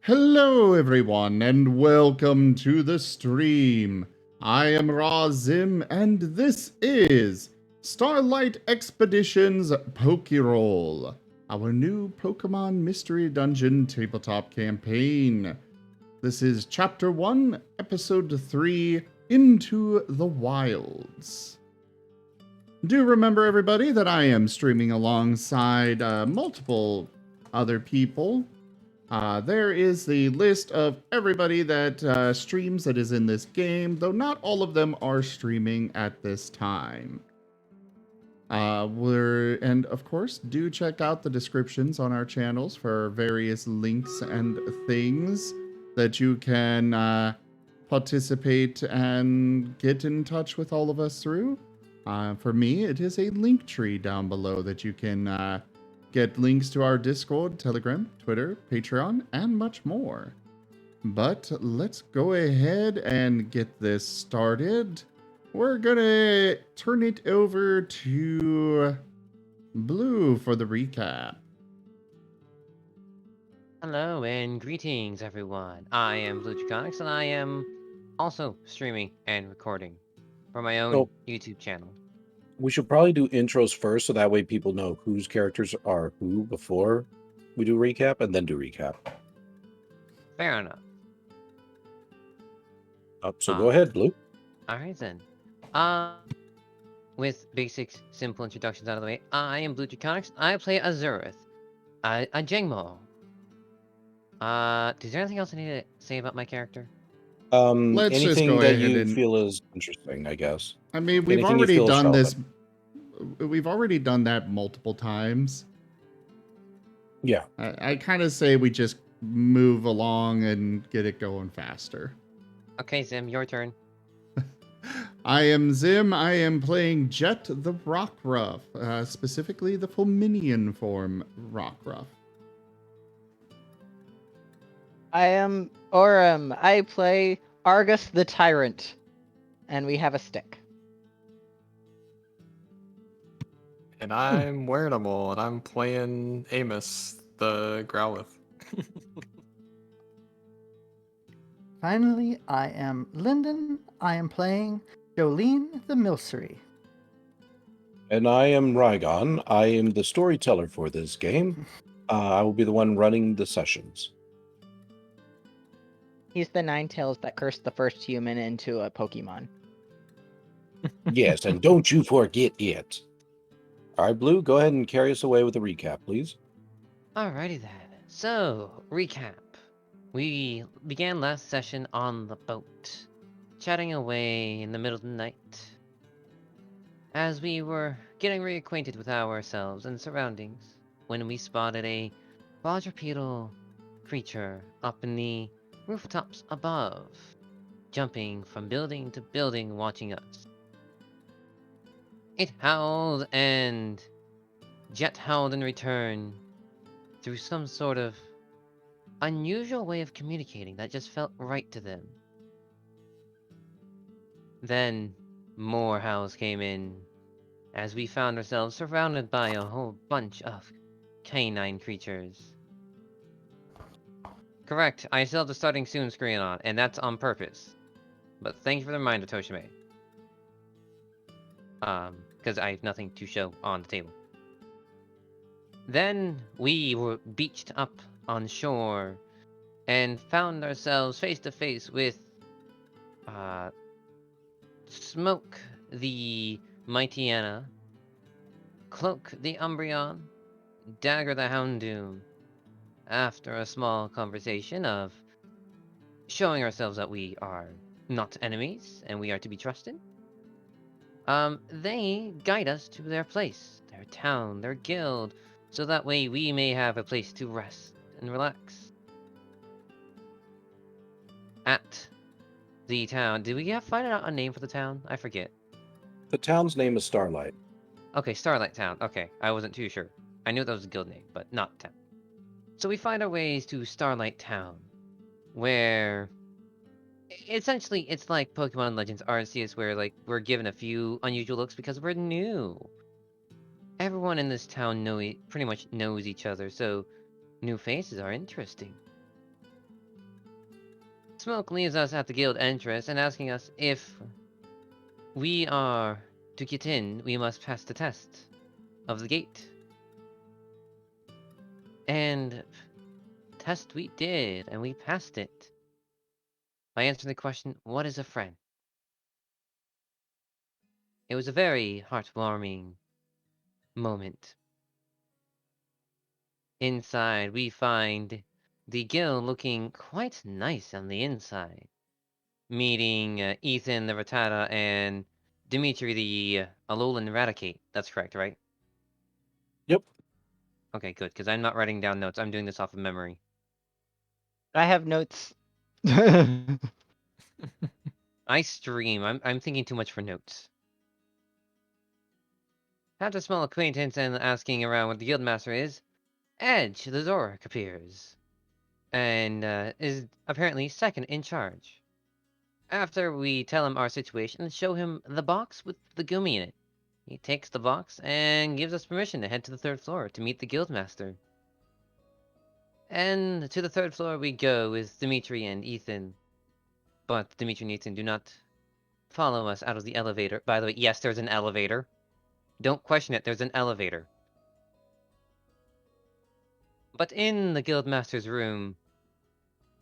Hello everyone and welcome to the stream. I am Razim and this is Starlight Expeditions Pokerole, our new Pokemon Mystery Dungeon tabletop campaign. This is Chapter 1, Episode 3, Into the Wilds. Do remember everybody that I am streaming alongside multiple other people. There is the list of everybody that streams that is in this game, though not all of them are streaming at this time. And of course, do check out the descriptions on our channels for various links and things that you can participate and get in touch with all of us through. For me, it is a link tree down below that you can get links to our Discord, Telegram, Twitter, Patreon, and much more. But let's go ahead and get this started. We're gonna turn it over to Blue for the recap. Hello and greetings, everyone. I am Blue Draconics, and I am also streaming and recording for my own So YouTube channel. we should probably do intros first, so that way people know whose characters are who before we do recap, and then do recap. Fair enough. So go ahead, Blue. Alright then. With basic, simple introductions out of the way, I am Blue Draconics. I play Azurith, a jangmo-o. Is there anything else I need to say about my character? Let's just Anything go that ahead you and feel is interesting, I guess. I mean, we've Anything you already feel is done this. relevant. We've already done that multiple times. Yeah. I kind of say we just move along and get it going faster. Okay, Zim, your turn. I am Zim. I am playing Jet the Rockruff, specifically the Fominian form Rockruff. I am Orem. I play Argus the Tyrant, and we have a stick. And I'm Wearable, and I'm playing Amos, the Growlithe. Finally, I am Lyndon. I am playing Jolene the Milcery. And I am Rygon. I am the storyteller for this game. I will be the one running the sessions. He's the Ninetales that cursed the first human into a Pokemon. Yes, and don't you forget it. All right, Blue, go ahead and carry us away with a recap, please. Alrighty then. So, recap. We began last session on the boat, chatting away in the middle of the night, as we were getting reacquainted with ourselves and surroundings, when we spotted a quadrupedal creature up in the rooftops above, jumping from building to building, watching us. It howled, and Jet howled in return, through some sort of unusual way of communicating that just felt right to them. Then more howls came in, as we found ourselves surrounded by a whole bunch of canine creatures. Correct, I still have the starting soon screen on, and that's on purpose. But thank you for the reminder, Toshime. Because I have nothing to show on the table. Then we were beached up on shore and found ourselves face to face with Smoke the Mightyena, Cloak the Umbreon, Dagger the Houndoom. After a small conversation of showing ourselves that we are not enemies and we are to be trusted, they guide us to their place, their town, their guild, so that way we may have a place to rest and relax. At the town, did we find out a name for the town? I forget. The town's name is Starlight. Okay, Starlight Town. Okay, I wasn't too sure. I knew that was a guild name, but not town. So we find our ways to Starlight Town, where essentially it's like Pokemon Legends Arceus, where like we're given a few unusual looks because we're new. Everyone in this town pretty much knows each other, so new faces are interesting. Smoke leaves us at the guild entrance and asking us if we are to get in, we must pass the test of the gate. And test we did, and we passed it by answering the question, what is a friend? It was a very heartwarming moment. Inside, we find the guild looking quite nice on the inside. Meeting Ethan the Rattata and Dimitri the Alolan Eradicate. That's correct, right? Yep. Okay, good, because I'm not writing down notes. I'm doing this off of memory. I have notes. I stream. I'm thinking too much for notes. After a small acquaintance and asking around what the guildmaster is, Edge, the Zoroark, appears, and is apparently second in charge. After we tell him our situation and show him the box with the gumi in it, he takes the box and gives us permission to head to the 3rd floor to meet the guildmaster. And to the 3rd floor we go with Dimitri and Ethan. But Dimitri and Ethan do not follow us out of the elevator. By the way, yes, there's an elevator. Don't question it, there's an elevator. But in the guildmaster's room,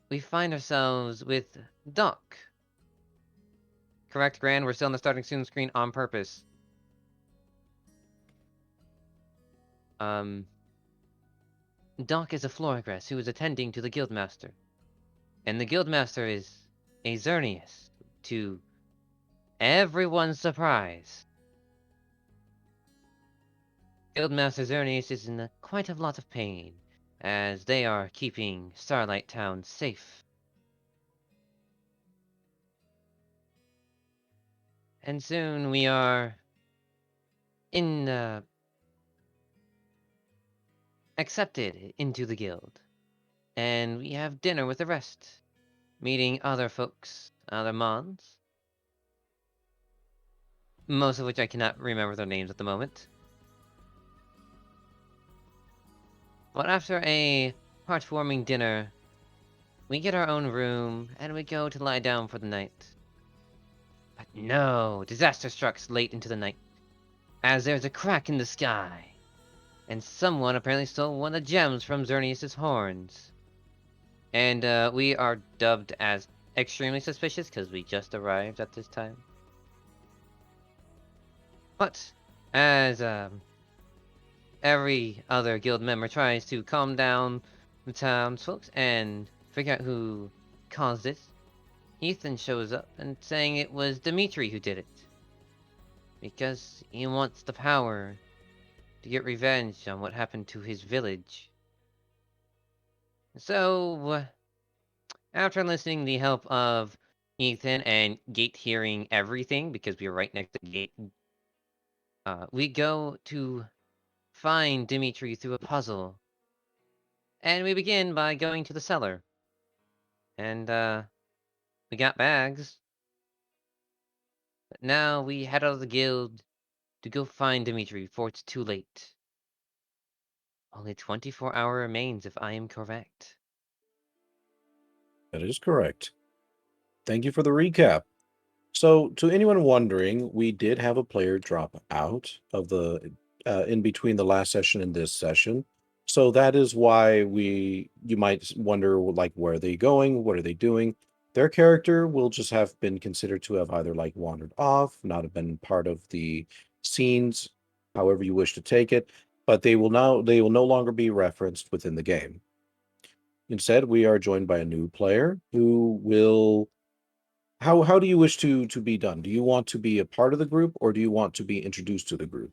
we find ourselves with Doc. Correct, Gran? We're still on the starting soon screen on purpose. Doc is a Florigress who is attending to the guildmaster. And the guildmaster is a Xerneas, to everyone's surprise. Guildmaster Xerneas is in quite a lot of pain, as they are keeping Starlight Town safe. And soon we are accepted into the guild. And we have dinner with the rest, meeting other folks, other mons. Most of which I cannot remember their names at the moment. But after a heartwarming dinner, we get our own room and we go to lie down for the night. But no, disaster strikes late into the night, as there's a crack in the sky, and someone apparently stole one of the gems from Xerneas' horns. And we are dubbed as extremely suspicious because we just arrived at this time. But as every other guild member tries to calm down the townsfolk and figure out who caused it, Ethan shows up and saying it was Dimitri who did it. Because he wants the power to get revenge on what happened to his village. So, after enlisting the help of Ethan and Gate hearing everything, because we were right next to Gate, we go to find Dimitri through a puzzle. And we begin by going to the cellar. And, we got bags. But now we head out of the guild to go find Dimitri before it's too late. Only 24-hour remains if I am correct. That is correct. Thank you for the recap. So, to anyone wondering, we did have a player drop out of the in between the last session and this session. So that is why you might wonder, like, where are they going? What are they doing? Their character will just have been considered to have either like wandered off, not have been part of the scenes, however you wish to take it, but they will no longer be referenced within the game. Instead, we are joined by a new player who will. How do you wish to be done? Do you want to be a part of the group, or do you want to be introduced to the group?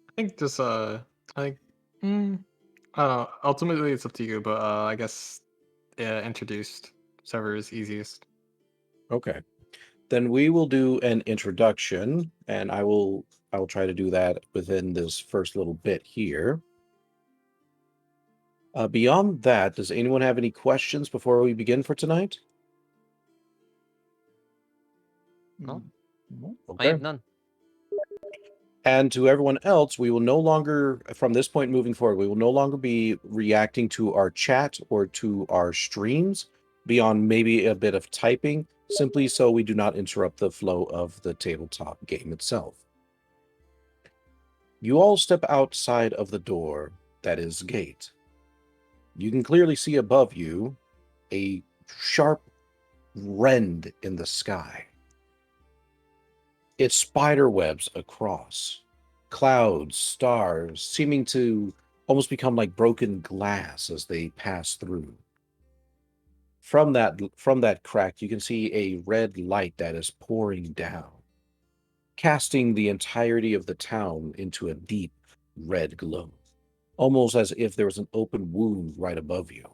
I think just I think I don't know. Ultimately, it's up to you, but I guess introduced server is easiest. Okay. Then we will do an introduction, and I will try to do that within this first little bit here. Beyond that, does anyone have any questions before we begin for tonight? No, I Okay. have none. And to everyone else, we will no longer, from this point moving forward, we will no longer be reacting to our chat or to our streams. beyond maybe a bit of typing, simply so we do not interrupt the flow of the tabletop game itself. You all step outside of the door that is gate. You can clearly see above you a sharp rend in the sky. It spider webs across. Clouds, stars, seeming to almost become like broken glass as they pass through. From that crack, you can see a red light that is pouring down, casting the entirety of the town into a deep red glow, almost as if there was an open wound right above you.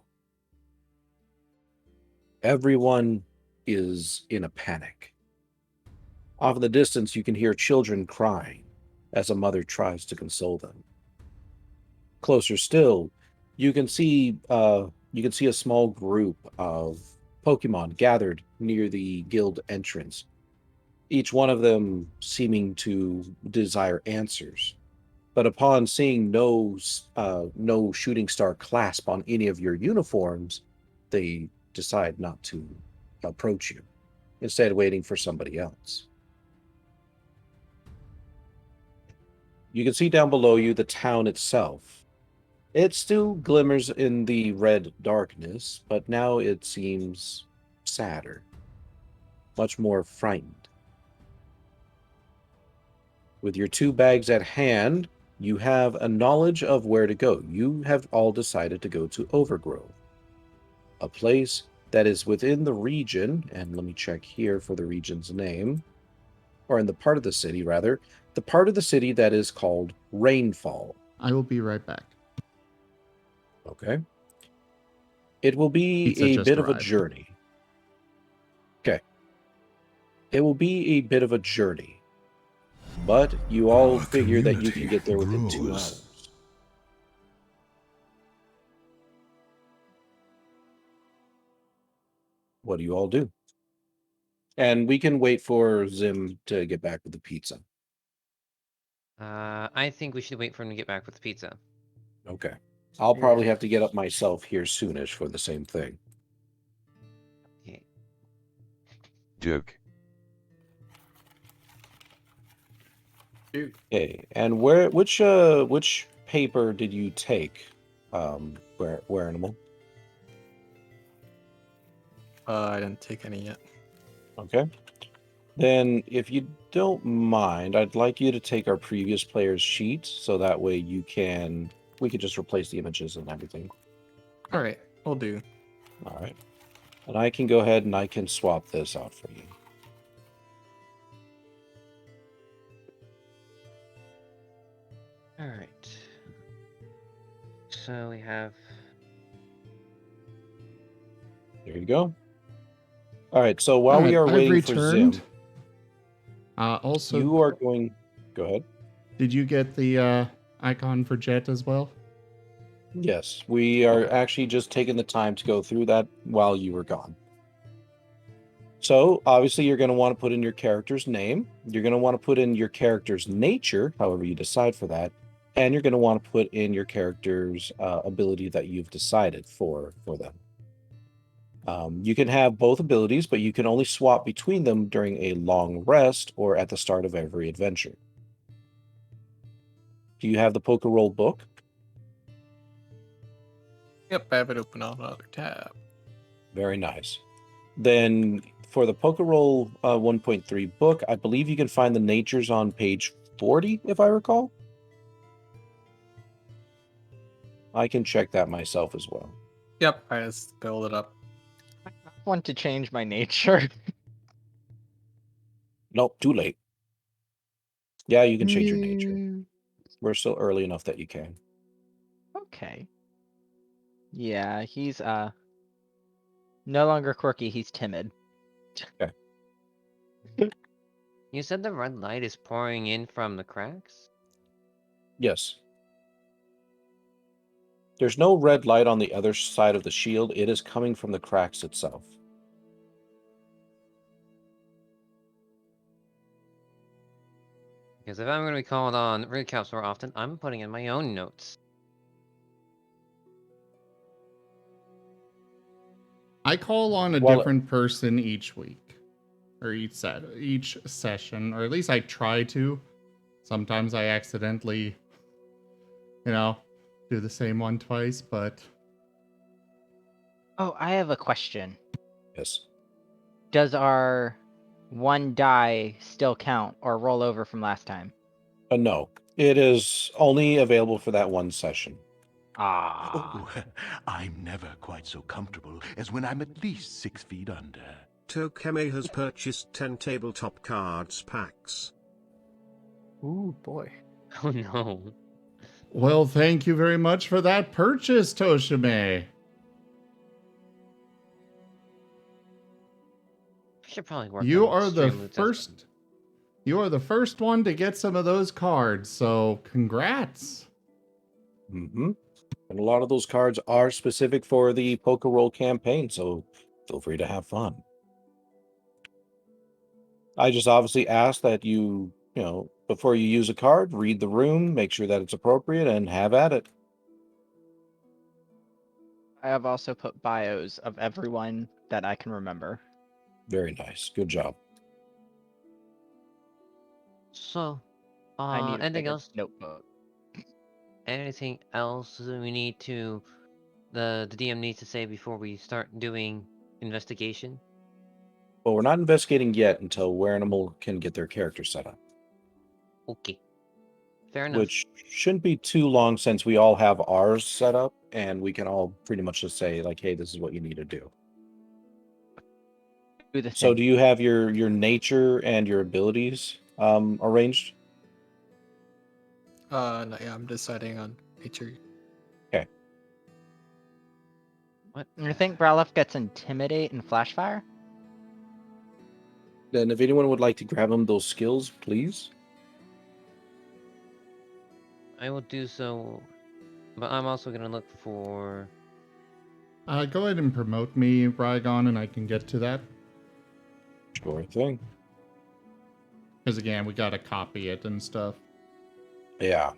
Everyone is in a panic. Off in the distance, you can hear children crying as a mother tries to console them. Closer still, you can see a small group of Pokemon gathered near the guild entrance, each one of them seeming to desire answers. But upon seeing no shooting star clasp on any of your uniforms, they decide not to approach you, instead waiting for somebody else. You can see down below you the town itself. It still glimmers in the red darkness, but now it seems sadder, much more frightened. With your 2 bags at hand, you have a knowledge of where to go. You have all decided to go to Overgrow, a place that is within the region, and let me check here for the region's name, or in the part of the city, rather, the part of the city that is called Rainfall. I will be right back. Okay. It will be Pizza a just bit of a arrived. journey. Okay. It will be a bit of a journey, but you all Our figure that you can community get there within 2 grows. hours. What do you all do? And we can wait for Zim to get back with the pizza. I think we should wait for him to get back with the pizza. Okay. I'll probably Yeah. have to get up myself here soonish for the same thing. Okay. Joke. Dude, Okay. And which paper did you take? Where animal? I didn't take any yet. Okay. Then, if you don't mind, I'd like you to take our previous player's sheet, so that way we can just replace the images and everything. All right, we'll do. All right. And I can go ahead and I can swap this out for you. All right. So we have. There you go. All right. So while we Alright, are I've waiting for returned. Zim, Also, you are going. Go ahead. did you get the icon for Jet as well? Yes, we are Okay. actually just taking the time to go through that while you were gone. So, obviously, you're going to want to put in your character's name. You're going to want to put in your character's nature, however you decide for that. And you're going to want to put in your character's ability that you've decided for them. You can have both abilities, but you can only swap between them during a long rest or at the start of every adventure. Do you have the Pokerole book? Yep, I have it open on another tab. Very nice. Then for the Pokerole 1.3 book, I believe you can find the natures on page 40, if I recall. I can check that myself as well. Yep, I just build it up. I want to change my nature. Nope, too late. Yeah, you can change your nature. Mm, We're still early enough that you can. Okay. Yeah, he's no longer quirky, he's timid. You said the red light is pouring in from the cracks? Yes. There's no red light on the other side of the shield. It is coming from the cracks itself. Because if I'm going to be called on recaps more often, I'm putting in my own notes. I call on a Well- different person each week, or each session, or at least I try to. Sometimes I accidentally, do the same one twice, but Oh, I have a question. Yes. Does our one die still count or roll over from last time? No, it is only available for that one session. Ah. Oh, I'm never quite so comfortable as when I'm at least 6 feet under. Tokeme has purchased 10 tabletop cards packs. Ooh, boy. Oh no. well, thank you very much for that purchase, Toshime. Should probably work You on are the stream loot as- first one to get some of those cards, so congrats. Mm-hmm. And a lot of those cards are specific for the Pokerole campaign, so feel free to have fun. I just obviously ask that you before you use a card, read the room, make sure that it's appropriate, and have at it. I have also put bios of everyone that I can remember. Very nice. Good job. So, I need a anything bigger else? notebook. Anything else we need to the DM needs to say before we start doing investigation? But we're not investigating yet until Where Animal can get their character set up, Okay. Fair enough. which shouldn't be too long since we all have ours set up, and we can all pretty much just say, like, hey, this is what you need to do. Do the So thing. do you have your nature and your abilities arranged? No, yeah, I'm deciding on nature. What? I think Bralof gets Intimidate and Flashfire. Then if anyone would like to grab him those skills, please. I will do so, but I'm also gonna look for. Go ahead and promote me, Rygon, and I can get to that. Sure thing. Because again, we gotta copy it and stuff. Yeah.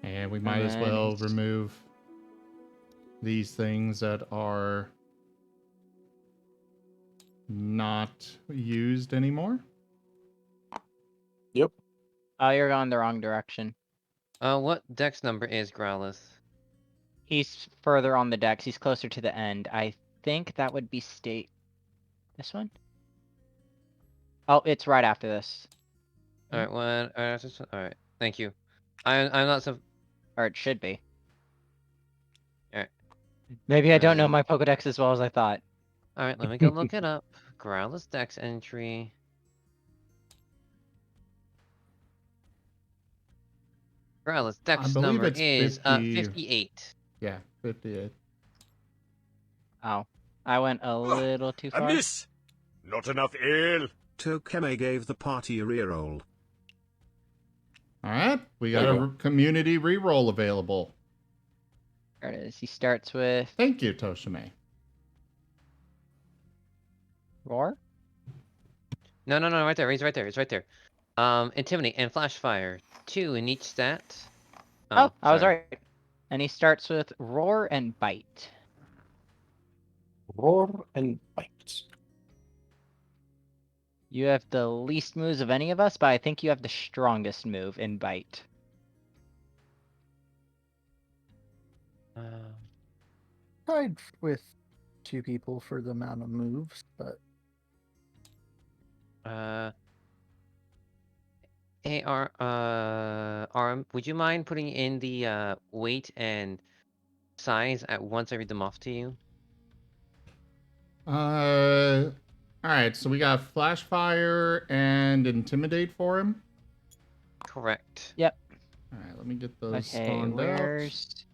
And we might as well Nice. remove these things that are not used anymore. Yep. Oh, you're going the wrong direction. What dex number is Growlith? He's further on the decks. He's closer to the end. I think that would be state. This one? Oh, it's right after this. Alright, one. Alright, thank you. I'm not so. Or it should be. Alright. Maybe I don't know my Pokedex as well as I thought. Alright, let me go look it up. Growlith's dex entry. Growlith's I dex believe number it's is 50. 58. Yeah, 58. Oh, I went a little too A far. miss! Not enough ale! Tokeme gave the party a reroll. Alright, we got There a you go. community reroll available. There it is. He starts with Thank you, Toshime. Roar. No, right there. He's right there. It's right there. Intimidate and Flashfire. 2 in each stat. Oh, I was sorry. right. And he starts with Roar and Bite. Roar and bite. You have the least moves of any of us, but I think you have the strongest move in Bite. Tied with 2 people for the amount of moves, but Hey, Arm, would you mind putting in the weight and size at once I read them off to you? Alright, so we got Flashfire and Intimidate for him. Correct. Yep. Alright, let me get those Okay, spawned where's...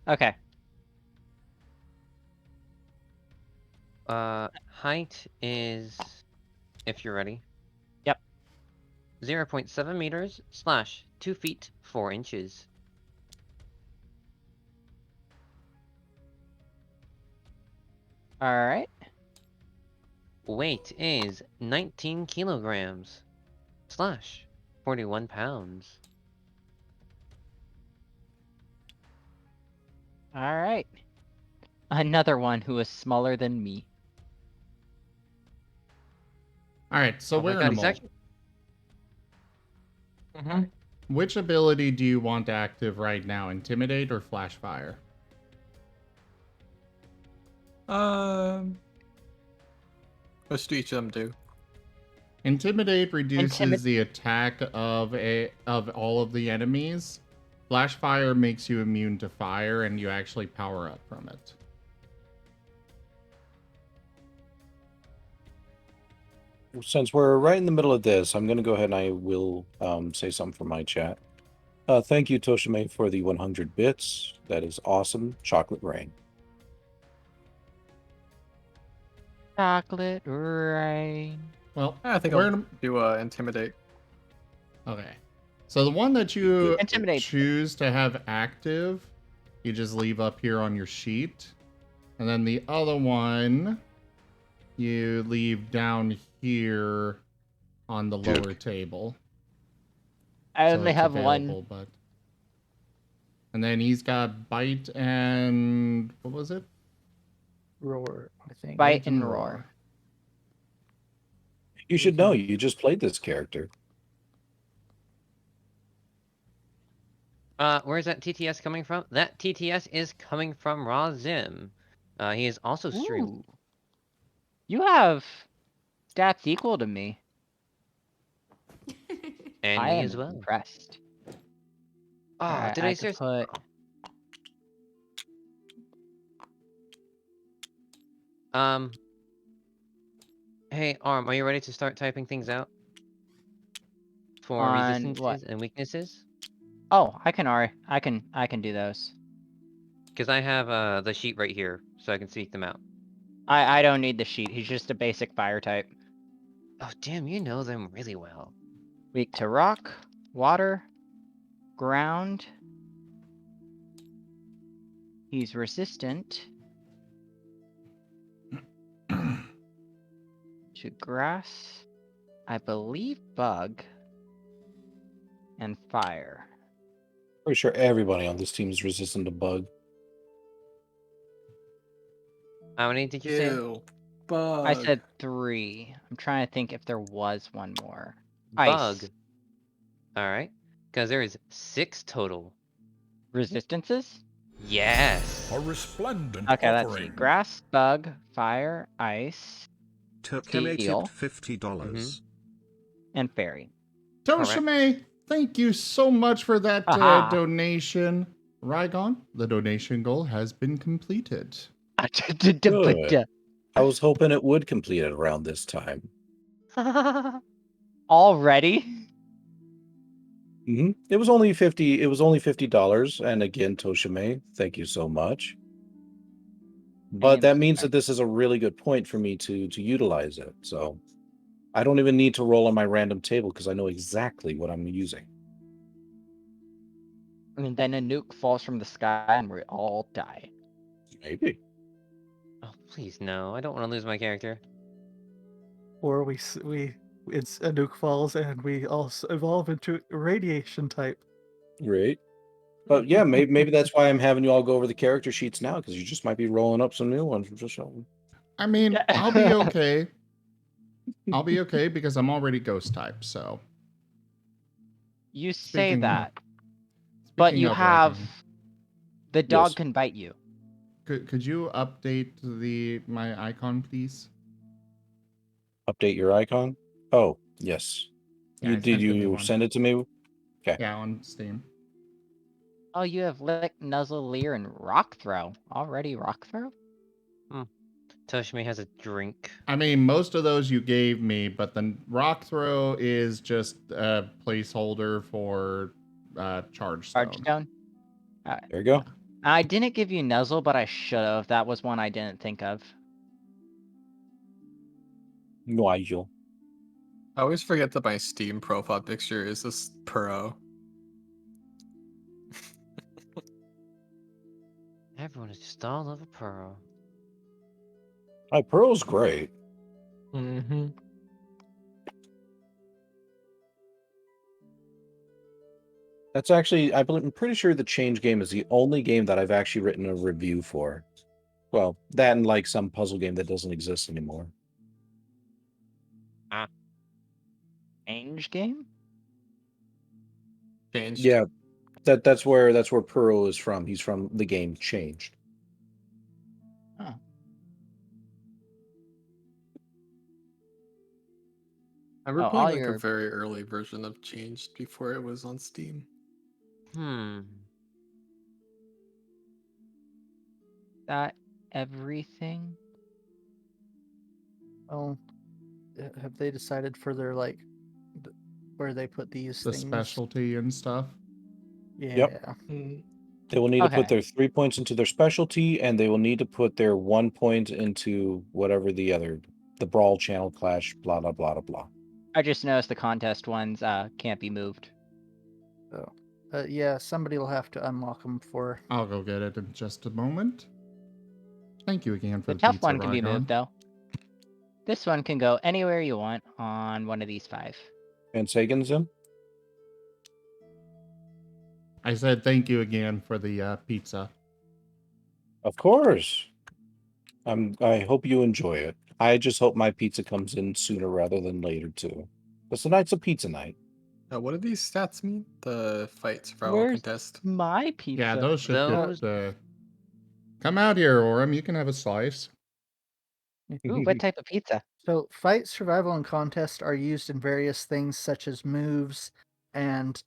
Okay. Height is, if you're ready. Yep. 0.7 meters / 2 feet 4 inches. Alright. Weight is 19 kilograms / 41 pounds. Alright. Another one who is smaller than me. All right, so Oh my we're god, in he's a actually. Which ability do you want active right now? Intimidate or Flash Fire? What do each of them do? Intimidate reduces the attack of all of the enemies. Flash Fire makes you immune to fire, and you actually power up from it. Since we're right in the middle of this, I'm going to go ahead and I will say something from my chat. Thank you, Toshime, for the 100 bits. That is awesome. Chocolate rain. Chocolate rain. Well, I think I'll do intimidate. Okay. So the one that you Intimidate. choose to have active, you just leave up here on your sheet. And then the other one, you leave down here on the lower table. I So only it's have available, one. but... And then he's got bite and... what was it? Roar, I think. Bite and roar. You should know, you just played this character. Where's that TTS coming from? That TTS is coming from Raw Zim. He is also streaming. Ooh. You have stats equal to me. And I me am as well. impressed. Oh, Alright, did I could seriously? put... Hey, Arm, are you ready to start typing things out? For On resistances what? and weaknesses? Oh, I can do those. Because I have the sheet right here, so I can speak them out. I don't need the sheet. He's just a basic fire type. Oh, damn, you know them really well. Weak to rock, water, ground. He's resistant to grass, I believe bug, and fire. Pretty sure everybody on this team is resistant to bug. How many did you say? Ew. Bug. I said 3. I'm trying to think if there was one more. Bug. Ice. Alright. Because there is 6 total. Resistances? Yes. A resplendent Okay, let's see. offering. Grass, bug, fire, ice, Tokeme Steel. tipped $50. and fairy. Toshime, thank you so much for that Aha. donation. Rygon, the donation goal has been completed. Good. I was hoping it would complete it around this time. Already? It was only $50, and again, Toshime, thank you so much. But that means that this is a really good point for me to utilize it. So I don't even need to roll on my random table because I know exactly what I'm using. And then a nuke falls from the sky and we all die. Maybe. Oh, please, no. I don't want to lose my character. Or it's a nuke falls and we also evolve into a radiation type. Right. But yeah, maybe that's why I'm having you all go over the character sheets now, because you just might be rolling up some new ones. Just showing. I mean, I'll be okay. I'll be okay because I'm already ghost type, so. You say that. Speaking But you of have... Rygon, The dog Yes. can bite you. Could you update my icon, please? Update your icon? Oh, yes. Yeah, I Did sent the new you one. send it to me? Okay. Yeah, on Steam. Oh, you have Lick, Nuzzle, Leer, and Rock Throw. Already Rock Throw? Toshime has a drink. I mean, most of those you gave me, but the rock throw is just a placeholder for charge stone. Charge Stone? There you go. I didn't give you Nuzzle, but I should have. That was one I didn't think of. Nigel. I always forget that my Steam profile picture is this Puro. Everyone is just all over Pearl. Hi, Pearl's great. Mm-hmm. That's actually, I'm pretty sure the Change game is the only game that I've actually written a review for. Well, that and like some puzzle game that doesn't exist anymore. Change game? Changed. Yeah, that's where Puro is from. He's from the game Changed. Huh. I remember Oh, playing all like a your very early version of Changed before it was on Steam. that everything? Oh, have they decided for their like where they put these The things? specialty and stuff. Yeah. Yep. Mm, They will need to put Okay. their 3 points into their specialty, and they will need to put their 1 point into whatever the brawl, channel clash, blah blah blah blah blah. I just noticed the contest ones can't be moved. Oh. Yeah, somebody will have to unlock them for. I'll go get it in just a moment. Thank you again for The the tough pizza, one can be Rygon. moved though. This one can go anywhere you want on one of these 5. And Sagan's in? I said thank you again for the pizza. Of course. I hope you enjoy it. I just hope my pizza comes in sooner rather than later too. Because tonight's a pizza night. what do these stats mean? The fight survival Where's contest. my pizza? Yeah, those should Those- get. Come out here, Orem. You can have a slice. Ooh, what type of pizza? So, fight, survival, and contest are used in various things such as moves and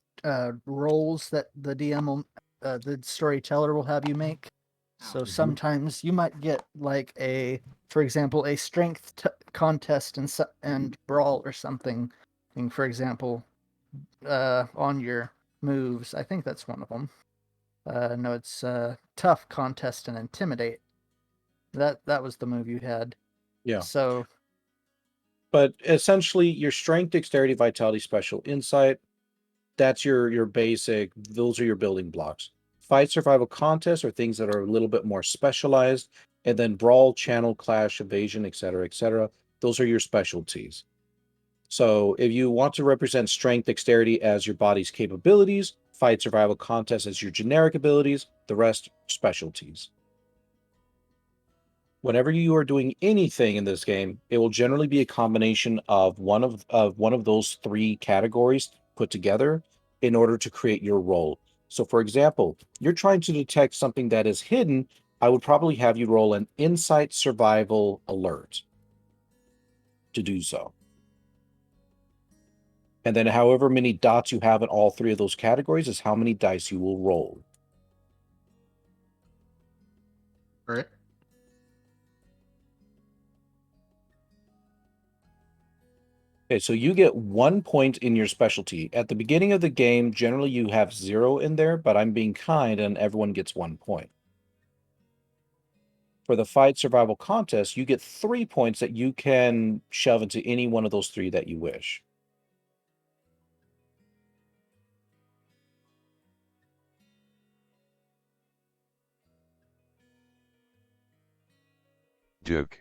roles that the DM will, the storyteller will have you make. So sometimes you might get like for example, a strength contest and brawl or something. For example, on your moves, I think that's one of them. No, it's tough contest and intimidate. That was the move you had. Yeah. So But essentially, your strength, dexterity, vitality, special, insight, that's your basic, those are your building blocks. Fight, survival, contest are things that are a little bit more specialized. And then brawl, channel, clash, evasion, etc., those are your specialties. So if you want to represent strength, dexterity as your body's capabilities, fight, survival, contest as your generic abilities, the rest, specialties. Whenever you are doing anything in this game, it will generally be a combination of one of those 3 categories put together in order to create your role. So, for example, you're trying to detect something that is hidden. I would probably have you roll an insight survival alert to do so. And then, however many dots you have in all 3 of those categories is how many dice you will roll. All right. Okay, so you get 1 point in your specialty. At the beginning of the game, generally you have 0 in there, but I'm being kind and everyone gets 1 point. For the fight survival contest, you get 3 points that you can shove into any one of those 3 that you wish. Duke.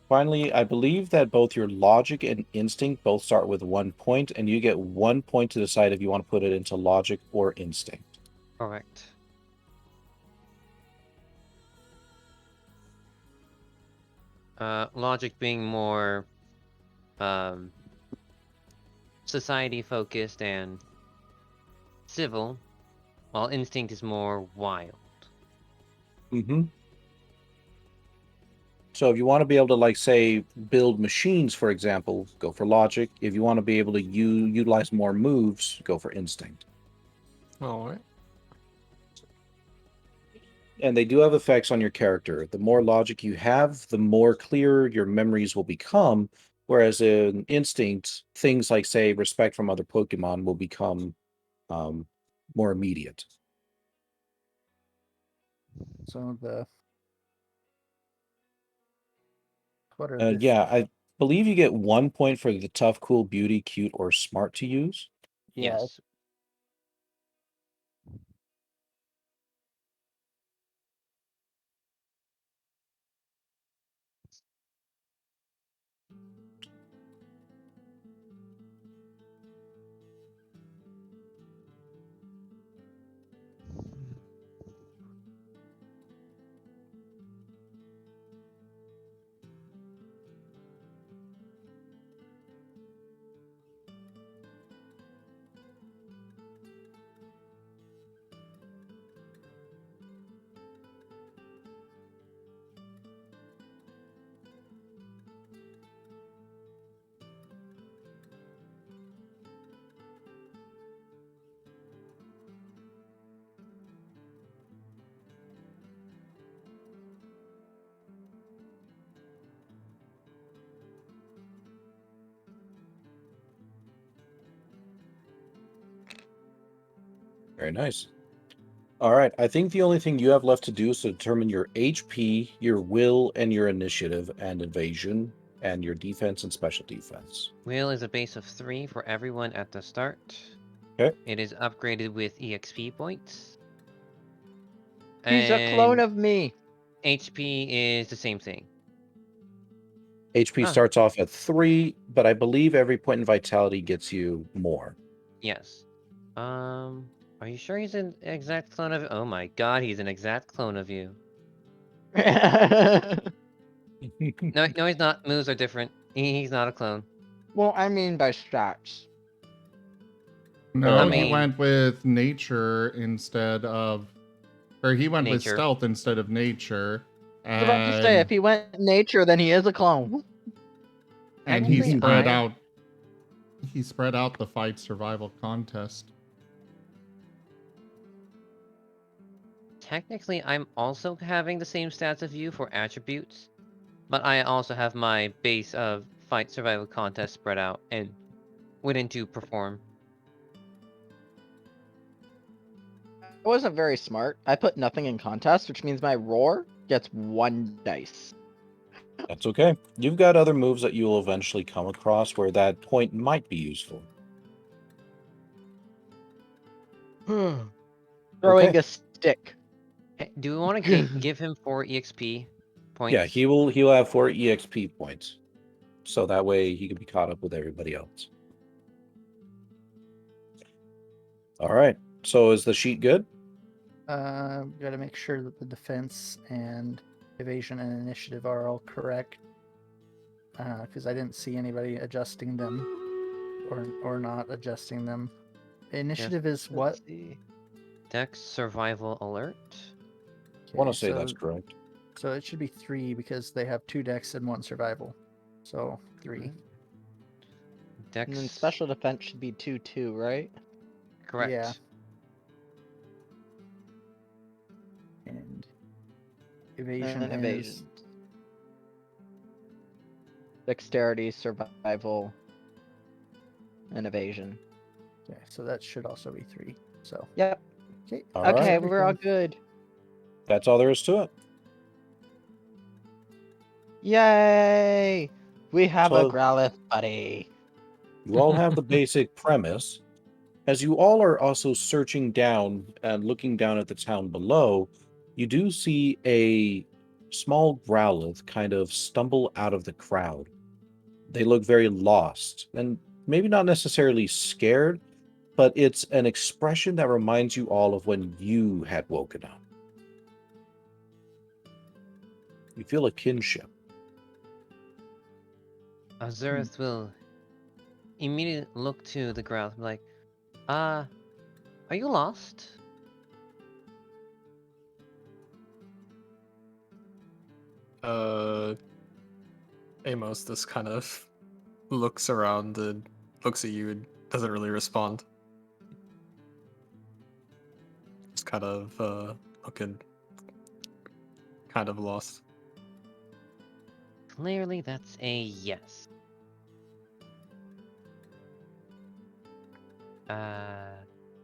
Finally, I believe that both your logic and instinct both start with 1 point, and you get 1 point to decide if you want to put it into logic or instinct. Correct. Logic being more society focused and civil, while instinct is more wild. Mm-hmm. So if you want to be able to, like, say, build machines, for example, go for logic. If you want to be able to utilize more moves, go for instinct. All right. And they do have effects on your character. The more logic you have, the more clear your memories will become. Whereas in instinct, things like, say, respect from other Pokemon will become more immediate. So what are Yeah, I believe you get 1 point for the tough, cool, beauty, cute, or smart to use. Yeah. Yes. Very nice. All right. I think the only thing you have left to do is to determine your HP, your will, and your initiative and evasion, and your defense and special defense. Will is a base of 3 for everyone at the start. Okay. It is upgraded with EXP points. He's a clone of me. HP is the same thing. HP Ah. starts off at 3, but I believe every point in vitality gets you more. Yes. Are you sure he's an exact clone of? Oh my god, he's an exact clone of you. No, he's not. Moves are different. He's not a clone. Well, I mean by stats. No, I he mean- went with nature instead of, or he went with Nature. stealth instead of nature. I was about to say, if he went nature, then he is a clone. And he Technically, spread I- out. He spread out the fight survival contest. Technically, I'm also having the same stats of you for attributes, but I also have my base of fight survival contest spread out and went into perform. I wasn't very smart. I put nothing in contest, which means my roar gets 1 dice. That's okay. You've got other moves that you'll eventually come across where that point might be useful. Throwing Okay. a stick. Hey, do we want to give him 4 EXP points? Yeah, he'll have 4 EXP points. So that way he can be caught up with everybody else. All right. So is the sheet good? Got to make sure that the defense and evasion and initiative are all correct. Because I didn't see anybody adjusting them or not adjusting them. Initiative is what? Let's see. Dex survival alert. I want to Okay, say that's correct. So it should be 3 because they have 2 dex and 1 survival. So 3. Dex. And then special defense should be 2/2, right? Correct. Yeah. And evasion And then is evasion. Dexterity, survival, and evasion. okay. So that should also be 3. So Yep. okay. All Okay, right. we're all good. That's all there is to it. Yay! We have a So- Growlithe buddy. You all have the basic premise. As you all are also searching down and looking down at the town below, you do see a small Growlithe kind of stumble out of the crowd. They look very lost and maybe not necessarily scared, but it's an expression that reminds you all of when you had woken up. You feel a kinship. Azurith will immediately look to the ground and be like, are you lost? Amos just kind of looks around and looks at you and doesn't really respond. Just kind of looking kind of lost. Clearly, that's a yes.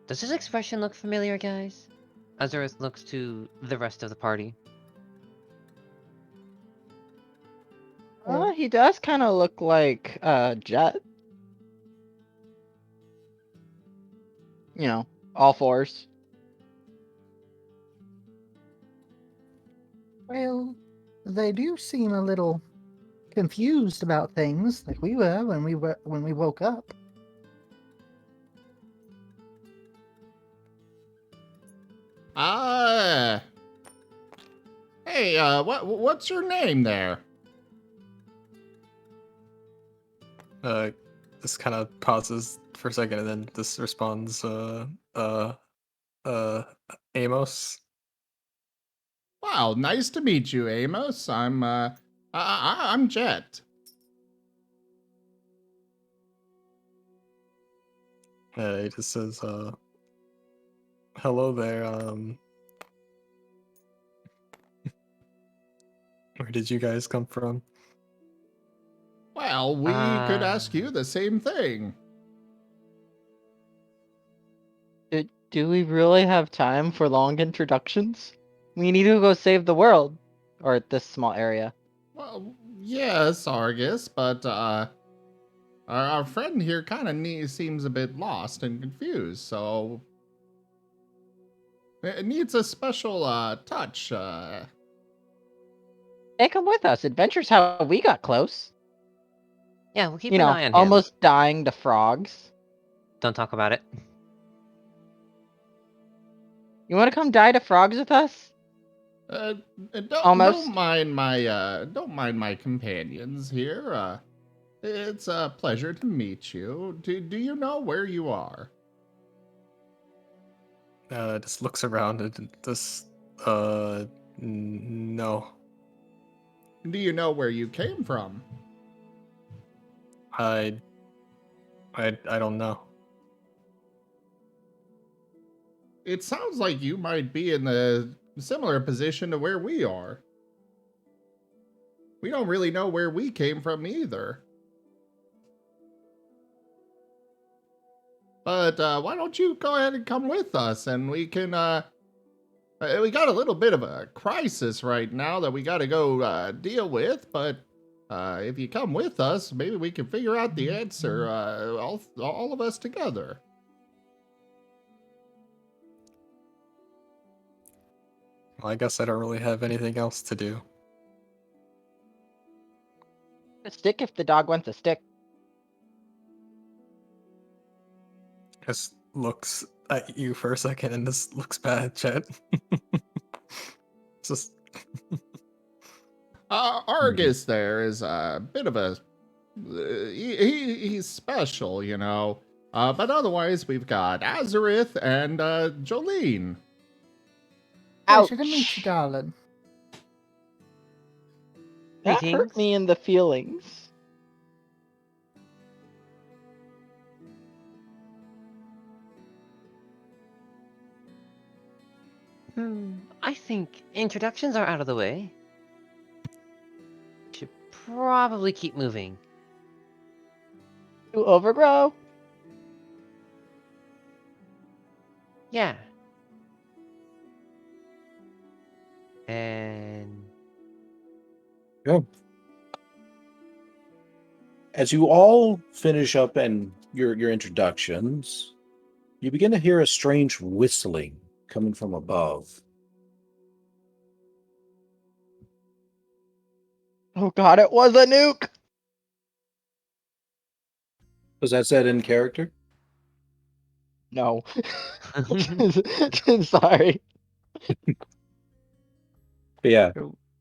Does this expression look familiar, guys? Azurith looks to the rest of the party. He does kind of look like Jet. You know, all fours. Well, they do seem a little confused about things, like we were when we woke up. Hey, what's your name there? This kind of pauses for a second and then this responds, Amos. Wow, nice to meet you, Amos. I'm Jet. He just says, hello there, where did you guys come from? Well, we could ask you the same thing. Did Do we really have time for long introductions? We need to go save the world. Or this small area. Well, yes, Argus, but our friend here kind of seems a bit lost and confused, so it needs a special touch. Hey, come with us. Adventure's how we got close. Yeah, we'll keep You an know, eye on him. almost dying to frogs. Don't talk about it. You want to come die to frogs with us? Almost. Don't mind my companions here. It's a pleasure to meet you. Do you know where you are? Just looks around and just, no. Do you know where you came from? I don't know. It sounds like you might be in a similar position to where we are. We don't really know where we came from either. But why don't you go ahead and come with us, and we can, we got a little bit of a crisis right now that we got to go deal with, but if you come with us, maybe we can figure out the answer, all of us together. Well, I guess I don't really have anything else to do. A stick if the dog wants a stick. Just looks at you for a second and just looks bad, Chet. Just Argus there is a bit of a, he's special, you know. But otherwise, we've got Azareth and Jolene. Pleasure to meet you, darling. That hurt Greetings. me in the feelings. I think introductions are out of the way. Should probably keep moving. To overgrow? Yeah. And As you all finish up and your introductions, you begin to hear a strange whistling coming from above. Oh god, it was a nuke! Was that said in character? No. Sorry. But yeah,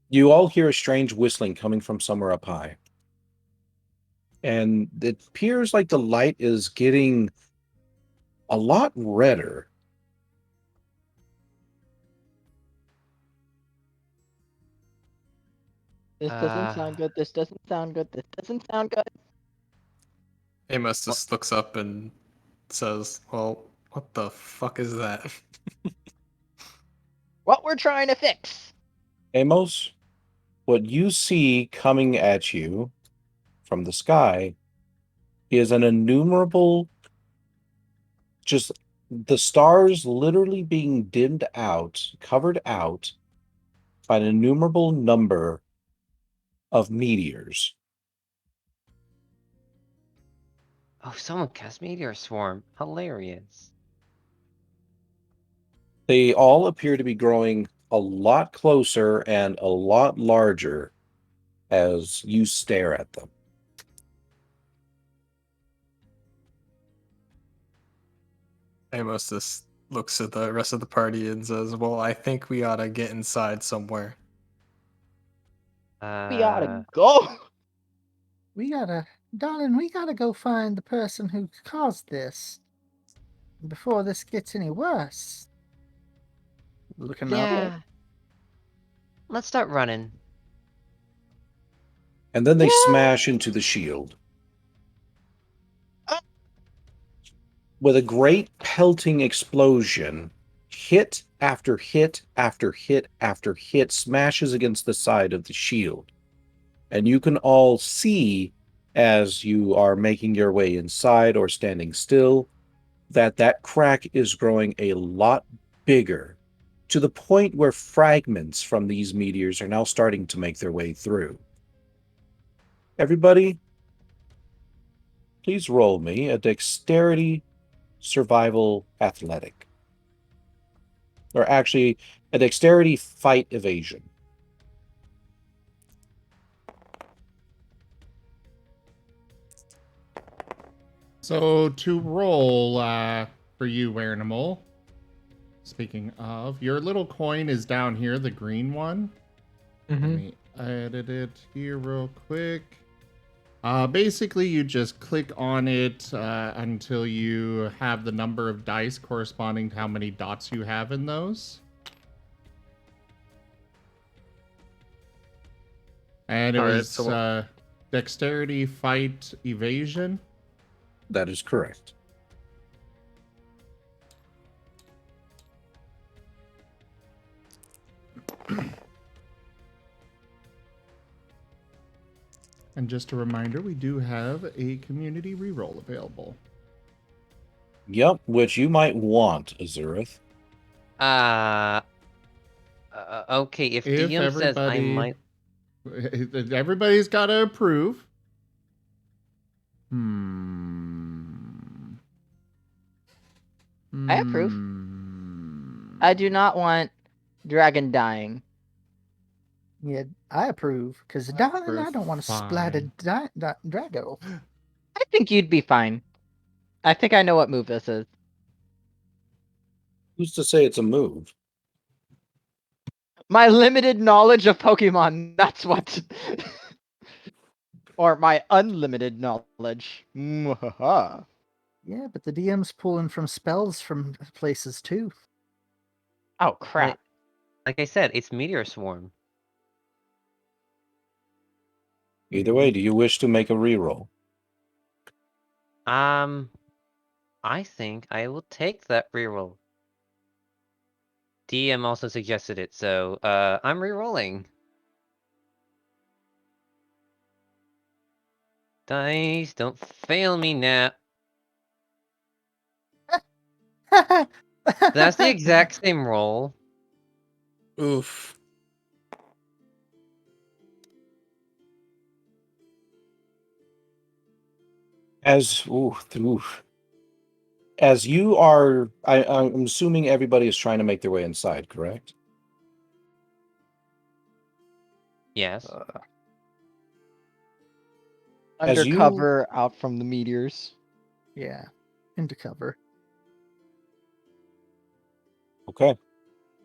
you all hear a strange whistling coming from somewhere up high. And it appears like the light is getting a lot redder. This doesn't sound good. This doesn't sound good. This doesn't sound good. Amos just looks up and says, "Well, what the fuck is that?" What we're trying to fix. Amos, what you see coming at you from the sky is an innumerable, just the stars literally being dimmed out, covered out by an innumerable number of meteors. oh, someone cast Meteor Swarm. Hilarious. They all appear to be growing a lot closer and a lot larger as you stare at them. Amos just looks at the rest of the party and says, "Well, I think we ought to get inside somewhere." We oughta go. Darling, we gotta go find the person who caused this before this gets any worse. Looking up. Yeah. Let's start running. And then they smash into the shield. With a great pelting explosion, hit after hit after hit after hit smashes against the side of the shield. And you can all see, as you are making your way inside or standing still, that that crack is growing a lot bigger, to the point where fragments from these meteors are now starting to make their way through. Everybody, please roll me a dexterity survival athletic. Or actually, a dexterity fight evasion. So to roll for you, Animal. Speaking of, your little coin is down here, the green one. Let me edit it here real quick. Basically, you just click on it until you have the number of dice corresponding to how many dots you have in those. And it All right, was so dexterity, fight, evasion. That is correct. And just a reminder, we do have a community reroll available. Yep, which you might want, Azurith. Okay, if If DM says I might... everybody's got to approve. I approve. I do not want dragon dying. Yeah, I approve, because I don't want to splat a Drago. I think you'd be fine. I think I know what move this is. Who's to say it's a move? My limited knowledge of Pokemon, that's what. Or my unlimited knowledge. Mwahaha. Yeah, but the DM's pulling from spells from places too. Oh crap. Like I said, it's Meteor Swarm. Either way, do you wish to make a reroll? I think I will take that reroll. DM also suggested it, so I'm rerolling. Dice, don't fail me now. That's the exact same roll. oof. As you are, I'm assuming everybody is trying to make their way inside, correct? Yes. As you- Undercover out from the meteors. Yeah, into cover. Okay.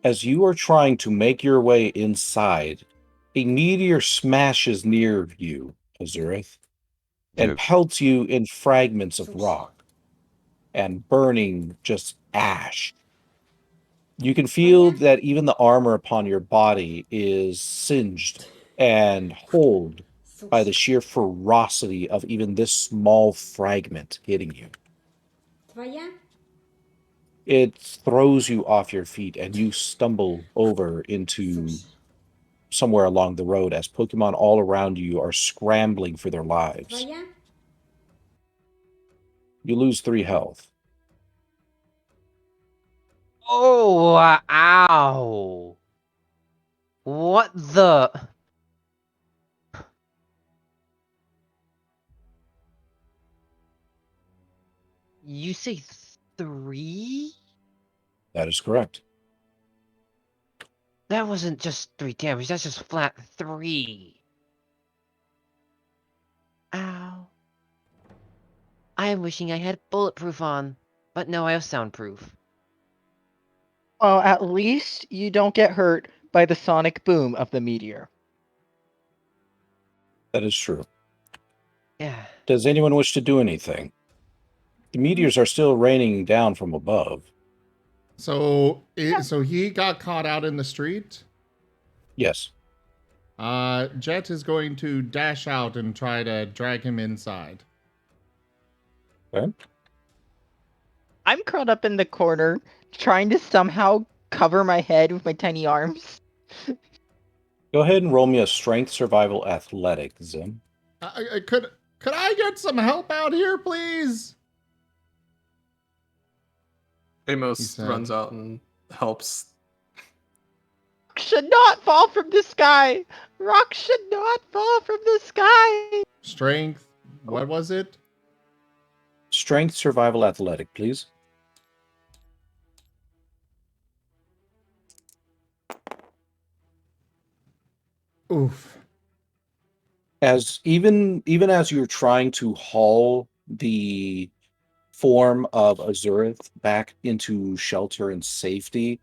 As you are trying to make your way inside, a meteor smashes near you, Azurith, and Duke. pelts you in fragments of rock and burning just ash. You can feel that even the armor upon your body is singed and holed by the sheer ferocity of even this small fragment hitting you. It throws you off your feet and you stumble over into somewhere along the road as Pokemon all around you are scrambling for their lives. You lose 3 health. Oh, ow. What the... You say 3? That is correct. That wasn't just 3 damage, that's just flat 3. Ow. I am wishing I had bulletproof on, but no, I have soundproof. Well, at least you don't get hurt by the sonic boom of the meteor. That is true. Yeah. Does anyone wish to do anything? The meteors are still raining down from above. So, so he got caught out in the street. Yes. Jet is going to dash out and try to drag him inside. Okay. I'm curled up in the corner, trying to somehow cover my head with my tiny arms. Go ahead and roll me a strength survival athletic, Zim. Could I get some help out here, please? Amos said. runs out and helps. Should not fall from the sky. Rock should not fall from the sky. Strength. What was it? Strength, survival, athletic, please. Oof. As even as you're trying to haul the form of Azurith back into shelter and safety,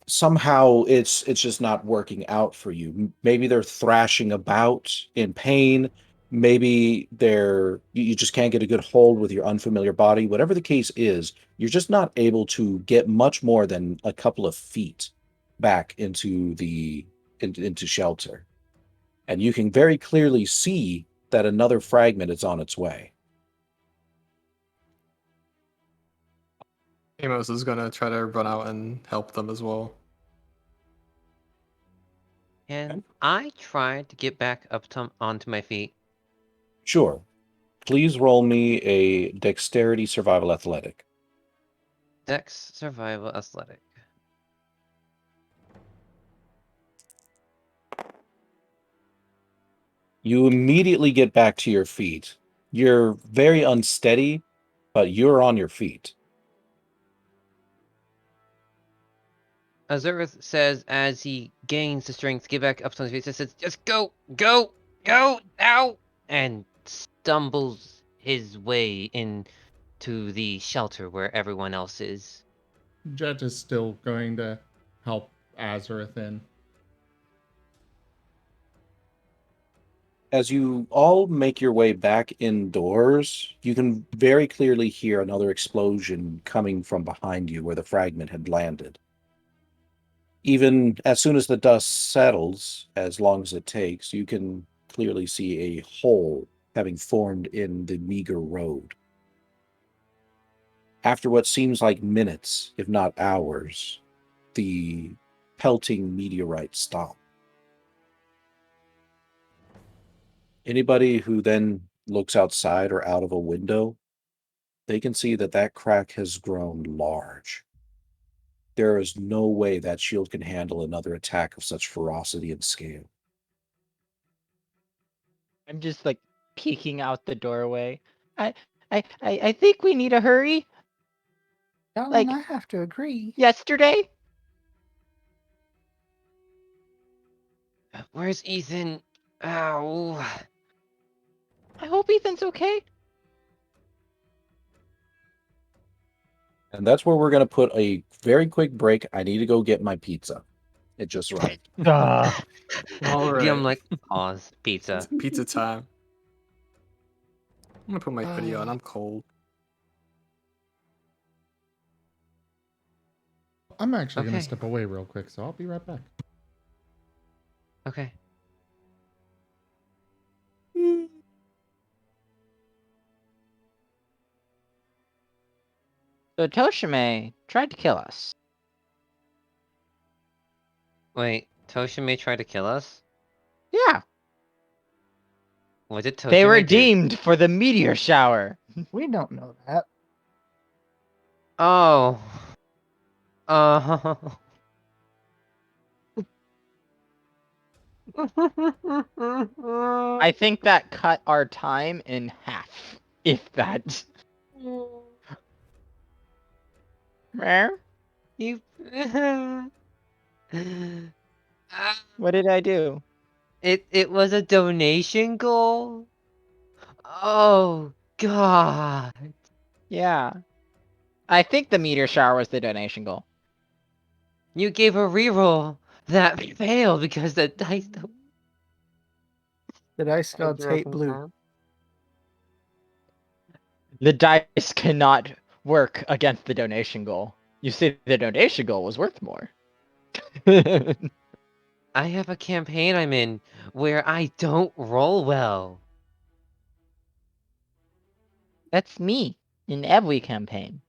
somehow it's just not working out for you. Maybe they're thrashing about in pain. Maybe you just can't get a good hold with your unfamiliar body. Whatever the case is, you're just not able to get much more than a couple of feet back into into shelter. And you can very clearly see that another fragment is on its way. Amos is gonna try to run out and help them as well. And I tried to get back up onto my feet. Sure. Please roll me a dexterity survival athletic. Dex, survival, athletic. You immediately get back to your feet. You're very unsteady, but you're on your feet. Azurith says as he gains the strength to get back up to his feet, says, just go, go, go, now! And stumbles his way into the shelter where everyone else is. Jet is still going to help Azurith in. As you all make your way back indoors, you can very clearly hear another explosion coming from behind you where the fragment had landed. Even as soon as the dust settles, as long as it takes, you can clearly see a hole having formed in the meager road. After what seems like minutes, if not hours, the pelting meteorite stopped. Anybody who then looks outside or out of a window, they can see that that crack has grown large. There is no way that shield can handle another attack of such ferocity and scale. I'm just like peeking out the doorway. I think we need to hurry. Darling, Like I have to agree. yesterday. Where's Ethan? Ow. I hope Ethan's okay. And that's where we're going to put a very quick break. I need to go get my pizza. It just arrived. All I'm right, like, pause, pizza. it's pizza time. I'm gonna put my hoodie on. I'm cold. I'm actually going Okay. to step away real quick, so I'll be right back. Okay. So Toshime tried to kill us. Wait, Toshime tried to kill us? Yeah. What did Toshime They were do? deemed for the meteor shower. We don't know that. Oh. Oh. I think that cut our time in half. If that. Where? You. What did I do? It was a donation goal? Oh god. Yeah. I think the meteor shower was the donation goal. You gave a reroll that failed because the dice don't. The dice gods hate blue. The dice cannot work against the donation goal. You see, the donation goal was worth more. I have a campaign I'm in where I don't roll well. That's me in every campaign.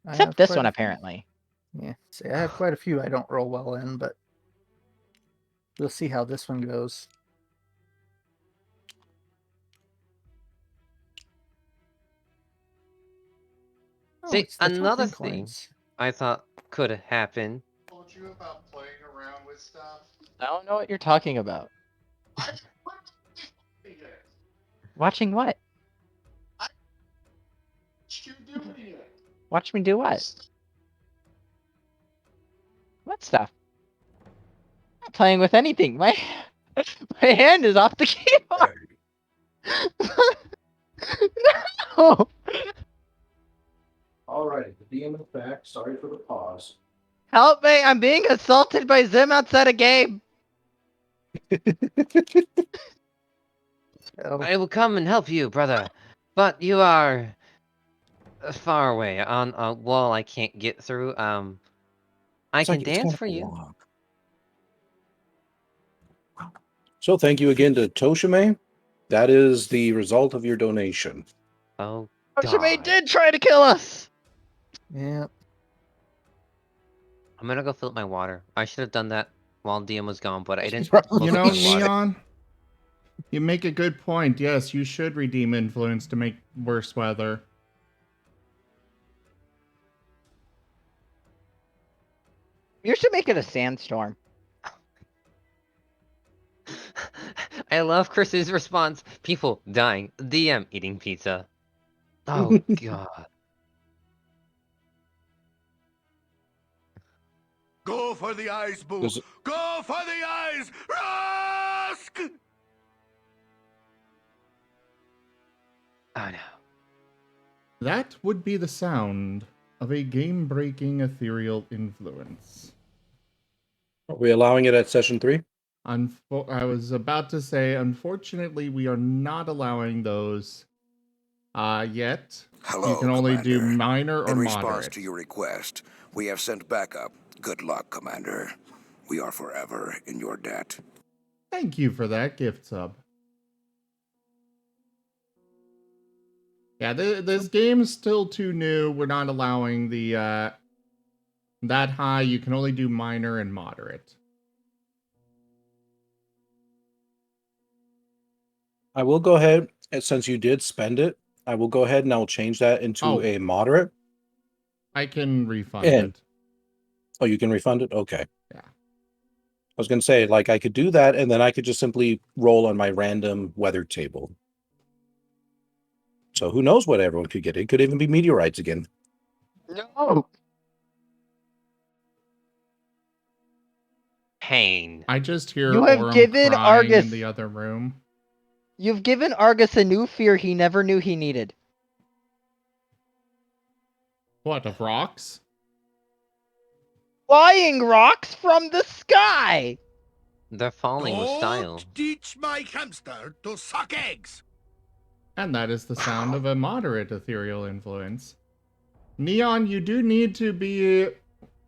I Except have this quite one, a few. apparently. Yeah, see, I have quite a few I don't roll well in, but we'll see how this one goes. Oh, See, it's the another token thing coins. I thought could happen. Told you about playing around with stuff. I don't know what you're talking about. Watching what? You doing it? Watch me do what? What stuff? I'm not playing with anything. My my hand is off the keyboard. No. All right, the DM is back. Sorry for the pause. Help me! I'm being assaulted by Zim outside a game. Oh, I will come and help you, brother. But you are far away on a wall I can't get through. I It's can like- it's dance kind for of a you. log. So thank you again to Toshime. That is the result of your donation. Oh, Oshime God. did try to kill us. yeah. I'm gonna go fill up my water. I should have done that while DM was gone, but I didn't Probably. look You know, at my water. Neon, you make a good point. Yes, you should redeem influence to make worse weather. You should make it a sandstorm. I love Chris's response. People dying. DM eating pizza. Oh, God. Go for the eyes, Boo! Does it- Go for the eyes! Rusk! Oh, no. That would be the sound of a game-breaking ethereal influence. Are we allowing it at session 3? I was about to say, unfortunately, we are not allowing those yet. Hello, You can only do Commander. minor or In response moderate. to your request, we have sent backup. Good luck, Commander. We are forever in your debt. Thank you for that gift sub. Yeah, this game's still too new. We're not allowing the that high. You can only do minor and moderate. I will go ahead, and since you did spend it, I will go ahead and I'll change that into Oh. a moderate. I can refund And- it. Oh, you can refund it? Okay. Yeah. I was going to say, like, I could do that, and then I could just simply roll on my random weather table. So who knows what everyone could get? It could even be meteorites again. No. Pain. I just hear You have Orem given crying Argus- in the other room. You've given Argus a new fear he never knew he needed. What, of rocks? Flying rocks from the sky. They're falling with style. Don't teach my hamster to suck eggs! And that is the sound of a moderate ethereal influence. Neon, you do need to be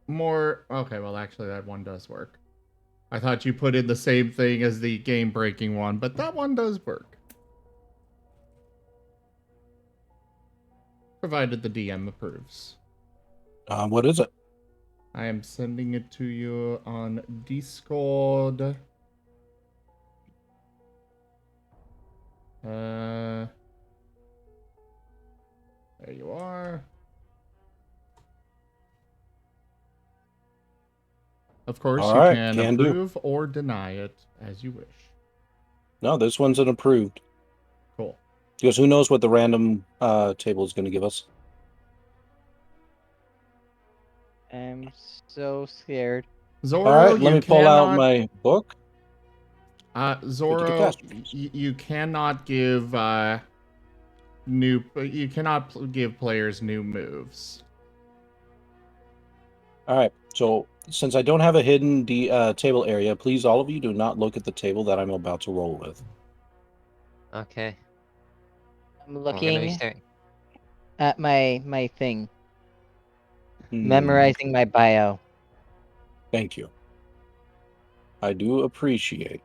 more... Okay, well, actually, that one does work. I thought you put in the same thing as the game-breaking one, but that one does work. Provided the DM approves. What is it? I am sending it to you on Discord. There you are. Of course, All you right, can can do. approve or deny it as you wish. No, this one's an approved. Cool. Because who knows what the random table is going to give us. I'm so scared. Zoro, All right, let you me pull out cannot- my book. Zoro, catastrophes. you cannot give you cannot give players new moves. All right, so since I don't have a hidden table area, please, all of you, do not look at the table that I'm about to roll with. Okay. I'm We're gonna be looking staring. at my thing. Hmm, Memorizing my bio. Thank you. I do appreciate.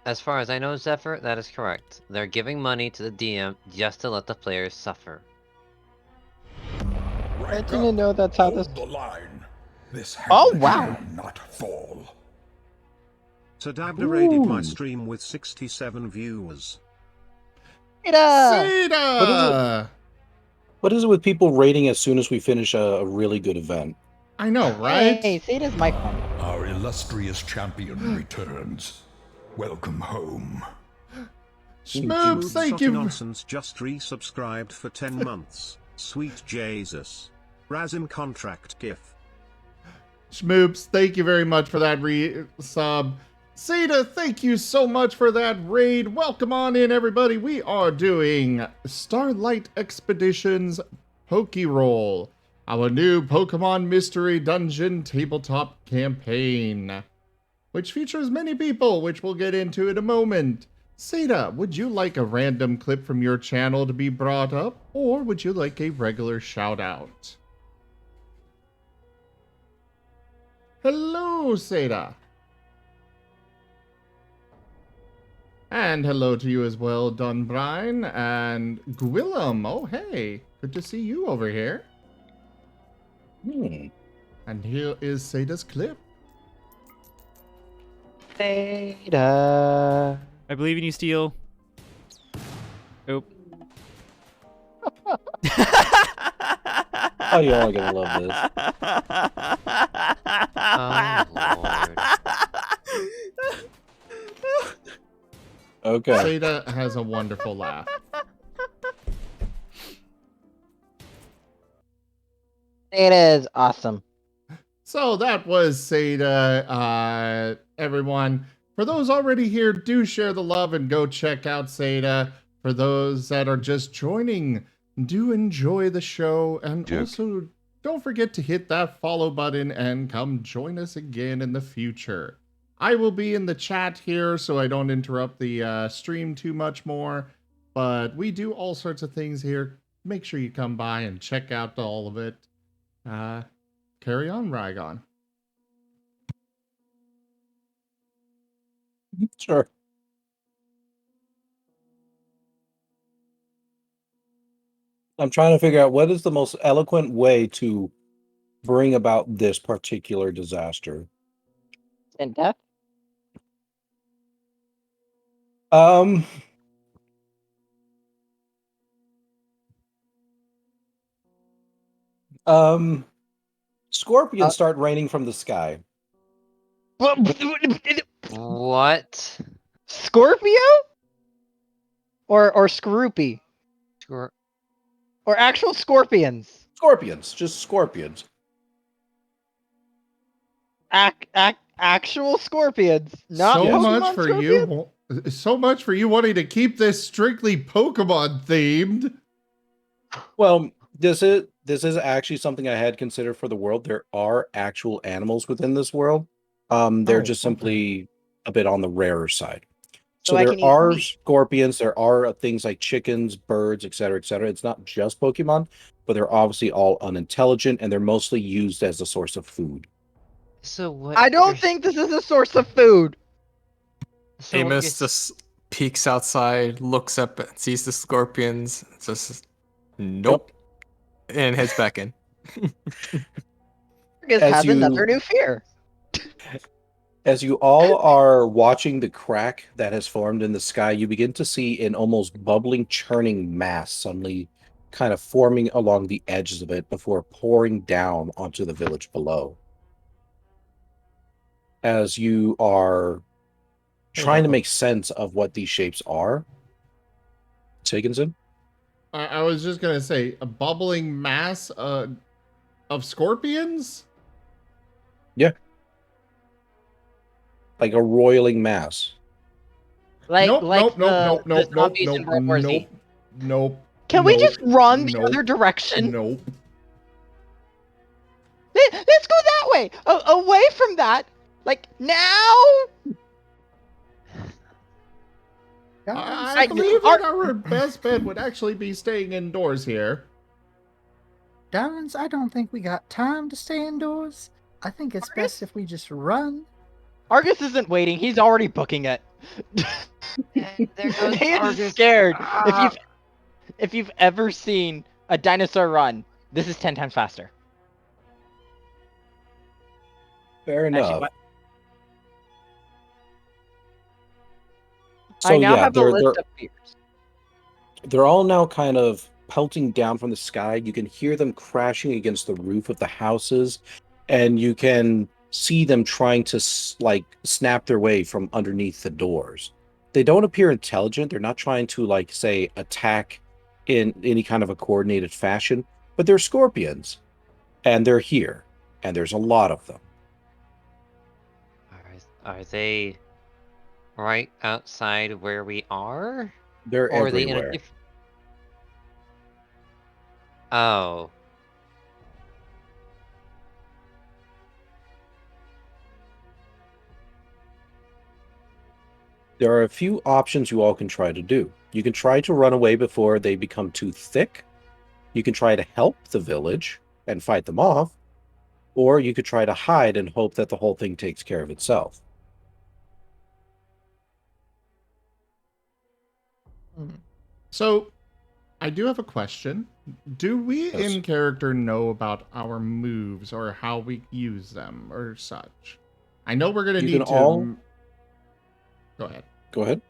As far as I know, Zephyr, that is correct. They're giving money to the DM just to let the players suffer. I didn't know that's how this. the line. This Oh, hammer wow. shall not fall. Sadabda raided my Ooh. stream with 67 viewers. Seda! What is it with people raiding as soon as we finish a really good event? I know, right? Hey, Sada's my friend. Our illustrious champion returns. Welcome home. Schmoops, thank you. Nonsense just resubscribed for 10 months. Sweet Jesus. Razim contract gif. Schmoops, thank you very much for that sub. Seda, thank you so much for that raid. Welcome on in, everybody. We are doing Starlight Expeditions Pokerole, our new Pokemon Mystery Dungeon tabletop campaign, which features many people, which we'll get into in a moment. Seda, would you like a random clip from your channel to be brought up, or would you like a regular shout out? Hello, Seda. And hello to you as well, Dunbrine and Gwillem. Oh, hey. Good to see you over here. And here is Seda's clip. Sada. I believe in you, Steel. Oop. Oh, y'all are gonna love this. Oh, Lord. Okay. Seda has a wonderful laugh. It is awesome. So that was Seda, everyone. For those already here, do share the love and go check out Seda. For those that are just joining, do enjoy the show. And also, don't forget to hit that follow button and come join us again in the future. I will be in the chat here so I don't interrupt the stream too much more. But we do all sorts of things here. Make sure you come by and check out all of it. Carry on, Rygon. Sure. I'm trying to figure out what is the most eloquent way to bring about this particular disaster. And death? Scorpions start raining from the sky. What? Scorpio? Or Scroopy? Scor- Or actual scorpions? Scorpions, just scorpions. Actual scorpions, not so Pokemon much for scorpions? you. So much for you wanting to keep this strictly Pokemon themed. Well, this is actually something I had considered for the world. There are actual animals within this world. They're just simply a bit on the rarer side. So I there can eat are meat. scorpions, there are things like chickens, birds, etc., etc. It's not just Pokemon, but they're obviously all unintelligent, and they're mostly used as a source of food. So what? I don't think this is a source of food. So what Amos just peeks outside, looks up, and sees the scorpions. Just nope, and heads back in. Argus As has you- another new fear. As you all are watching the crack that has formed in the sky, you begin to see an almost bubbling, churning mass suddenly kind of forming along the edges of it before pouring down onto the village below. As you are trying to make sense of what these shapes are, Sigurdsson? I was just gonna say, a bubbling mass of scorpions? Yeah. Like a roiling mass. Like nope, like nope, the nope, nope, zombies nope, in World War Z. nope, nope. Can we nope, just run the nope, other direction? Nope. Let's go that way. Away from that. Like now. I believe that our best bet would actually be staying indoors here. Darlings, I don't think we got time to stay indoors. I think it's best if we just run. Argus isn't waiting. He's already booking it. There goes He's Argus. scared. Ah. If you've ever seen a dinosaur run, This is 10 times faster. Fair enough. Actually, So I now yeah, have a list of fears. they're all now kind of pelting down from the sky. You can hear them crashing against the roof of the houses, and you can see them trying to snap their way from underneath the doors. They don't appear intelligent. They're not trying to say attack in any kind of a coordinated fashion, but they're scorpions, and they're here, and there's a lot of them. Are they right outside where we are? They're Or are they in everywhere. a Oh. There are a few options you all can try to do. You can try to run away before they become too thick. You can try to help the village and fight them off. Or you could try to hide and hope that the whole thing takes care of itself. So, I do have a question. Do we Yes. in character know about our moves or how we use them or such? I know we're going to You need can to... all- Go ahead. Go ahead.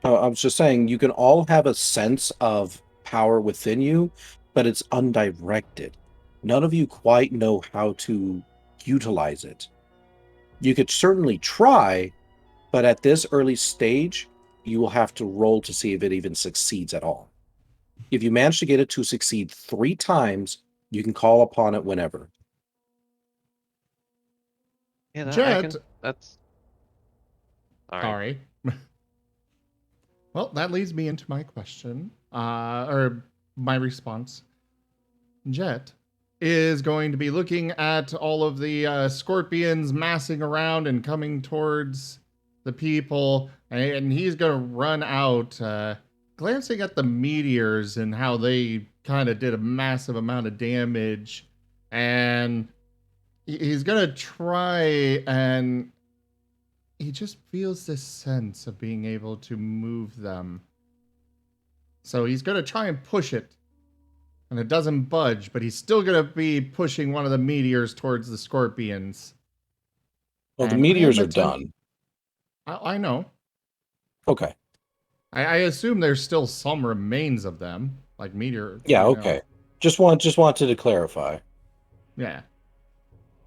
I was just saying, you can all have a sense of power within you, but it's undirected. None of you quite know how to utilize it. You could certainly try, but at this early stage, you will have to roll to see if it even succeeds at all. If you manage to get it to succeed 3 times, you can call upon it whenever. Yeah, that, Jet. that's... Sorry. Well, that leads me into my question, or my response. Jet is going to be looking at all of the scorpions massing around and coming towards the people, and he's going to run out, glancing at the meteors and how they kind of did a massive amount of damage, and he's going to try and... He just feels this sense of being able to move them. So he's going to try and push it. And it doesn't budge, but he's still going to be pushing one of the meteors towards the scorpions. Well, the And meteors I am are done. I know. Okay. I assume there's still some remains of them, like meteor. Yeah, you know. okay. Just wanted to clarify. Yeah.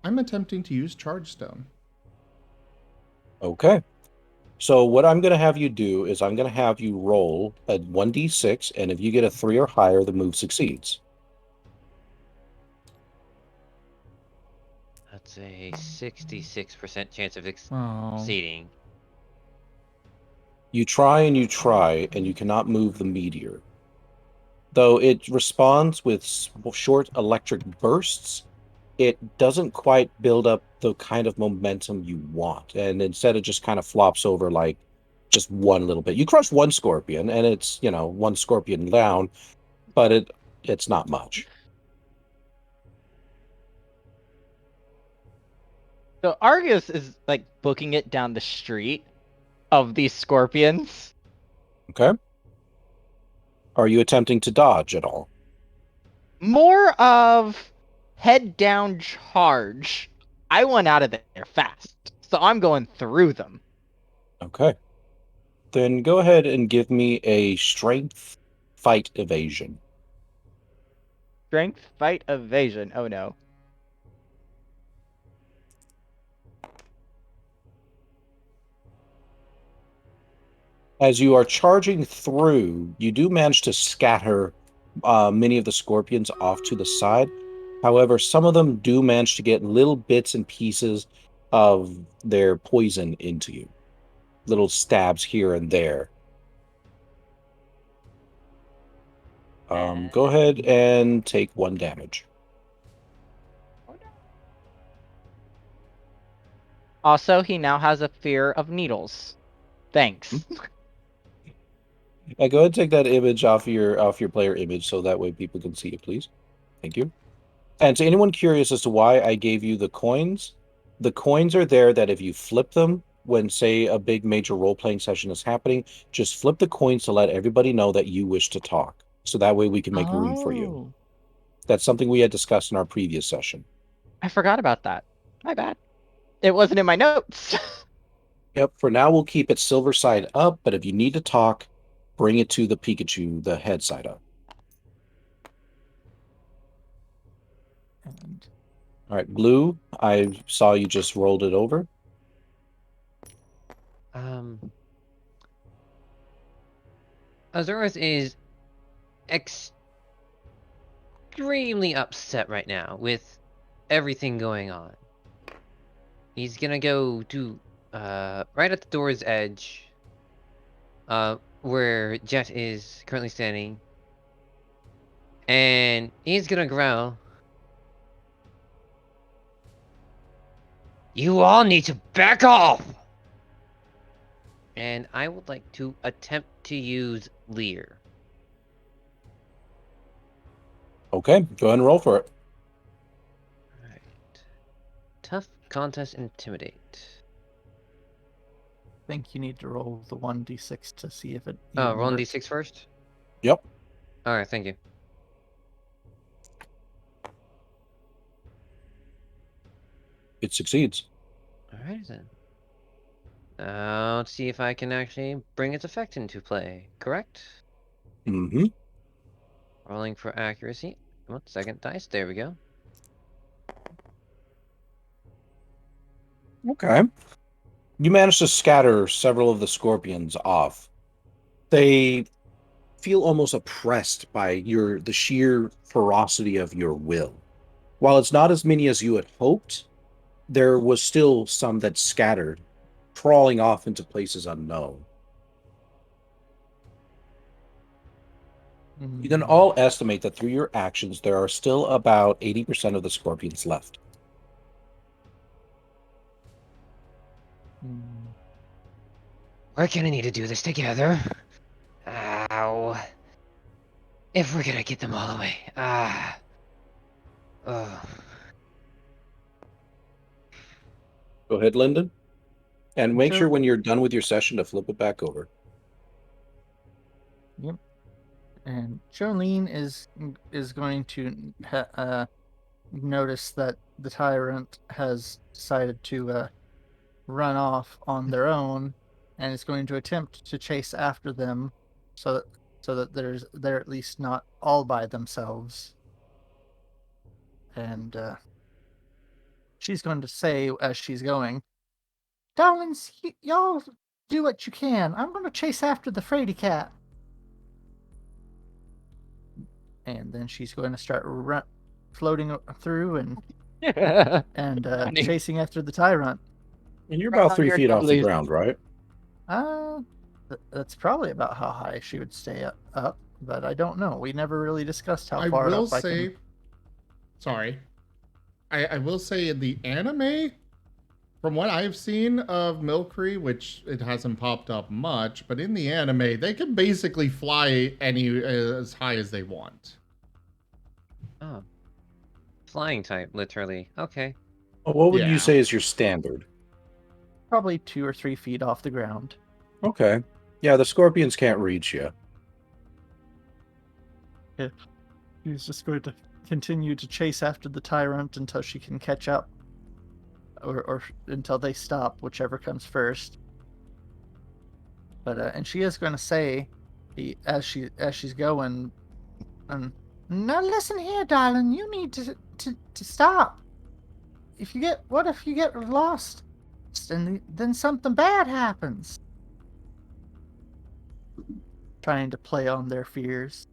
I'm attempting to use Charge Stone. Okay. So what I'm going to have you do is I'm going to have you roll a 1d6, and if you get a 3 or higher, the move succeeds. That's a 66% chance of Oh. succeeding. You try, and you cannot move the meteor. Though it responds with short electric bursts, it doesn't quite build up the kind of momentum you want. And instead it just kind of flops over like just one little bit. You crush one scorpion, and it's, one scorpion down, but it's not much. So Argus is like booking it down the street of these scorpions. Okay. Are you attempting to dodge at all? More of head down charge. I want out of there fast, so I'm going through them. Okay. Then go ahead and give me a strength fight evasion. Strength, fight, evasion. Oh no. As you are charging through, you do manage to scatter many of the scorpions off to the side. However, some of them do manage to get little bits and pieces of their poison into you. Little stabs here and there. Go ahead and take 1 damage. Also, he now has a fear of needles. Thanks. Yeah, go ahead and take that image off your player image so that way people can see it, please. Thank you. And to anyone curious as to why I gave you the coins are there that if you flip them when, say, a big major role-playing session is happening, just flip the coins to let everybody know that you wish to talk. So that way we can make room for you. That's something we had discussed in our previous session. I forgot about that. My bad. It wasn't in my notes. Yep, for now we'll keep it silver side up, but if you need to talk, bring it to the Pikachu, the head side up. And All right, Blue, I saw you just rolled it over. Azorus is extremely upset right now with everything going on. He's gonna go to right at the door's edge, where Jet is currently standing, and he's gonna growl. You all need to back off! And I would like to attempt to use Leer. Okay, go ahead and roll for it. Alright. Tough contest intimidate. I think you need to roll the 1d6 to see if it. Oh, even roll works. d6 first? Yep. Alright, thank you. It succeeds. Alright then. Now, let's see if I can actually bring its effect into play, correct? Mm-hmm. Rolling for accuracy. Come on, second dice, there we go. Okay. You managed to scatter several of the scorpions off. They feel almost oppressed by the sheer ferocity of your will. While it's not as many as you had hoped, there was still some that scattered, crawling off into places unknown. You can all estimate that through your actions, there are still about 80% of the scorpions left. We're gonna need to do this together. Ow. If we're gonna get them all away. Oh. Go ahead, Lyndon. And make Sure. sure when you're done with your session to flip it back over. Yep. And Jolene is going to notice that the tyrant has decided to run off on their own, and is going to attempt to chase after them, so that they're at least not all by themselves. And she's going to say as she's going, "Darlings, y'all do what you can. I'm going to chase after the fraidy cat." And then she's going to start floating through and Funny. chasing after the tyrant. And you're about 3 You're feet off the totally- ground, right? That's probably about how high she would stay up, but I don't know. We never really discussed how I far will up I say, can. sorry. I will say in the anime, from what I've seen of Milcery, which it hasn't popped up much, but in the anime, they can basically fly as high as they want. Oh. Flying type, literally. Okay. Well, what would Yeah. you say is your standard? Probably 2 or 3 feet off the ground. Okay. Yeah, the scorpions can't reach you. She's just going to continue to chase after the tyrant until she can catch up, or until they stop, whichever comes first. But and she is going to say, as she's going, "Now listen here, darling. You need to stop. What if you get lost, and then something bad happens?" Trying to play on their fears.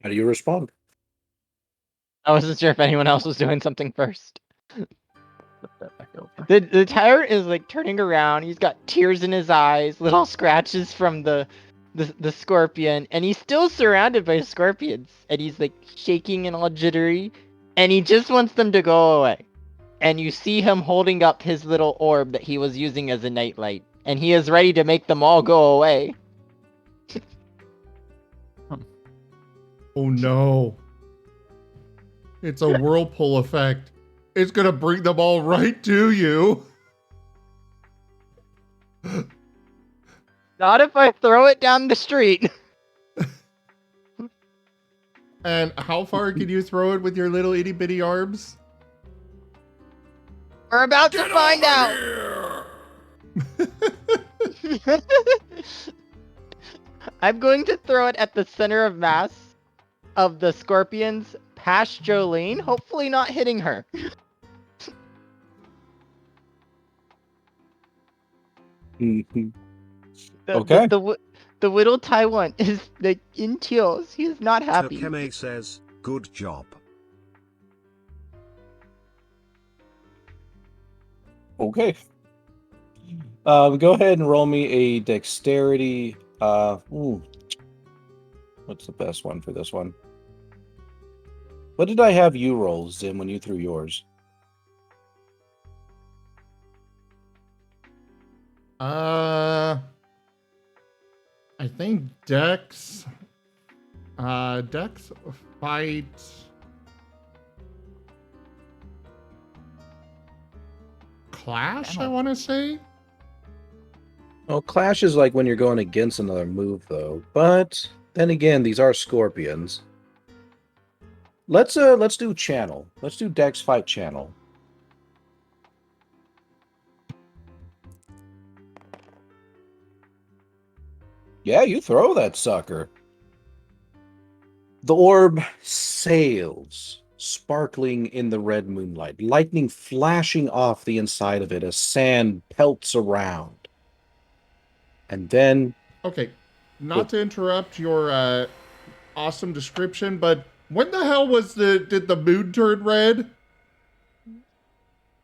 How do you respond? I wasn't sure if anyone else was doing something first. Flip that back over. The tyrant is like turning around. He's got tears in his eyes, little scratches from the scorpion, and he's still surrounded by scorpions. And he's like shaking and all jittery, and he just wants them to go away. And you see him holding up his little orb that he was using as a nightlight, and he is ready to make them all go away. Oh no. It's a whirlpool effect. It's gonna bring them all right to you. Not if I throw it down the street. And how far can you throw it with your little itty bitty arms? We're about to find out. I'm going to throw it at the center of mass of the scorpions past Jolene, hopefully not hitting her. Mhm. The, Okay. the little Taiwan is like in tears. He is not happy. Tokeme says, good job. Okay. Go ahead and roll me a dexterity. What's the best one for this one? What did I have you roll, Zim, when you threw yours? I think Dex. Dex fight. Clash, I want to say. Well, Clash is like when you're going against another move, though. But then again, these are scorpions. Let's do channel. Let's do Dex fight channel. Yeah, you throw that sucker. The orb sails, sparkling in the red moonlight, lightning flashing off the inside of it as sand pelts around. And then... Okay, not to interrupt your awesome description, but when the hell did the moon turn red?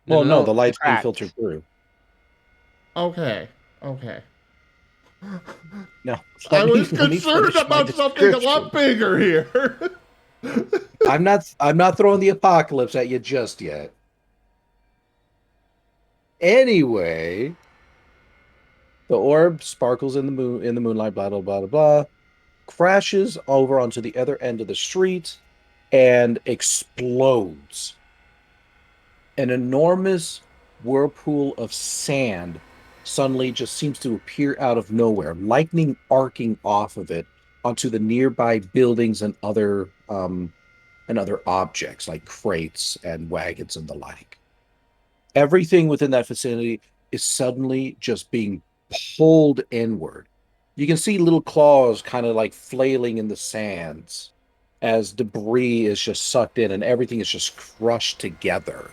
Well, no, the It's light's being cracked. filtered through. Okay. No, I was concerned about something a lot bigger here. I'm not throwing the apocalypse at you just yet. Anyway, the orb sparkles in the moonlight, blah blah blah blah blah, crashes over onto the other end of the street and explodes. An enormous whirlpool of sand suddenly just seems to appear out of nowhere, lightning arcing off of it onto the nearby buildings and other objects like crates and wagons and the like. Everything within that vicinity is suddenly just being pulled inward. You can see little claws kind of like flailing in the sands as debris is just sucked in and everything is just crushed together.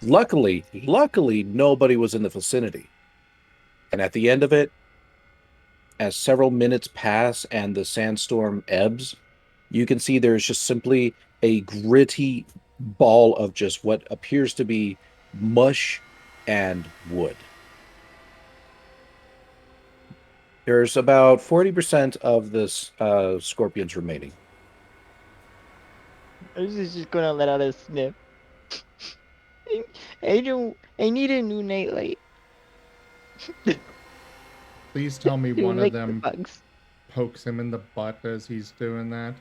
Luckily, nobody was in the vicinity. And at the end of it, as several minutes pass and the sandstorm ebbs, you can see there's just simply a gritty ball of just what appears to be mush and wood. There's about 40% of this scorpions remaining. This is just gonna let out a sniff. I need a new nightlight. Please tell me To one of make the them bugs. pokes him in the butt as he's doing that.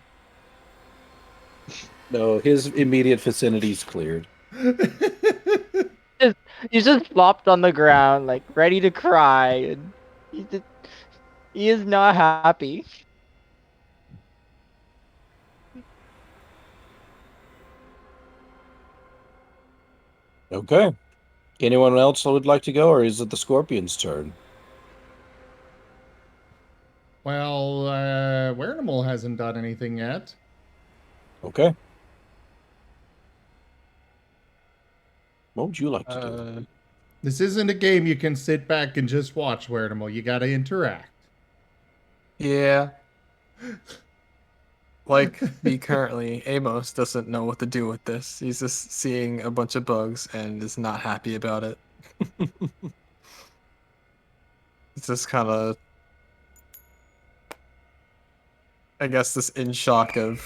No, his immediate vicinity is cleared. He's just flopped on the ground, like ready to cry, and he is not happy. Okay. Anyone else who would like to go, or is it the scorpion's turn? Well, Wernimal hasn't done anything yet. Okay. What would you like to do? This isn't a game you can sit back and just watch, Wernimal. You gotta interact. Yeah. Like me currently, Amos doesn't know what to do with this. He's just seeing a bunch of bugs and is not happy about it. It's just kind of, I guess, this in shock of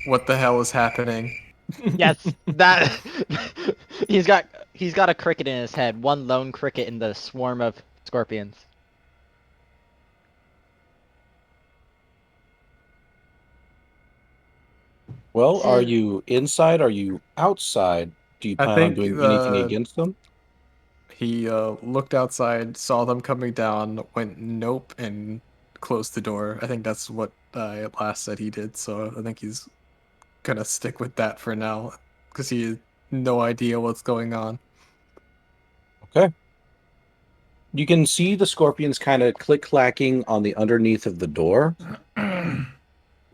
what the hell is happening. Yes, that he's got a cricket in his head, one lone cricket in the swarm of scorpions. Well, are you inside? Are you outside? Do you I plan on think doing anything against them? he looked outside, saw them coming down, went nope, and closed the door. I think that's what last said he did. So I think he's gonna stick with that for now, because he has no idea what's going on. Okay. You can see the scorpions kind of click-clacking on the underneath of the door.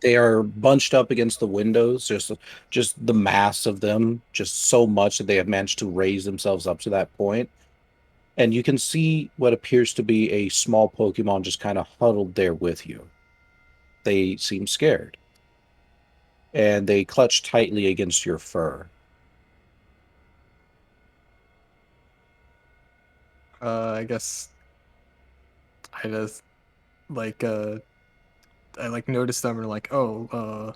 They are bunched up against the windows, just the mass of them, just so much that they have managed to raise themselves up to that point. And you can see what appears to be a small Pokemon just kind of huddled there with you. They seem scared. And they clutch tightly against your fur. I guess I just like I like noticed them and like, oh,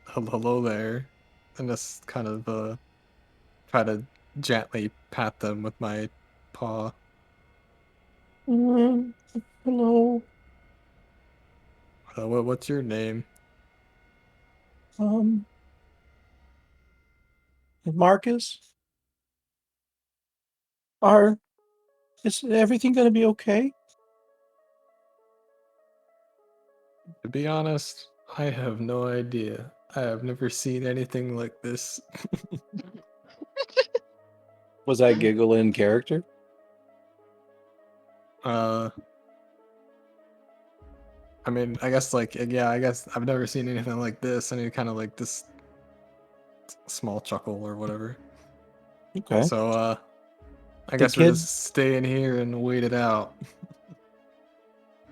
hello there, and just kind of try to gently pat them with my paw. Hello. What's your name? Marcus? Is everything going to be okay? To be honest, I have no idea. I have never seen anything like this. Was that giggle in character? I mean, I guess like yeah, I guess I've never seen anything like this. And he kind of like this small chuckle or whatever. Okay. So I The guess we're kid- just staying here and wait it out.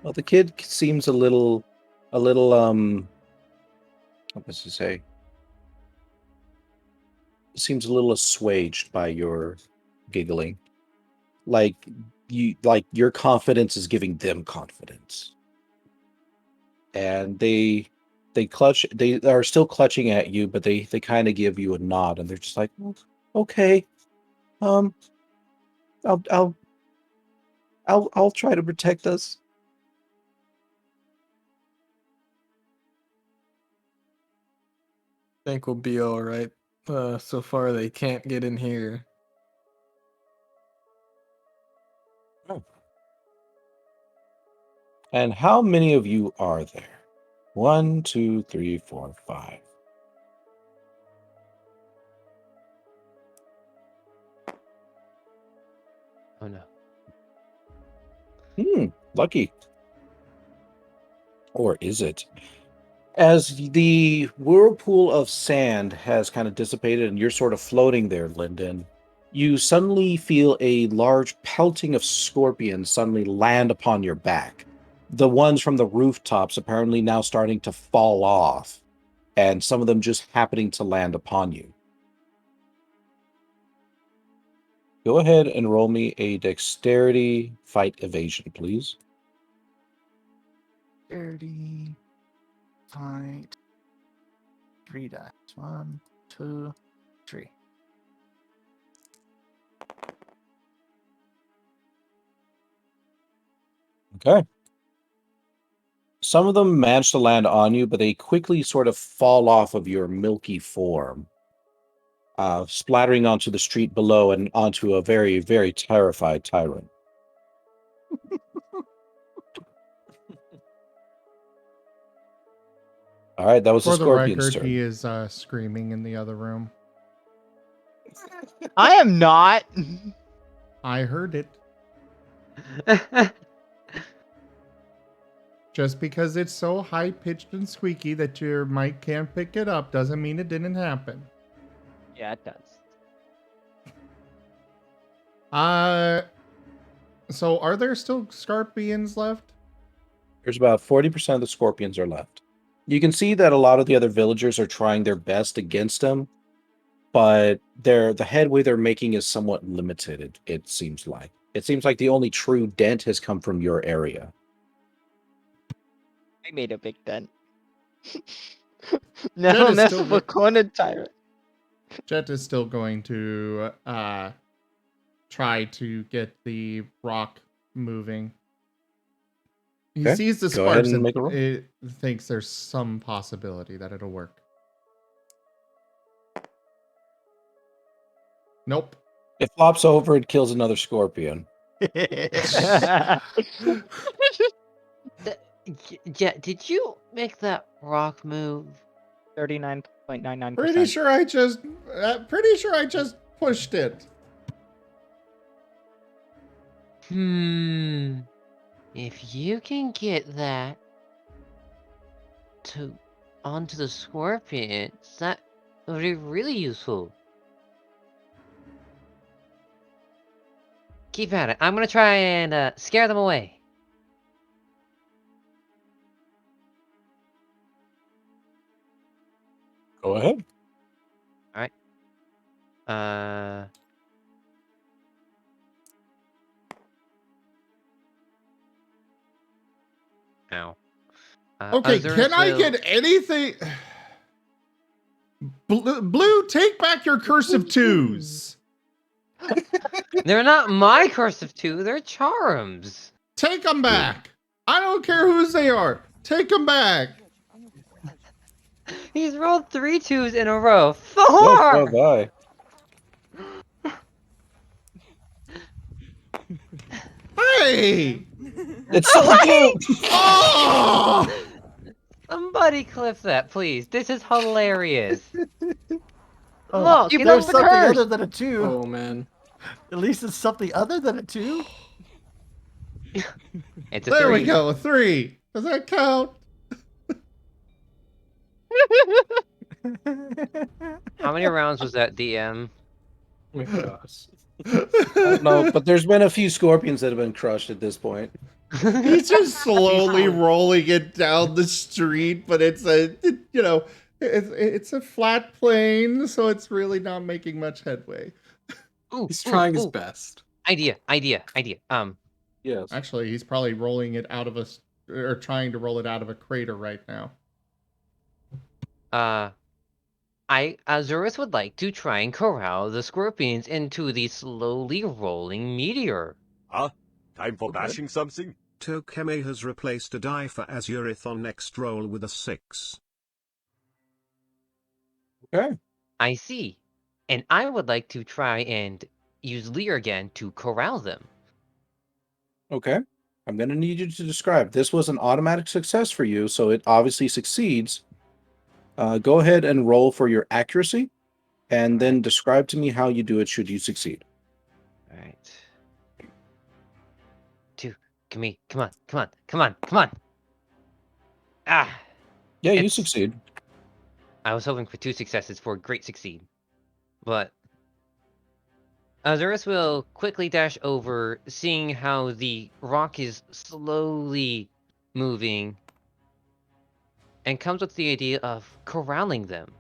Well, the kid seems a little, what does he say? Seems a little assuaged by your giggling. Like your confidence is giving them confidence. And they are still clutching at you, but they kind of give you a nod and they're just like, okay. I'll try to protect us. Think we'll be all right. So far they can't get in here. And how many of you are there? 1, 2, 3, 4, 5. Oh no. Lucky. Or is it? As the whirlpool of sand has kind of dissipated and you're sort of floating there, Lyndon, you suddenly feel a large pelting of scorpions suddenly land upon your back. The ones from the rooftops apparently now starting to fall off, and some of them just happening to land upon you. Go ahead and roll me a dexterity fight evasion, please. Dexterity, fight, 3 dice. 1, 2, 3. Okay. Some of them manage to land on you, but they quickly sort of fall off of your milky form, splattering onto the street below and onto a very, very terrified tyrant. All right, that was For the the scorpion's record, turn. he is screaming in the other room. I am not. I heard it. Just because it's so high-pitched and squeaky that your mic can't pick it up doesn't mean it didn't happen. Yeah, it does. So are there still scorpions left? There's about 40% of the scorpions are left. You can see that a lot of the other villagers are trying their best against them, but the headway they're making is somewhat limited, it seems like. It seems like the only true dent has come from your area. I made a big dent. No, is mess still with a cornered tyrant. Jet is still going to try to get the rock moving. He Okay, sees the go ahead sparks and and make a roll. it thinks there's some possibility that it'll work. Nope. It flops over and kills another scorpion. Jet, did you make that rock move? 39.99%. Pretty sure I just pushed it. If you can get that onto the scorpions, that would be really useful. Keep at it. I'm gonna try and scare them away. Go ahead. Alright. Ow. Okay, Azurus can I will- get anything? Blue, take back your cursive twos. They're not my cursive two, they're charms. Take them back. I don't care whose they are. Take them back. He's rolled 3 2s in a row. 4! Oh, bye. Hey! It's so cute. Oh! Somebody clip that, please. This is hilarious. Oh, Look, there's it's something cursed. other than a 2. Oh man. At least it's something other than a 2. It's a There 3. we go. 3. Does that count? How many rounds was that, DM? Oh my gosh. No, but there's been a few scorpions that have been crushed at this point. He's just slowly rolling it down the street, but it's it's a flat plane, so it's really not making much headway. Ooh, He's trying his best. Idea. Yes. Actually, he's probably rolling it out of or trying to roll it out of a crater right now. Azurus would like to try and corral the scorpions into the slowly rolling meteor. Huh? Time for bashing something? Tokeme has replaced a die for Azurith on next roll with a 6. Okay. I see. And I would like to try and use Lear again to corral them. Okay. I'm going to need you to describe. This was an automatic success for you, so it obviously succeeds. Go ahead and roll for your accuracy, and then describe to me how you do it should you succeed. All right. 2. Come on. Ah. Yeah, you It's- succeed. I was hoping for 2 successes for a great succeed. But Azurus will quickly dash over, seeing how the rock is slowly moving, and comes with the idea of corralling them.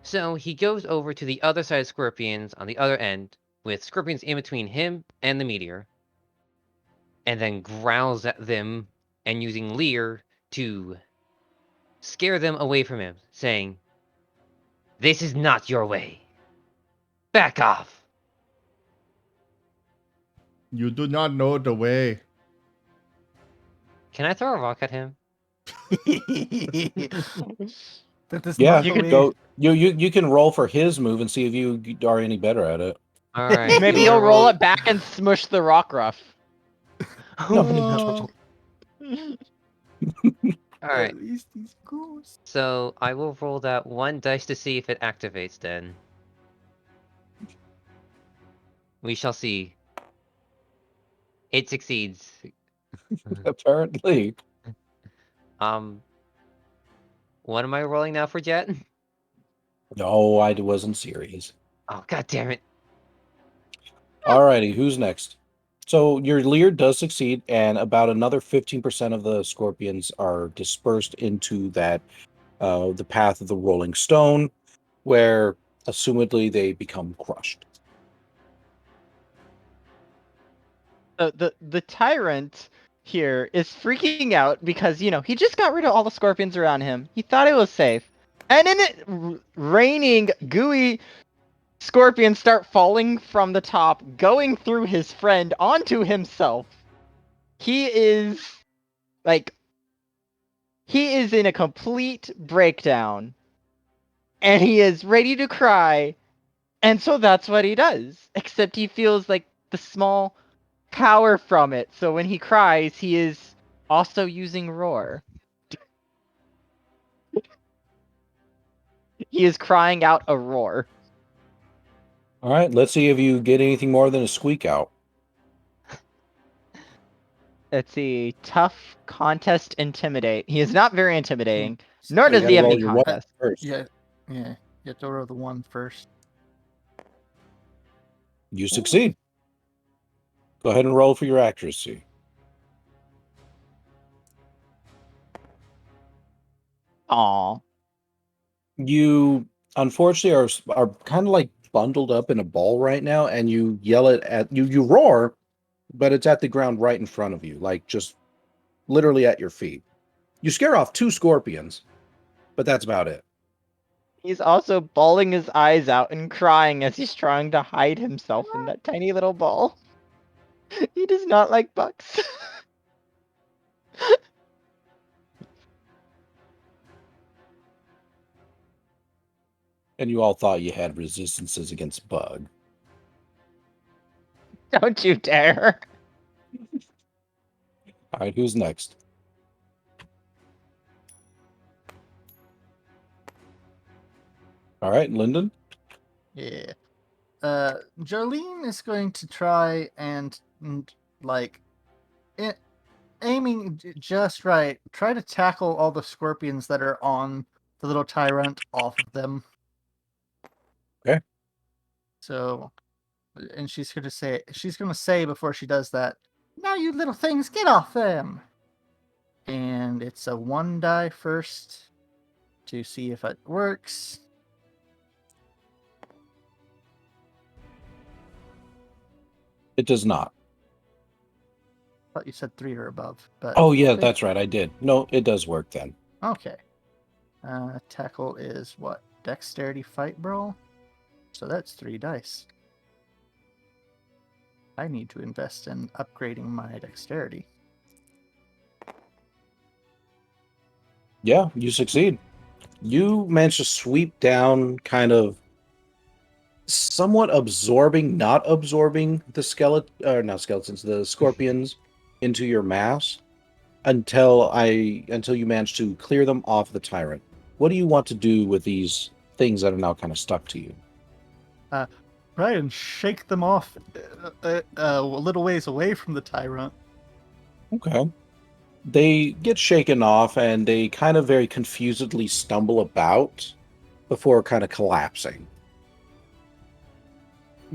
So he goes over to the other side of Scorpions on the other end, with Scorpions in between him and the meteor, and then growls at them and using Leer to scare them away from him, saying, "This is not your way. Back off." You do not know the way. Can I throw a rock at him? Yeah, you could go. You can roll for his move and see if you are any better at it. All right. Maybe you he'll wanna roll it back and smush the rock ruff. Oh. All right. At least he's ghost. So I will roll that 1 dice to see if it activates. Then we shall see. It succeeds. Apparently. What am I rolling now for Jet? No, I wasn't serious. Oh, god damn it. Alrighty, who's next? So your Leer does succeed, and about another 15% of the scorpions are dispersed into that the path of the rolling stone, where assumedly they become crushed. The tyrant here is freaking out because, he just got rid of all the scorpions around him. He thought it was safe. And then it raining gooey scorpions start falling from the top, going through his friend onto himself. He is in a complete breakdown. And he is ready to cry. And so that's what he does. Except he feels like the small power from it. So when he cries, he is also using roar. He is crying out a roar. All right, let's see if you get anything more than a squeak out. Let's see. Tough, contest, intimidate. He is not very intimidating, nor So you does he gotta have roll any your one contest. first. Yeah. You have to roll the 1 first. You succeed. Go ahead and roll for your accuracy. Aw. You unfortunately are kind of like bundled up in a ball right now, and you yell it at you. You roar, but it's at the ground right in front of you, like just literally at your feet. You scare off 2 scorpions, but that's about it. He's also bawling his eyes out and crying as he's trying to hide himself in that tiny little ball. He does not like bugs. And you all thought you had resistances against bug. Don't you dare. All right, who's next? All right, Lyndon. Yeah. Jolene is going to try and like aiming just right. Try to tackle all the scorpions that are on the little tyrant off of them. Okay. So, and she's going to say before she does that, "Now you little things, get off them." And it's a 1 die first to see if it works. It does not. I thought you said 3 or above, but Oh, yeah, okay. that's right. I did. No, it does work then. Okay. Tackle is what? Dexterity fight brawl? So that's 3 dice. I need to invest in upgrading my dexterity. Yeah, you succeed. You manage to sweep down, kind of somewhat not absorbing the not skeletons, the scorpions into your mass until you manage to clear them off the tyrant. What do you want to do with these things that are now kind of stuck to you? Try and shake them off a little ways away from the tyrant. Okay. They get shaken off and they kind of very confusedly stumble about before kind of collapsing.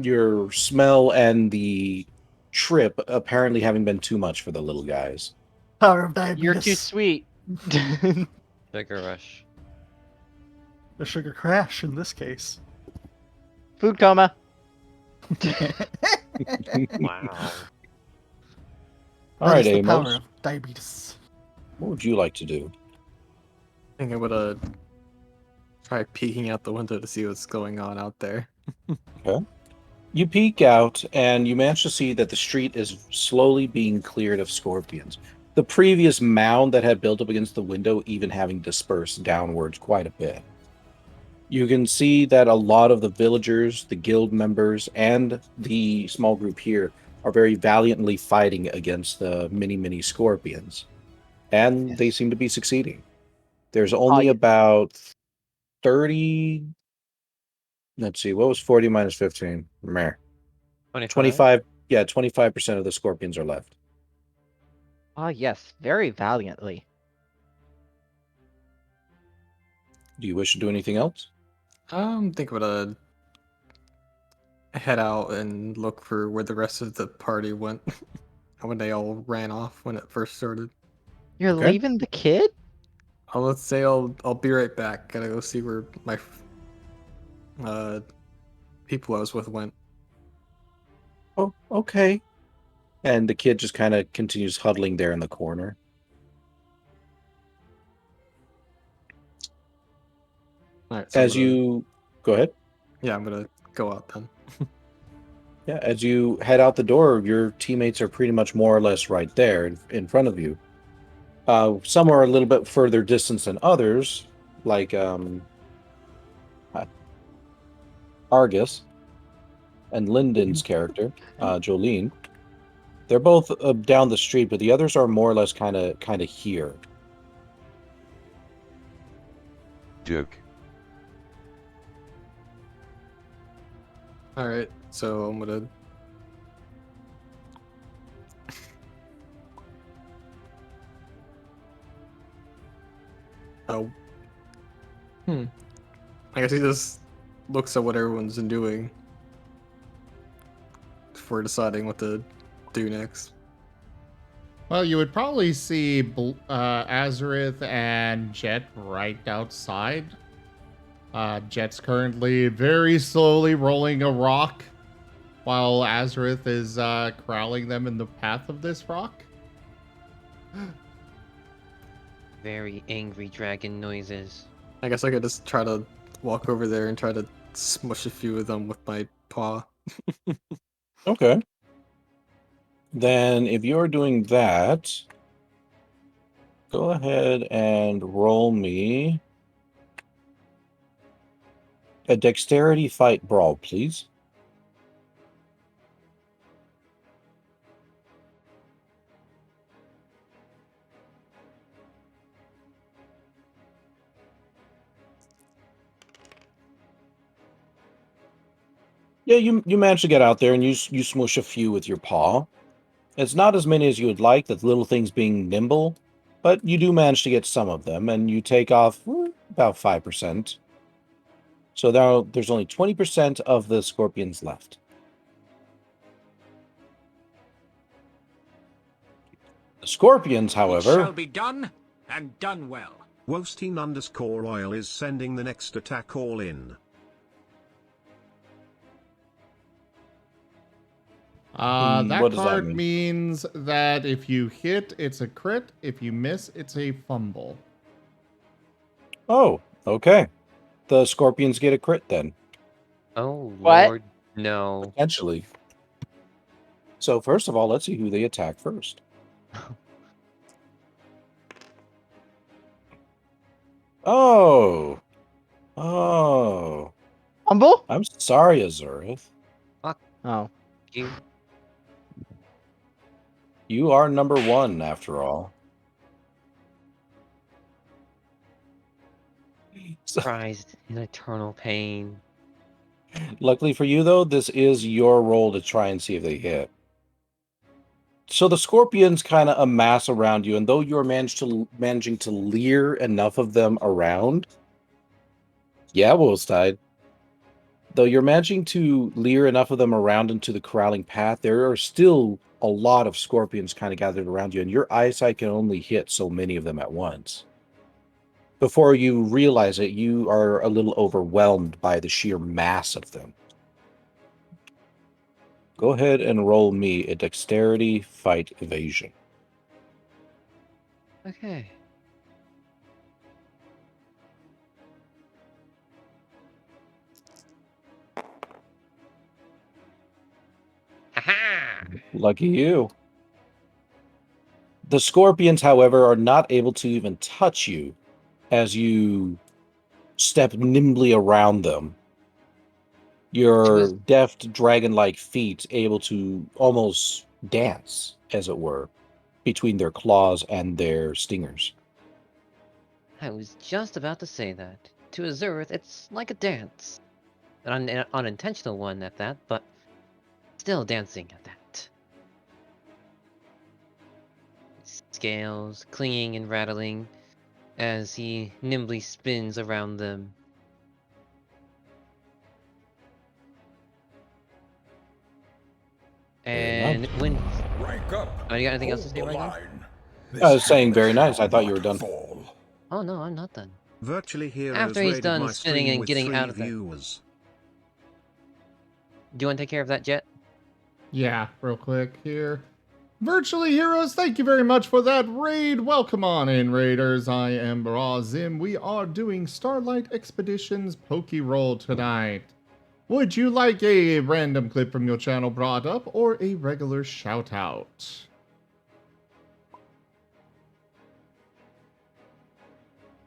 Your smell and the trip apparently having been too much for the little guys. Power of diabetes. You're too sweet. Sugar rush. The sugar crash in this case. Food coma. Wow. All right, the Amos. power of diabetes. What would you like to do? I think I would try peeking out the window to see what's going on out there. Okay. You peek out and you manage to see that the street is slowly being cleared of scorpions. The previous mound that had built up against the window even having dispersed downwards quite a bit. You can see that a lot of the villagers, the guild members, and the small group here are very valiantly fighting against the many scorpions. And they seem to be succeeding. There's only yeah. about 30... Let's see, what was 40 minus 15? Meh. 25. Yeah, 25% of the scorpions are left. Ah, yes, very valiantly. Do you wish to do anything else? Think I'm gonna head out and look for where the rest of the party went when they all ran off when it first started. You're Okay. leaving the kid? Let's say I'll be right back. Gotta go see where my people I was with went. Oh, okay. And the kid just kind of continues huddling there in the corner. All right, so As you... Go ahead. Yeah, I'm gonna go out then. Yeah, as you head out the door, your teammates are pretty much more or less right there in front of you. Some are a little bit further distance than others, like Argus. and Lyndon's character, Jolene. They're both down the street, but the others are more or less kind of here. Joke. All right, so I'm gonna. Oh. I guess he just looks at what everyone's been doing before deciding what to do next. Well, you would probably see Azareth and Jet right outside. Jet's currently very slowly rolling a rock, while Azareth is corralling them in the path of this rock. Very angry dragon noises. I guess I could just try to walk over there and try to smush a few of them with my paw. Okay. Then, if you're doing that, go ahead and roll me a dexterity fight brawl, please. Yeah, you managed to get out there and you smush a few with your paw. It's not as many as you would like, the little things being nimble, but you do manage to get some of them, and you take off about 5%. So now there's only 20% of the scorpions left. The scorpions, however... It shall be done, and done well. Wosteen_oil is sending the next attack all in. That what does that card mean? means that if you hit, it's a crit. If you miss, it's a fumble. Oh, okay. The scorpions get a crit then. Oh, What? Lord, no. Potentially. So first of all, let's see who they attack first. Oh. Oh. Humble? I'm sorry, Azurith. Oh. You You are number 1, after all. surprised in eternal pain. Luckily for you, though, this is your roll to try and see if they hit. So the scorpions kind of amass around you, and though you're managing to leer enough of them around... Yeah, Wolfstide. Though you're managing to leer enough of them around into the corralling path, there are still a lot of scorpions kind of gathered around you, and your eyesight can only hit so many of them at once. Before you realize it, you are a little overwhelmed by the sheer mass of them. Go ahead and roll me a dexterity fight evasion. Okay. Haha! Lucky you. The scorpions, however, are not able to even touch you as you step nimbly around them. Your deft dragon-like feet able to almost dance, as it were, between their claws and their stingers. I was just about to say that. To Azurith, it's like a dance. An unintentional one at that, but still dancing at that. Scales clinging and rattling as he nimbly spins around them. And when... Rank up. Oh, you got anything else to say right now? I was saying very nice. I thought you were done. Oh no, I'm not done. Virtually Heroes After he's raided done my spinning stream and with getting 3 out of there. viewers. Do you want to take care of that, Jet? Yeah, real quick here. Virtually Heroes, thank you very much for that raid. Welcome on in, Raiders. I am Brazim. We are doing Starlight Expeditions Pokerole tonight. Would you like a random clip from your channel brought up or a regular shout out?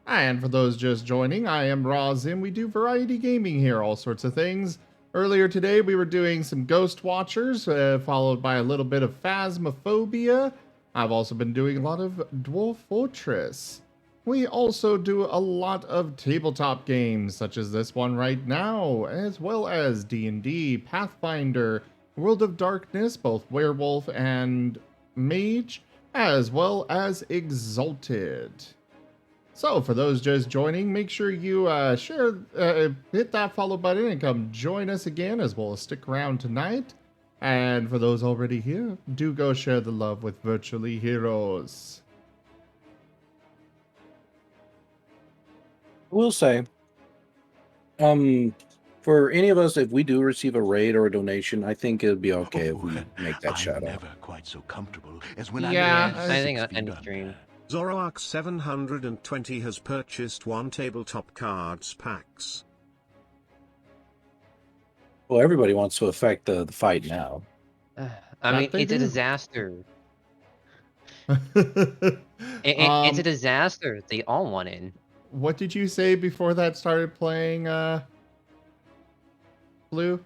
And for those just joining, I am Razim. We do variety gaming here, all sorts of things. Earlier today, we were doing some Ghost Watchers, followed by a little bit of Phasmophobia. I've also been doing a lot of Dwarf Fortress. We also do a lot of tabletop games, such as this one right now, as well as D&D, Pathfinder, World of Darkness, both Werewolf and Mage, as well as Exalted. So, for those just joining, make sure you hit that follow button and come join us again, as well as stick around tonight. And for those already here, do go share the love with Virtually Heroes. I will say, for any of us, if we do receive a raid or a donation, I think it'd be okay if we make that shout I'm out. never quite so comfortable as when Yeah, I'm I at think 6 on feet any under. stream. Zoroark 720 has purchased 1 tabletop cards packs. Well, everybody wants to affect the fight now. I That mean, they it's a do. disaster. It's a Um, disaster. They all want in. what did you say before that started playing, Blue?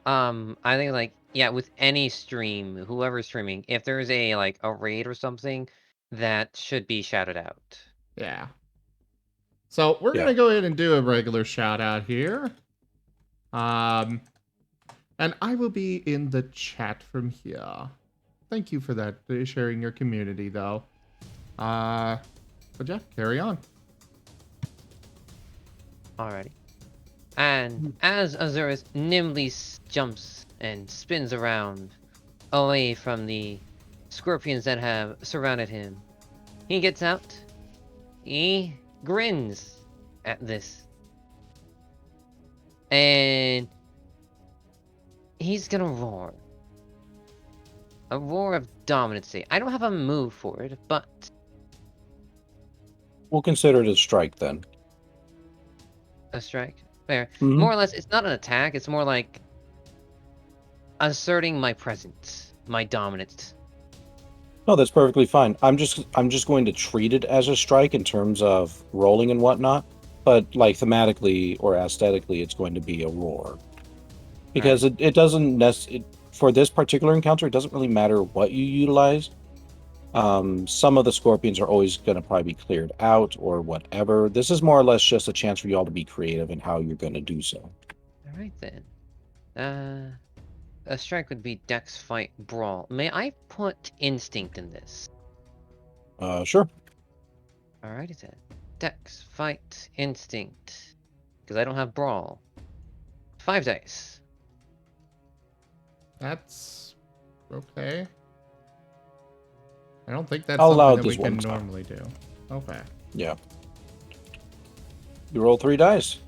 I think like yeah, with any stream, whoever's streaming, if there's a like a raid or something, that should be shouted out. Yeah. So we're gonna go ahead and do a regular shout out here. And I will be in the chat from here. Thank you for that, sharing your community, though. But yeah, carry on. Alrighty. And as Azurus nimbly jumps and spins around away from the scorpions that have surrounded him, he gets out. He grins at this. And he's gonna roar. A roar of dominancy. I don't have a move for it, but We'll consider it a strike then. a strike. Fair. Mhm. More or less, it's not an attack, it's more like asserting my presence, my dominance. No, that's perfectly fine. I'm just going to treat it as a strike in terms of rolling and whatnot, but like thematically or aesthetically, it's going to be a roar. Because it doesn't for this particular encounter, it doesn't really matter what you utilize. Some of the scorpions are always going to probably be cleared out or whatever. This is more or less just a chance for y'all to be creative in how you're going to do so. Alright then. A strike would be Dex Fight Brawl. May I put Instinct in this? Sure. Alrighty then. Dex Fight Instinct. Because I don't have Brawl. 5 dice. That's okay. I don't think that's I'll allow something that we this one can time. normally do. Okay. Yeah. You roll 3 dice.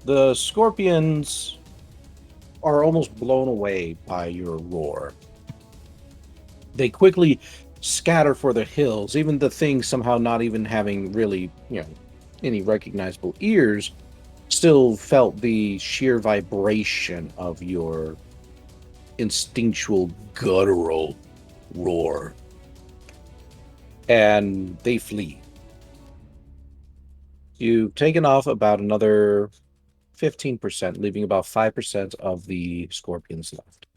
The scorpions are almost blown away by your roar. They quickly scatter for the hills. Even the things somehow not even having really, any recognizable ears, still felt the sheer vibration of your instinctual, guttural roar. And they flee. You've taken off about another 15%, leaving about 5% of the scorpions left.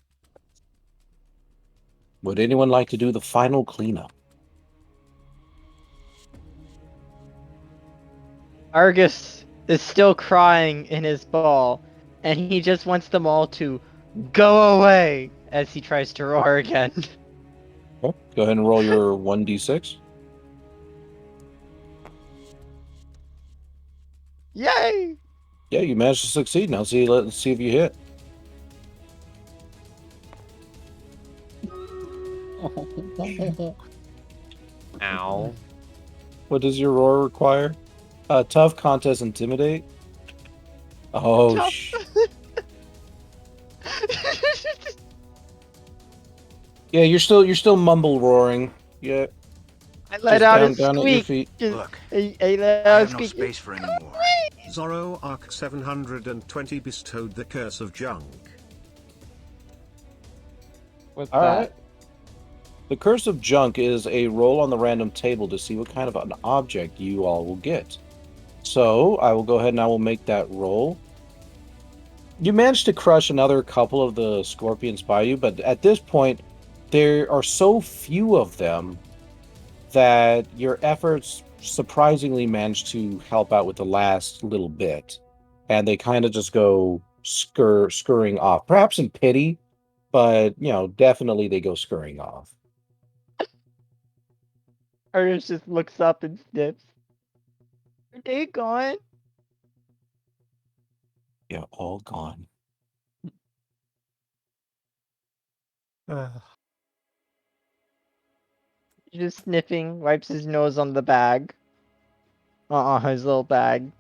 Would anyone like to do the final cleanup? Argus is still crying in his ball, and he just wants them all to go away as he tries to roar again. Okay. Go ahead and roll your 1d6. Yay! Yeah, you managed to succeed. Now let's see if you hit. Ow. What does your roar require? Tough, contest, intimidate. Oh, Tough. Yeah, you're still mumble roaring. Yeah. I let out a down at your squeak. feet. Look, I let I out a have no squeak. space for any more. Zoroark 720 bestowed the Curse of Junk. What's All that? right. The Curse of Junk is a roll on the random table to see what kind of an object you all will get. So I will go ahead and I will make that roll. You managed to crush another couple of the scorpions by you, but at this point, there are so few of them that your efforts surprisingly managed to help out with the last little bit. And they kind of just go scurrying off. Perhaps in pity, but, definitely they go scurrying off. Ernest just looks up and snips. Are they gone? Yeah, all gone. He's just sniffing, wipes his nose on the bag. His little bag.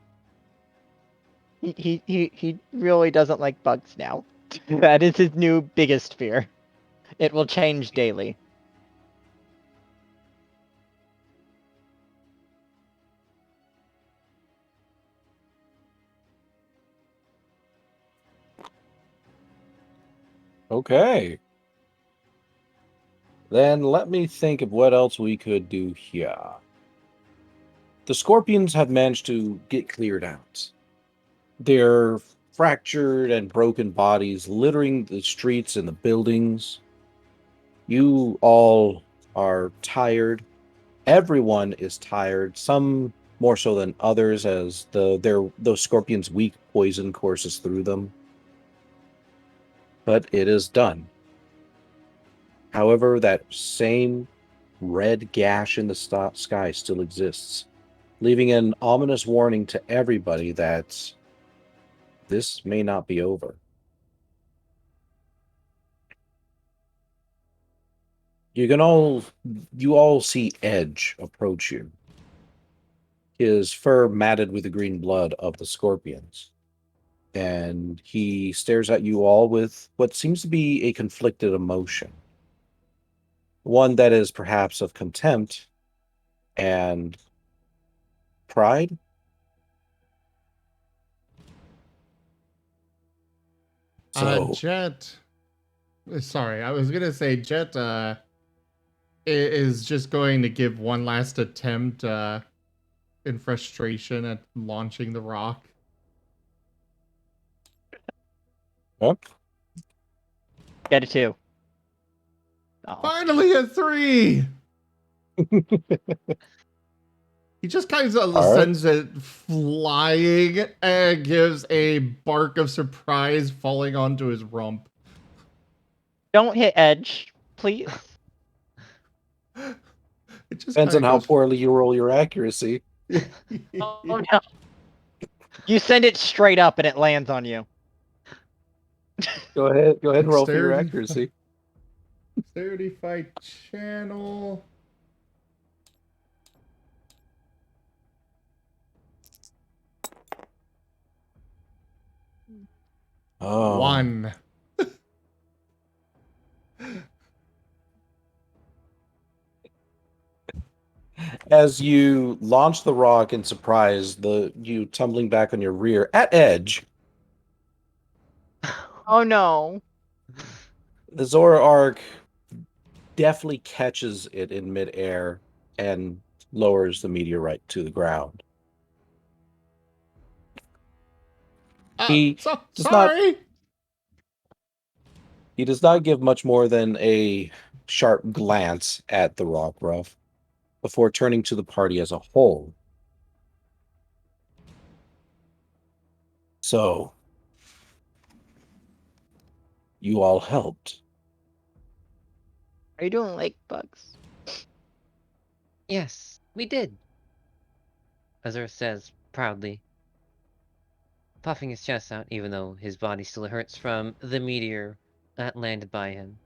He really doesn't like bugs now. That is his new biggest fear. It will change daily. Okay. Then let me think of what else we could do here. The scorpions have managed to get cleared out. Their fractured and broken bodies littering the streets and the buildings. You all are tired. Everyone is tired, some more so than others, as those scorpions' weak poison courses through them. But it is done. However, that same red gash in the sky still exists, leaving an ominous warning to everybody that this may not be over. You all see Edge approach you, his fur matted with the green blood of the scorpions. And he stares at you all with what seems to be a conflicted emotion. One that is perhaps of contempt and pride. So, Jet. Sorry, I was gonna say Jet is just going to give one last attempt in frustration at launching the rock. Yep. Get a 2. Oh. Finally a 3! He just kind of All right. sends it flying and gives a bark of surprise falling onto his rump. Don't hit Edge, please. It just Depends on kinda how goes- poorly you roll your accuracy. Oh no. You send it straight up and it lands on you. Go ahead and roll for your Dexterity. accuracy. Dexterity fight channel. Oh. 1. As you launch the rock in surprise, you tumbling back on your rear at Edge, Oh no. the Zoroark definitely catches it in midair and lowers the meteorite to the ground. He does sorry. He does not give much more than a sharp glance at the rock rough before turning to the party as a whole. So, you all helped. I don't like bugs. Yes, we did. Azur says proudly, puffing his chest out even though his body still hurts from the meteor that landed by him.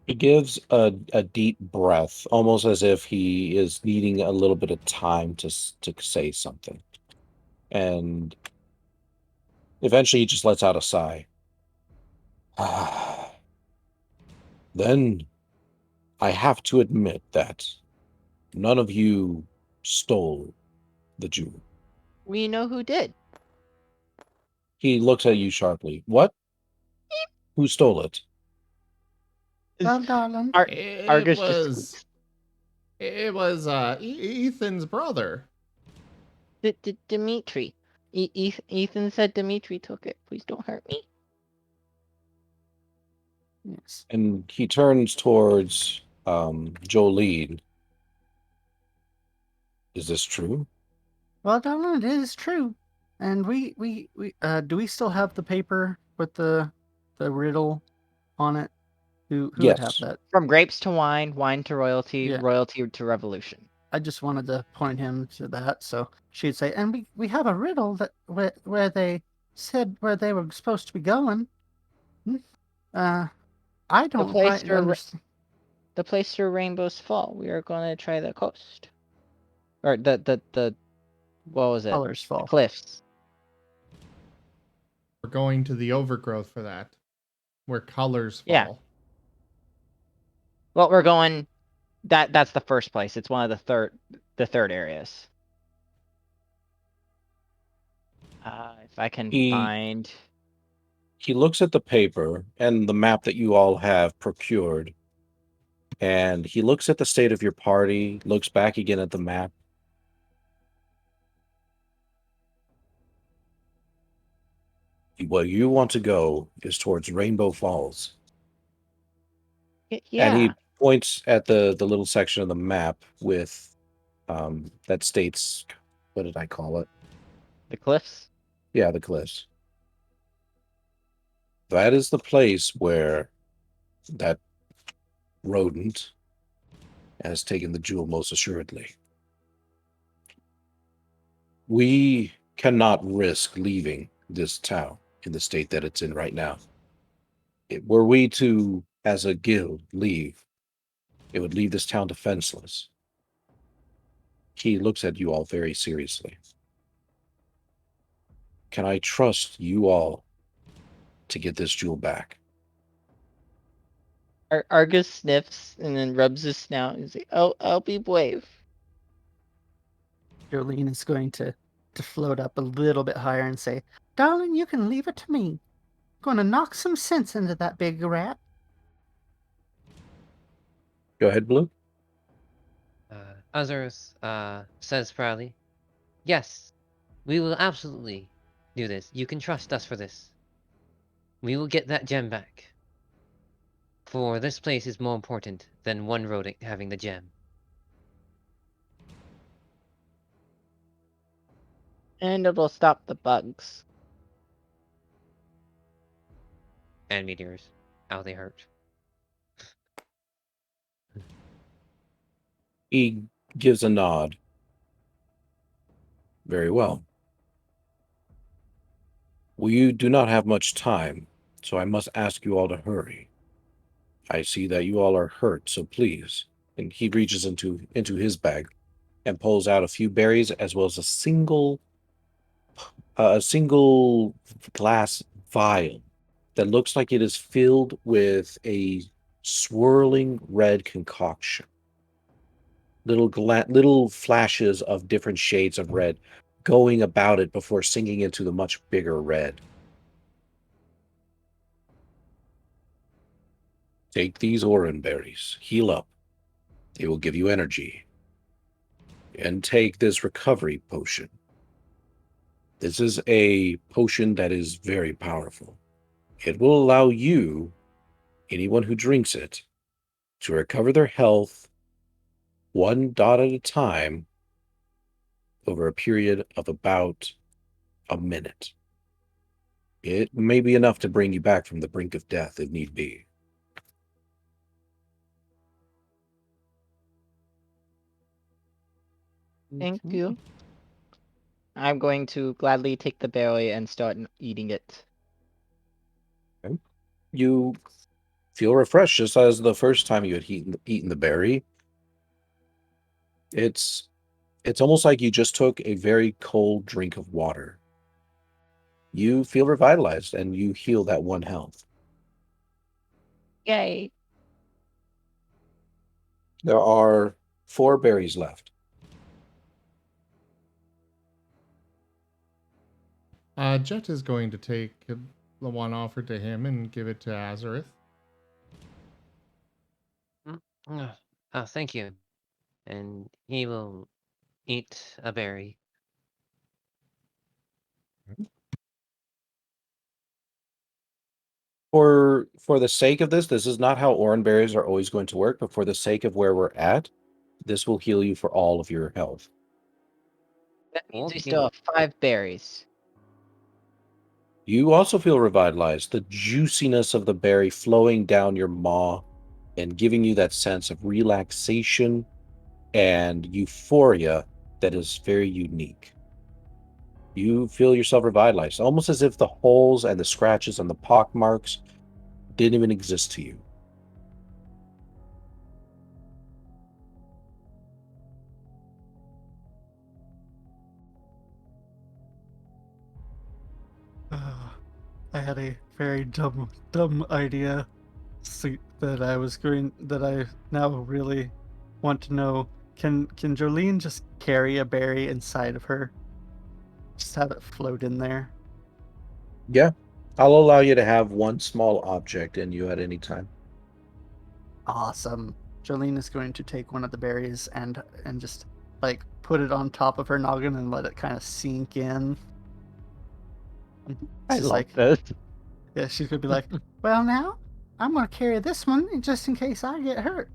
He gives a deep breath, almost as if he is needing a little bit of time to say something. And eventually he just lets out a sigh. Then I have to admit that none of you stole the jewel. We know who did. He looks at you sharply. What? Who stole it? Well, darling. Argus just It was Ethan's brother. Dimitri. Ethan said Dimitri took it. Please don't hurt me. Yes. And he turns towards Jolene. Is this true? Well, Donald, it is true. And we do we still have the paper with the riddle on it? Who would have Yes. that? From grapes to wine, wine to royalty, Yeah. royalty to revolution. I just wanted to point him to that, so she'd say, and we have a riddle that where they said where they were supposed to be going. I don't quite understand. The place where rainbows fall. We are going to try the coast, or the what was it? Colors fall. The cliffs. We're going to the overgrowth for that, where colors fall. Yeah. Well, we're going. That's the first place. It's one of the third areas. If I can find. He looks at the paper and the map that you all have procured, and he looks at the state of your party, looks back again at the map. Where you want to go is towards Rainbow Falls. Yeah. And he points at the little section of the map with that states, what did I call it? The cliffs? Yeah, the cliffs. That is the place where that rodent has taken the jewel most assuredly. We cannot risk leaving this town in the state that it's in right now. Were we to, as a guild, leave, it would leave this town defenseless. He looks at you all very seriously. Can I trust you all to get this jewel back? Argus sniffs and then rubs his snout and says, I'll be brave. Jolene is going to float up a little bit higher and say, darling, you can leave it to me. I'm going to knock some sense into that big rat. Go ahead, Blue. Azurus says proudly, yes, we will absolutely do this. You can trust us for this. We will get that gem back. For this place is more important than one rodent having the gem. And it'll stop the bugs. And meteors. How they hurt. He gives a nod. Very well. We do not have much time, so I must ask you all to hurry. I see that you all are hurt, so please. And he reaches into his bag and pulls out a few berries as well as a single glass vial that looks like it is filled with a swirling red concoction. Little flashes of different shades of red going about it before sinking into the much bigger red. Take these oran berries, heal up. They will give you energy. And take this recovery potion. This is a potion that is very powerful. It will allow you, anyone who drinks it, to recover their health 1 dot at a time over a period of about a minute. It may be enough to bring you back from the brink of death if need be. Thank you. I'm going to gladly take the berry and start eating it. Okay. You feel refreshed just as the first time you had eaten the berry. It's almost like you just took a very cold drink of water. You feel revitalized and you heal that 1 health. Yay. There are 4 berries left. Jet is going to take the one offered to him and give it to Azurith. Thank you. And he will eat a berry. For the sake of this is not how orange berries are always going to work, but for the sake of where we're at, this will heal you for all of your health. That means we Okay. still have 5 berries. You also feel revitalized. The juiciness of the berry flowing down your maw and giving you that sense of relaxation and euphoria that is very unique. You feel yourself revitalized, almost as if the holes and the scratches and the pock marks didn't even exist to you. I had a very dumb idea that I now really want to know. Can Jolene just carry a berry inside of her? Just have it float in there. Yeah, I'll allow you to have one small object in you at any time. Awesome. Jolene is going to take one of the berries and just like put it on top of her noggin and let it kind of sink in. I She's love like, this. yeah, she's gonna be like, well, now I'm gonna carry this one just in case I get hurt.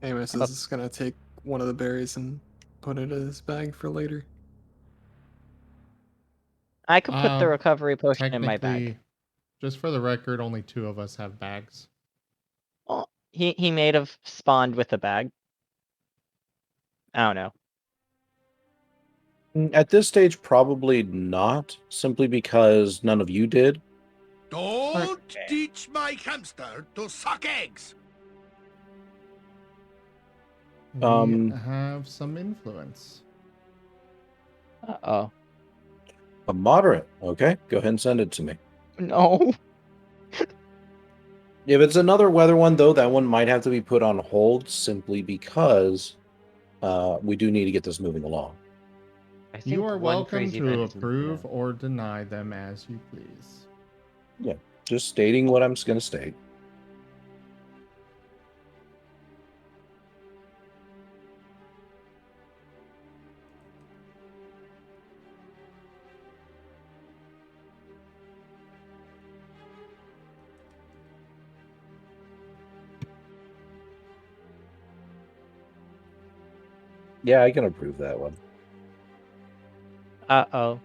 Amos is just gonna take one of the berries and put it in his bag for later. I could put the recovery potion in my bag. Technically, just for the record, only 2 of us have bags. Well, he may have spawned with a bag. I don't know. At this stage, probably not, simply because none of you did. Don't teach my hamster to suck eggs. We have some influence. Uh-oh. A moderate. Okay, go ahead and send it to me. No. If it's another weather one, though, that one might have to be put on hold simply because we do need to get this moving along. I think You are one welcome crazy to event is approve or deny them as you please. Yeah, just stating what I'm going to state. Yeah, I can approve that one. Uh-oh.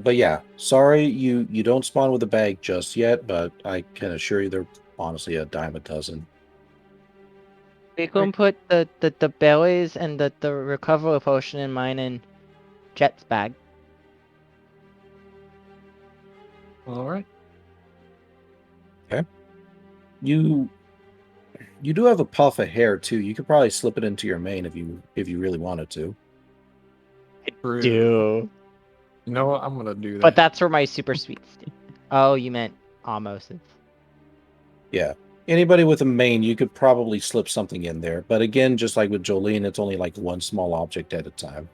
But yeah, sorry you don't spawn with a bag just yet, but I can assure you they're honestly a dime a dozen. We can put the berries and the recovery potion in mine in Jet's bag. All right. Okay. You do have a puff of hair too. You could probably slip it into your mane if you really wanted to. Do. You know what? I'm gonna do that. But that's where my super sweet stick. Oh, you meant Amos's. Yeah. Anybody with a mane, you could probably slip something in there. But again, just like with Jolene, it's only like one small object at a time.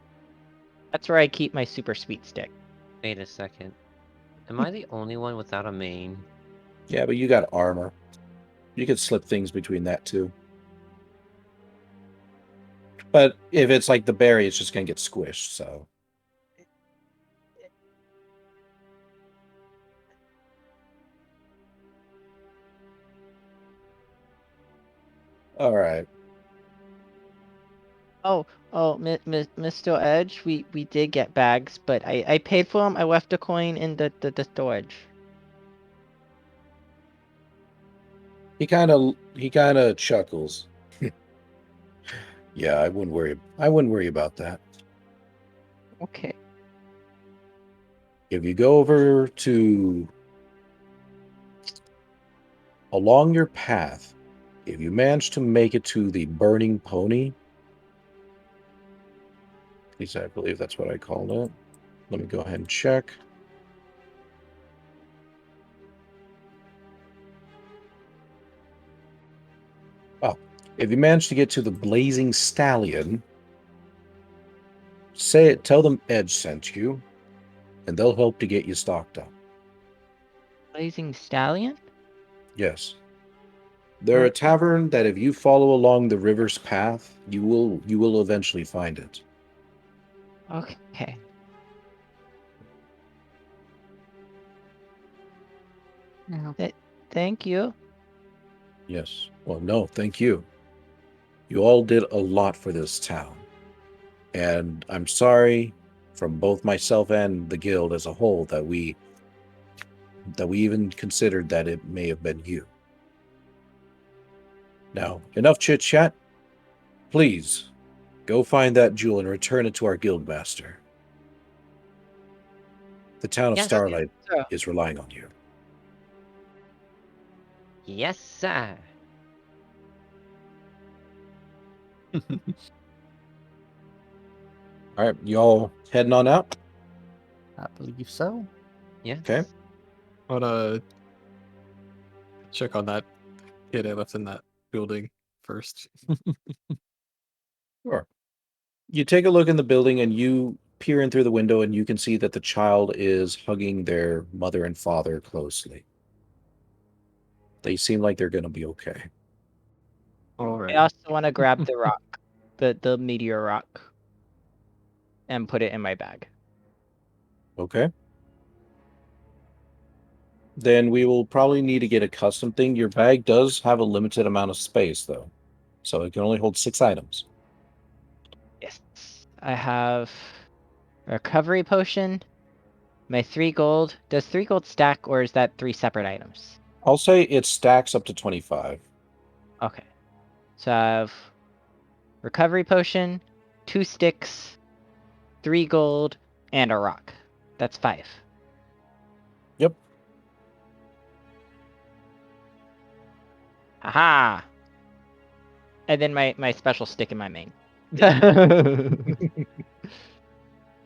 That's where I keep my super sweet stick. Wait a second. Am I the only one without a main? Yeah, but you got armor. You could slip things between that too. But if it's like the berry, it's just going to get squished, so. All right. Oh, Mr. Edge, we did get bags, but I paid for them. I left a coin in the storage. He kind of chuckles. Yeah, I wouldn't worry about that. Okay. If you go over to along your path, if you manage to make it to the burning pony, at least I believe that's what I called it. Let me go ahead and check. Oh, if you manage to get to the blazing stallion, tell them Edge sent you, and they'll help to get you stocked up. Blazing Stallion? Yes. They're a tavern that if you follow along the river's path, you will eventually find it. Okay. Yeah. Thank you. Yes. Well, no, thank you. You all did a lot for this town. And I'm sorry from both myself and the guild as a whole that we even considered that it may have been you. Now, enough chit-chat. Please, go find that jewel and return it to our guildmaster. The town of Yes, Starlight sir. is relying on you. Yes, sir. All right, y'all heading on out? I believe so. Yes. Okay. I wanna check on that kid I left in that building first. Sure. You take a look in the building and you peer in through the window and you can see that the child is hugging their mother and father closely. They seem like they're going to be okay. All I right. also want to grab the rock, the meteor rock, and put it in my bag. Okay. Then we will probably need to get a custom thing. Your bag does have a limited amount of space, though. So it can only hold 6 items. Yes. I have a recovery potion, my 3 gold. Does 3 gold stack, or is that 3 separate items? I'll say it stacks up to 25. Okay. So I have recovery potion, 2 sticks, 3 gold, and a rock. That's 5. Yep. Aha! And then my special stick in my main.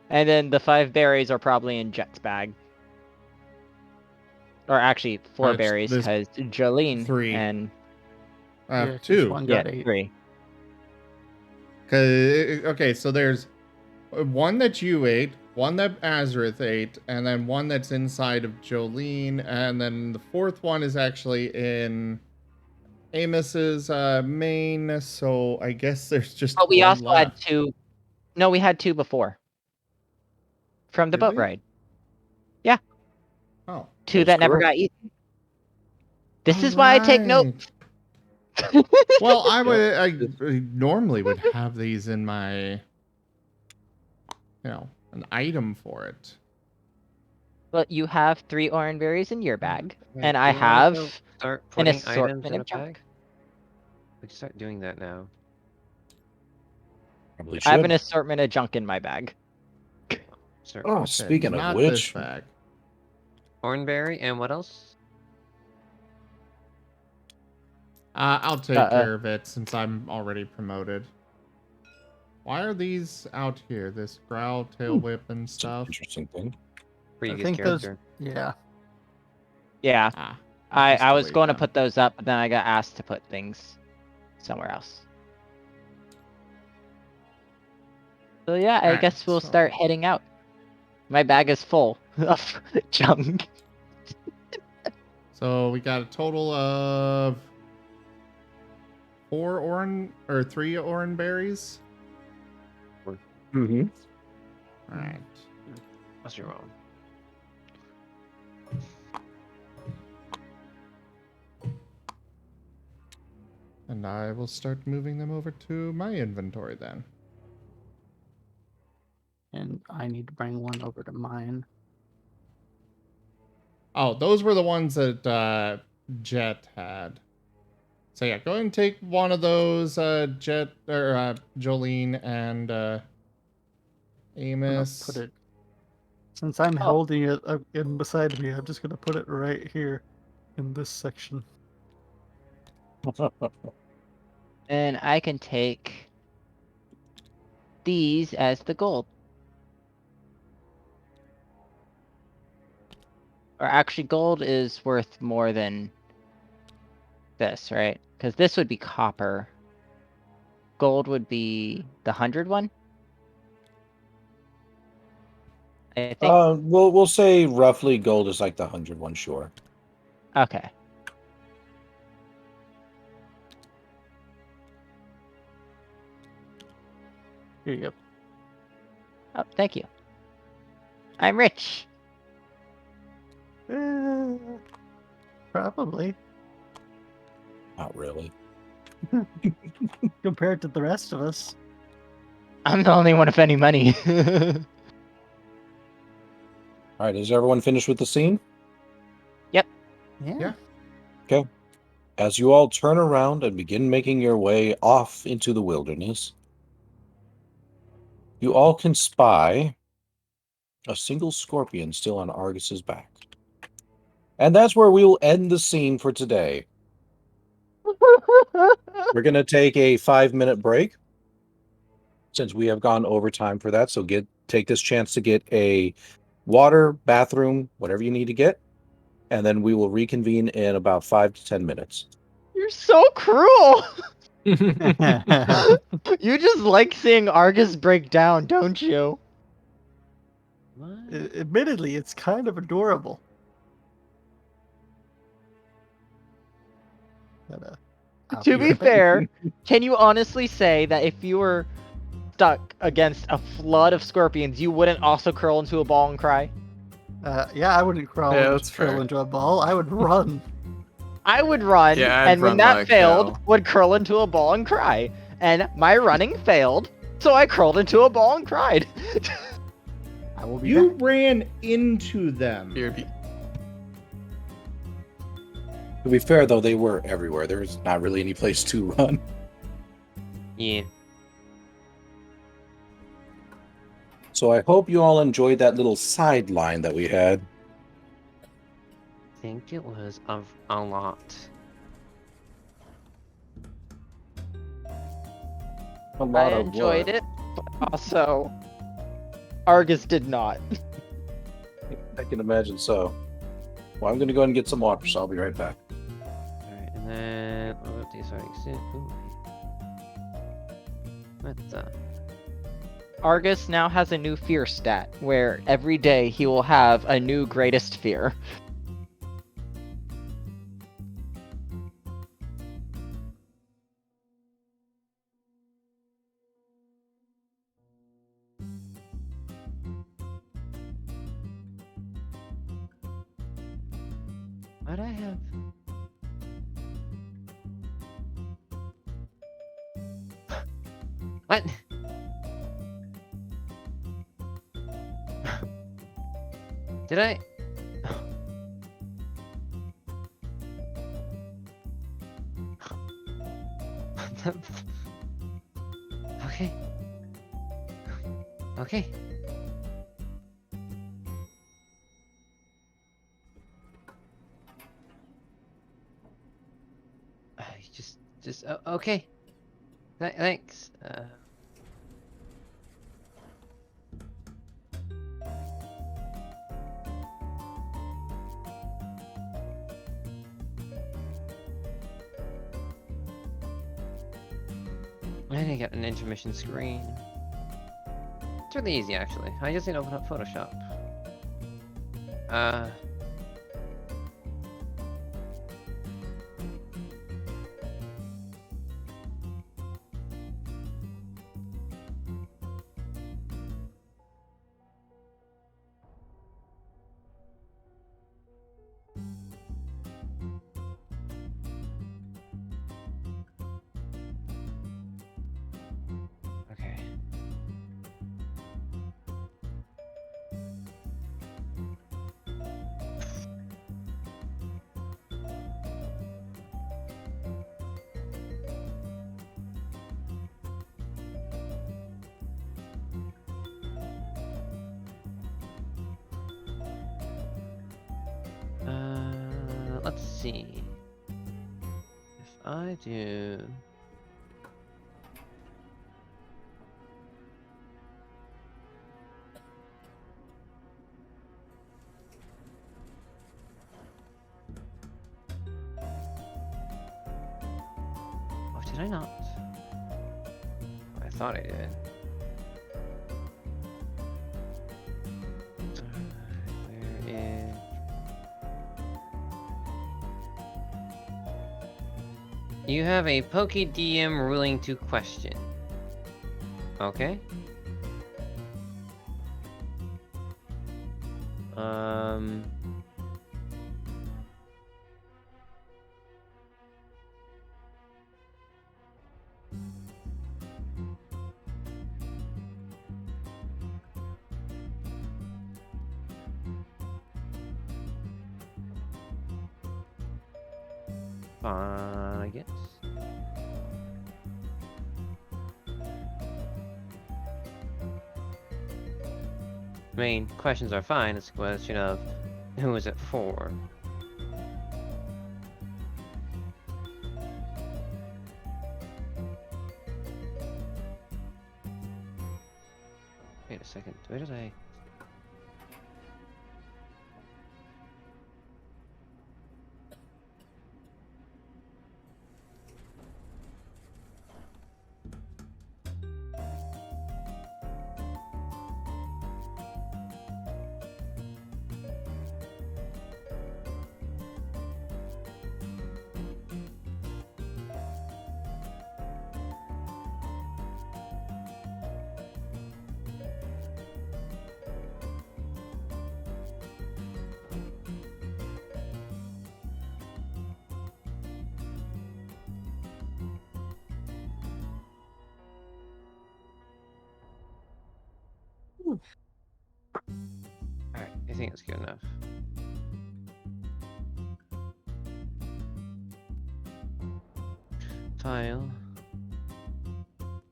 And then the 5 berries are probably in Jet's bag. Or actually, 4 berries, there's because Jolene 3. and... Yeah, 'cause 2. one Yeah, got 8. 3. Okay, so there's one that you ate, one that Azareth ate, and then one that's inside of Jolene, and then the 4th one is actually in Amos's main, so I guess there's just But we one also had left. 2... No, we had 2 before. From the Did boat we? ride. Yeah. Oh. 2 that never got eaten. This is why I take notes. Well, I normally would have these in my, an item for it. But you have 3 orange berries in your bag, Wait, and do I you wanna have go start an putting items assortment in a of junk. bag? We can start doing that now. Probably I have an should. assortment of junk in my bag. Start Oh, Okay, speaking of not this which, bag. Hornberry and what else? I'll take care of it since I'm already promoted. Why are these out here? This growl, tail whip, and stuff. interesting thing. Previous I think character. yeah. Yeah. Ah, I was delete going to them. put those up, but then I got asked to put things somewhere else. So yeah, I Alright, guess we'll so- start heading out. My bag is full of junk. So we got a total of 3 orange berries. Mm-hmm. All right. What's your wrong? And I will start moving them over to my inventory then. And I need to bring one over to mine. Oh, those were the ones that Jet had. So yeah, go ahead and take one of those, Jet or Jolene and Amos. Put it. Since I'm holding it in beside me, I'm just gonna put it right here in this section. And I can take these as the gold. Or actually, gold is worth more than this, right? Because this would be copper. Gold would be the 100 one. I think. We'll say roughly gold is like the 100 one, sure. Okay. Here you go. Oh, thank you. I'm rich. Probably. Not really. Compared to the rest of us. I'm the only one with any money. All right, is everyone finished with the scene? Yep. Yeah. Okay. As you all turn around and begin making your way off into the wilderness, you all can spy a single scorpion still on Argus's back. And that's where we will end the scene for today. We're going to take a 5-minute break since we have gone over time for that. So take this chance to get a water, bathroom, whatever you need to get. And then we will reconvene in about 5 to 10 minutes. You're so cruel. You just like seeing Argus break down, don't you? What? Admittedly, it's kind of adorable. But, To be fair, can you honestly say that if you were stuck against a flood of scorpions, you wouldn't also curl into a ball and cry? yeah, I wouldn't crawl into a ball. I would run. I would run, Yeah, I'd and when run that like failed, hell. would curl into a ball and cry. And my running failed, so I curled into a ball and cried. I will be You back. ran into them. To be fair, though, they were everywhere. There's not really any place to run. Yeah. So I hope you all enjoyed that little sideline that we had. I think it was of a lot. A lot I of enjoyed what? it, but also Argus did not. I can imagine so. Well, I'm going to go ahead and get some water, so I'll be right back. Alright, and then oh, these are what the? Argus now has a new fear stat, where every day he will have a new greatest fear. Why'd I have? What? Did I? Okay. Okay. Okay. Thanks. I didn't get an intermission screen. It's really easy, actually. I just need to open up Photoshop. Okay. Let's see. If I do... Oh, did I not? I thought I did. Where is... You have a PokeDM ruling to question. Okay. I guess. I mean, questions are fine. It's a question of who is it for? Wait a second. Where did I? Alright, I think it's good enough. File.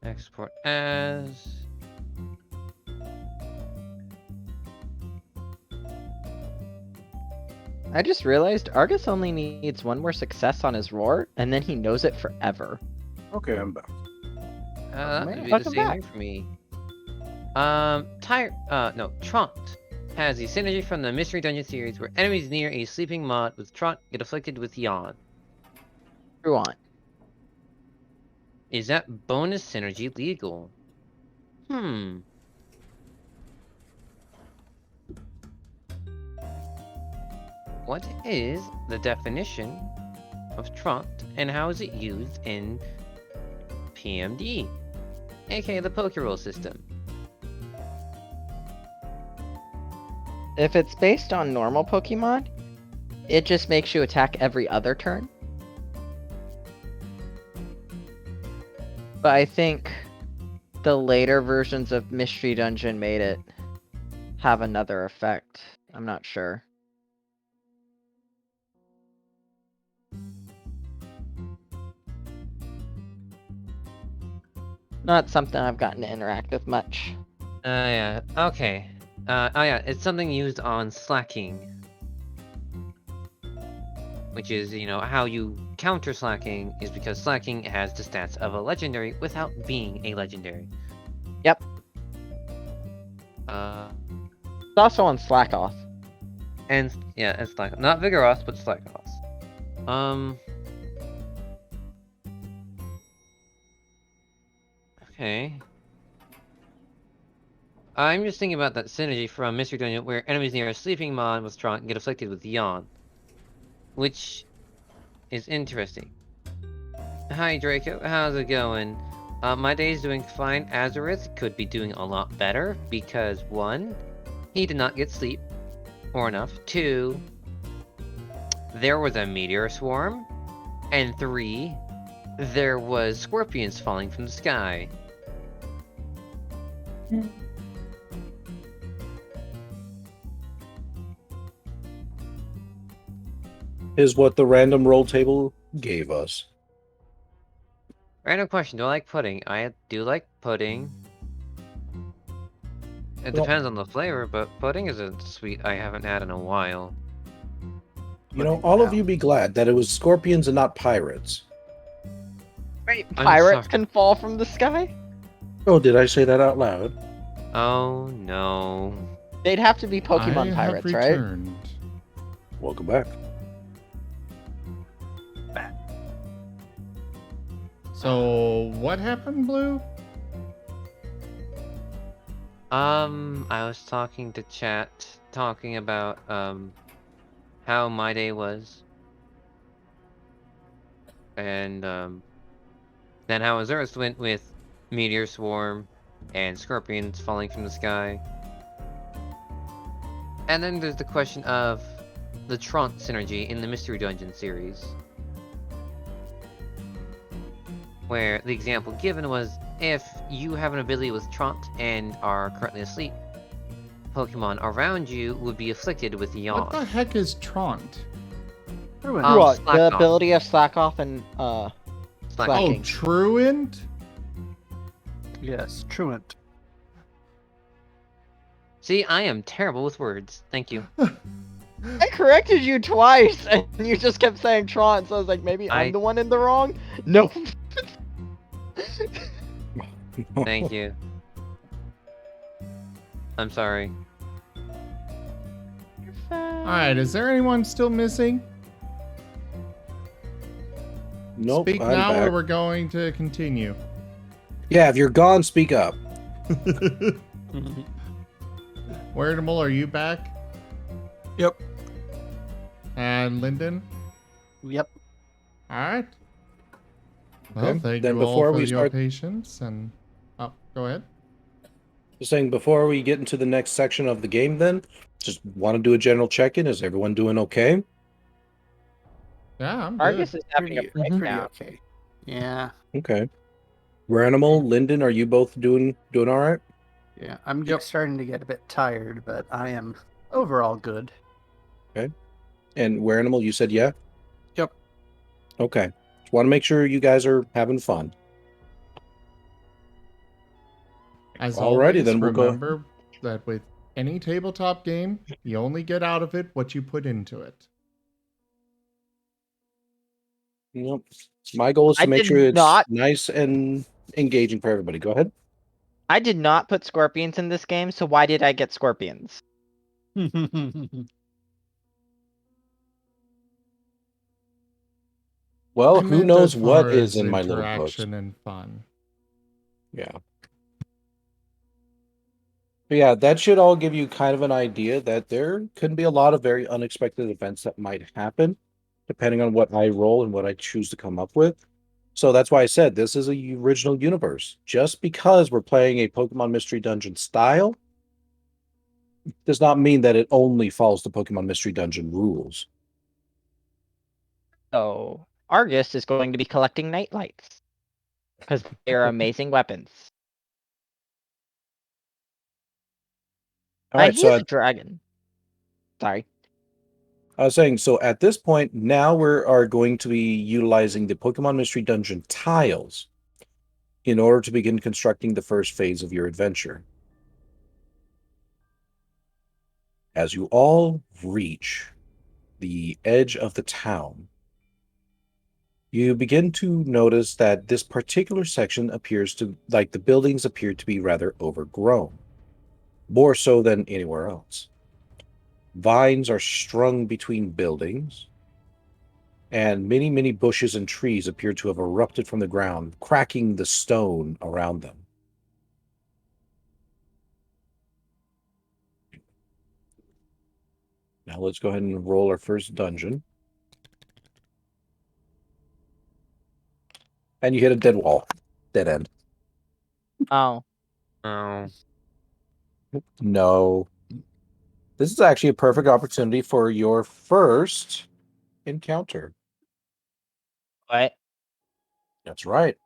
Export as. I just realized Argus only needs one more success on his roar, and then he knows it forever. Okay, I'm back. That would be the Welcome same back. thing for me. Trot has the synergy from the Mystery Dungeon series where enemies near a sleeping mod with Trot get afflicted with yawn. True on. Is that bonus synergy legal? What is the definition of Trot and how is it used in PMD, aka the Pokerole system? If it's based on normal Pokemon, it just makes you attack every other turn. But I think the later versions of Mystery Dungeon made it have another effect. I'm not sure. Not something I've gotten to interact with much. Yeah, okay. It's something used on slacking. Which is, how you counter slacking is because slacking has the stats of a legendary without being a legendary. Yep. It's also on Slackoff. And, yeah, it's Slackoff. Not Vigoroth, but Slackoff. Okay. I'm just thinking about that synergy from Mystery Dungeon where enemies near a sleeping mod with Trot get afflicted with yawn. Which is interesting. Hi Draco, how's it going? My day's doing fine. Azareth could be doing a lot better because 1, he did not get sleep or enough. 2, there was a meteor swarm. And 3, there was scorpions falling from the sky. Is what the random roll table gave us. Random question, do I like pudding? I do like pudding. It depends on the flavor, but pudding is a sweet I haven't had in a while. You know, all of you be glad that it was scorpions and not pirates. Wait, I'm pirates sorry. can fall from the sky? Oh, did I say that out loud? Oh no. They'd have to be Pokemon I pirates, have right? returned. Welcome back. So, what happened, Blue? I was talking to chat, talking about, how my day was. And, then how Azurus went with Meteor Swarm, and scorpions falling from the sky. And then there's the question of the Trant synergy in the Mystery Dungeon series, where the example given was if you have an ability with Trant and are currently asleep, Pokemon around you would be afflicted with yawn. What the heck is Trant? What? Slack The off. ability of slack off and Oh, slacking. Truant? Yes, truant. See, I am terrible with words. Thank you. I corrected you twice, and you just kept saying Tron, so I was like, maybe I'm the one in the wrong? No. Thank you. I'm sorry. Alright, is there anyone still missing? Nope, Speak I'm now back. or we're going to continue. Yeah, if you're gone, speak up. Wernimal, are you back? Yep. And Lyndon? Yep. Alright. Well, Okay, thank then you all before for we your start- patience and... Oh, go ahead. Just saying, before we get into the next section of the game, then, just want to do a general check-in. Is everyone doing okay? Yeah, I'm Argus good. is having a Pretty breakdown. okay. Yeah. Okay. Wernimal, Lyndon, are you both doing all right? Yeah. I'm starting to get a bit tired, but I am overall good. Okay. And Wernimal, you said yeah? Yep. Okay. Just want to make sure you guys are having fun. As Alrighty, always, then we'll go- remember that with any tabletop game, you only get out of it what you put into it. Nope. My goal is to I make did sure it's not- nice and engaging for everybody. Go ahead. I did not put scorpions in this game, so why did I get scorpions? Well, I who meant knows as what far is as in my little books. interaction and fun. Yeah. But yeah, that should all give you kind of an idea that there could be a lot of very unexpected events that might happen, depending on what I roll and what I choose to come up with. So that's why I said this is a original universe. Just because we're playing a Pokemon Mystery Dungeon style does not mean that it only follows the Pokemon Mystery Dungeon rules. So, Argus is going to be collecting nightlights. Because they are amazing weapons. All And right, he's so a dragon. Sorry. I was saying, so at this point, now we are going to be utilizing the Pokemon Mystery Dungeon tiles in order to begin constructing the first phase of your adventure. As you all reach the edge of the town, you begin to notice that this particular section appears to, like the buildings appear to be rather overgrown, more so than anywhere else. Vines are strung between buildings, and many, many bushes and trees appear to have erupted from the ground, cracking the stone around them. Now let's go ahead and roll our first dungeon. And you hit a dead wall. Dead end. Oh. Oh. No. This is actually a perfect opportunity for your first encounter. What? That's right.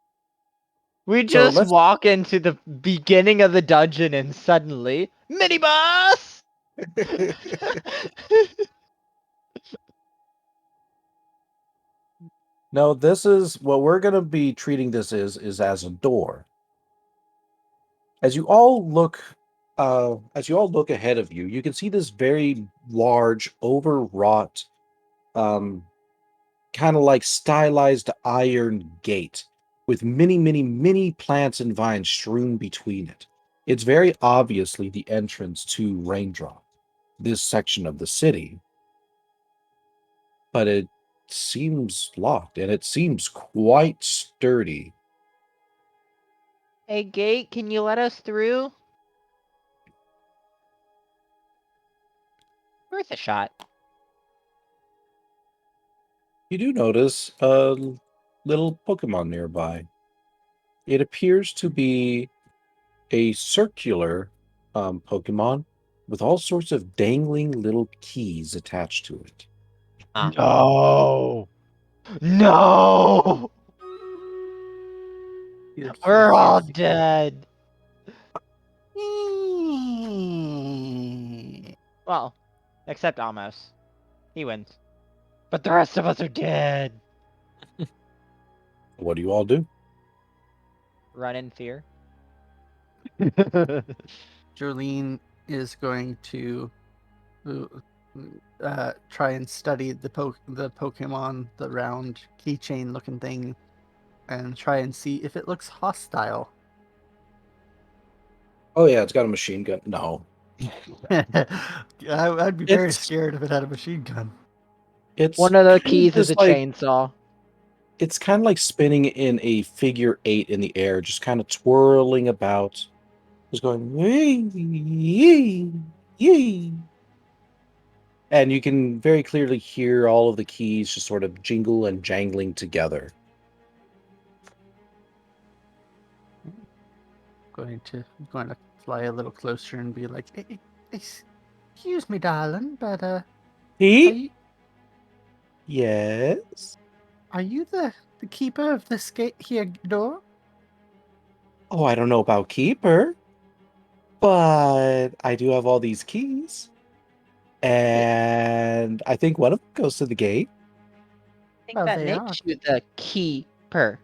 We So just let's- walk into the beginning of the dungeon and suddenly... Mini boss! No, this is what we're going to be treating this is as a door. As you all look ahead of you, you can see this very large, overwrought, kind of like stylized iron gate with many, many, many plants and vines strewn between it. It's very obviously the entrance to Raindrop, this section of the city. But it seems locked, and it seems quite sturdy. Hey, gate, can you let us through? Worth a shot. You do notice a little Pokemon nearby. It appears to be a circular Pokemon with all sorts of dangling little keys attached to it. No. No. Yes, We're yes, all yes. dead. Well, except Amos. He wins. But the rest of us are dead. What do you all do? Run in fear. Jolene is going to try and study the Pokemon, the round keychain looking thing, and try and see if it looks hostile. Oh yeah, it's got a machine gun. No, I'd be very scared if it had a machine gun. It's One of the kind keys is just a like chainsaw. it's kind of like spinning in a figure 8 in the air, just kind of twirling about, just going yee, yee, yee. And you can very clearly hear all of the keys just sort of jingle and jangling together. Going to fly a little closer and be like, "Excuse me, darling, but Pete? Yes? are you the keeper of this gate here door?" Oh, I don't know about Keeper, but I do have all these keys. And I think one of them goes to the gate. I think Well, that they makes you the keeper.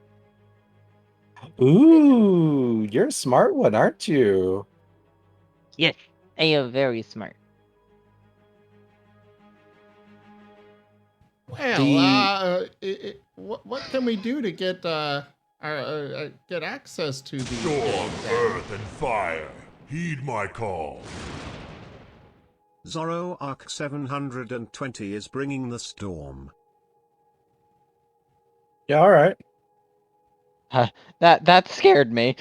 Ooh, you're a smart one, aren't you? Yes, I am very smart. Well, what can we do to get get access to the Storm, gate, then? earth, and fire. Heed my call. Zoroark 720 is bringing the storm. Yeah, all right. That scared me.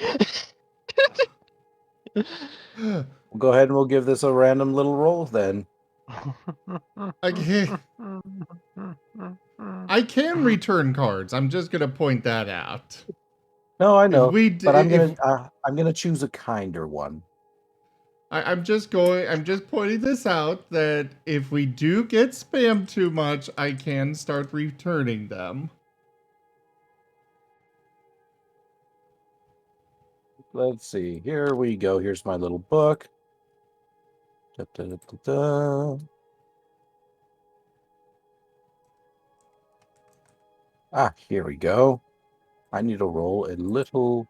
We'll go ahead and we'll give this a random little roll then. Okay. I can return cards. I'm just gonna point that out. No, I know, but I'm if- gonna choose a kinder one. I'm just pointing this out that if we do get spammed too much, I can start returning them. Let's see. Here we go. Here's my little book. Da, da, da, da, da. Ah, here we go. I need to roll a little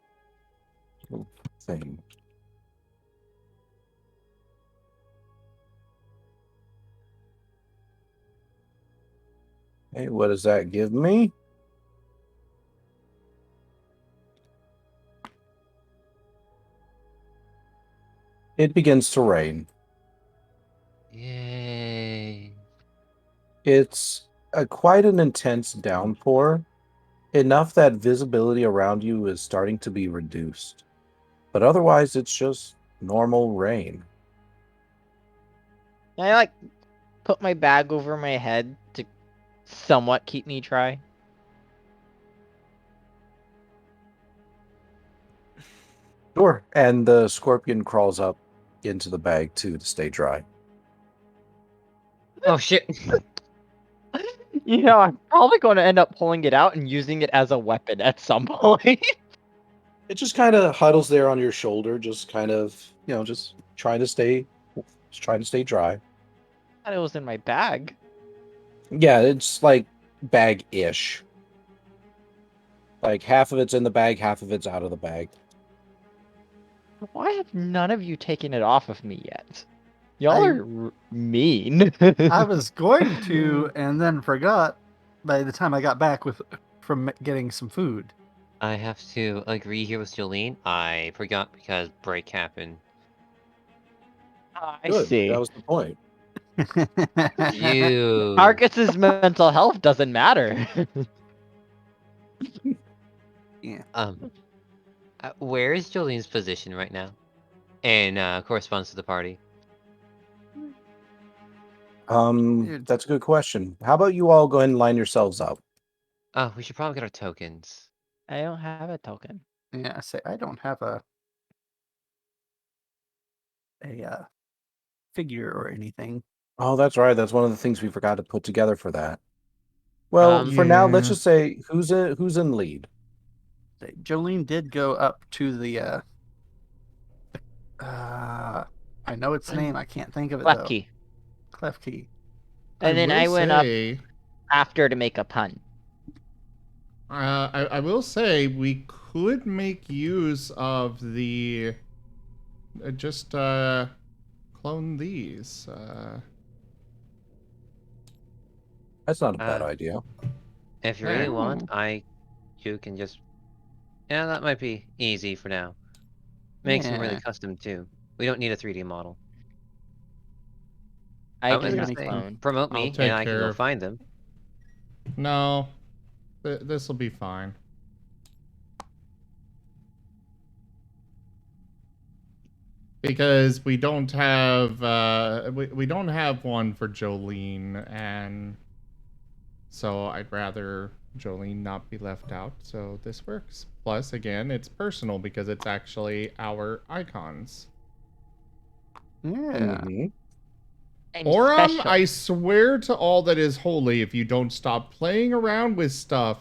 thing. Hey, what does that give me? It begins to rain. Yay. It's quite an intense downpour, enough that visibility around you is starting to be reduced. But otherwise, it's just normal rain. Can I put my bag over my head to somewhat keep me dry? Sure. And the scorpion crawls up into the bag too to stay dry. Oh shit. I'm probably going to end up pulling it out and using it as a weapon at some point. It just kind of huddles there on your shoulder, just kind of, just trying to stay dry. I thought it was in my bag. Yeah, it's like bag-ish. Like half of it's in the bag, half of it's out of the bag. Why have none of you taken it off of me yet? Y'all are mean. I was going to, and then forgot by the time I got back from getting some food. I have to agree here with Jolene. I forgot because break happened. I Good. see. That was the point. You. Marcus's mental health doesn't matter. Yeah. Where is Jolene's position right now? And corresponds to the party. That's a good question. How about you all go ahead and line yourselves up? Oh, we should probably get our tokens. I don't have a token. Yeah, I don't have a a figure or anything. Oh, that's right. That's one of the things we forgot to put together for that. Well, for now, let's Yeah. just say who's in lead. Jolene did go up to the I know its name. I can't think of it though. Klefki. Klefki. And then I went up say, after to make a pun. I will say we could make use of the just clone these. That's not a bad idea. If you really want, you can just... Yeah, that might be easy for now. Makes them really Yeah. custom too. We don't need a 3D model. I was can gonna make say, clone. promote I'll me, and take I can care go of- find them. No, this will be fine. Because we don't have we don't have one for Jolene, and so I'd rather Jolene not be left out. So this works. Plus, again, it's personal because it's actually our icons. Yeah. Mm-hmm. I'm Oram, special. I swear to all that is holy, if you don't stop playing around with stuff,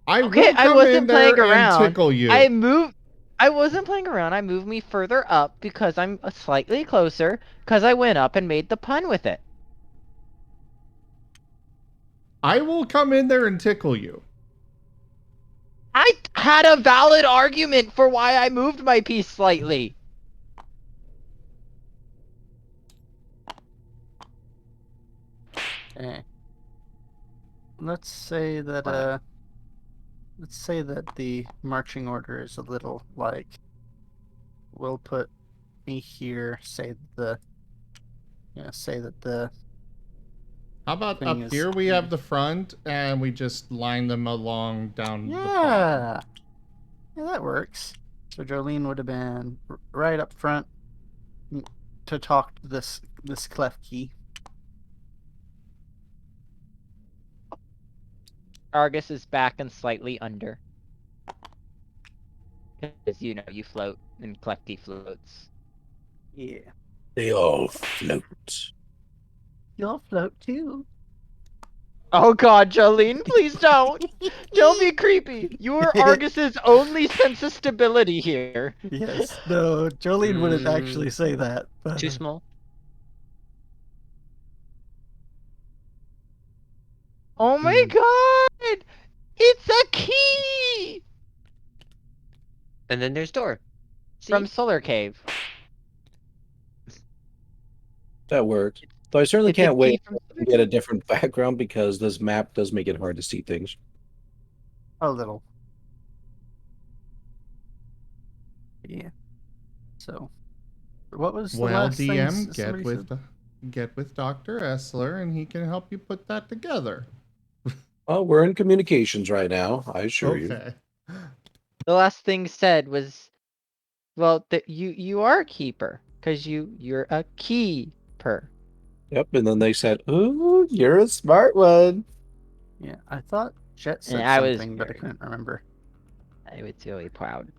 I Okay, will I come in wasn't there playing and around. tickle you. I wasn't playing around. I moved me further up because I'm slightly closer. Because I went up and made the pun with it. I will come in there and tickle you. I had a valid argument for why I moved my piece slightly. Okay. Let's say that the marching order is a little like, we'll put me here, say that the How about thing up is here we have the front and we just line them along down the bottom? Yeah, that works. So Jolene would have been right up front to talk to this Klefki. Argus is back and slightly under. Because, you float, and Klefki floats. Yeah. They all float. You'll float too. Oh god, Jolene, please don't! Don't be creepy! You are Argus's only sense of stability here. Yes. No, Jolene wouldn't actually say that. But, Too small? Oh my god! It's a key! And then there's door. See? From Solar Cave. That works. Though I certainly It's a can't key wait from to get a different background because this map does make it hard to see things. a little. Yeah. So, what was the Well, last DM, thing somebody said? get with Dr. Essler and he can help you put that together. Oh, we're in communications right now, I assure you. Okay. The last thing said was, well, that you are a keeper. Because you're a keeper. Yep, and then they said, "Ooh, you're a smart one." Yeah, I thought Jet said I was something, but I very- couldn't remember. I was really proud.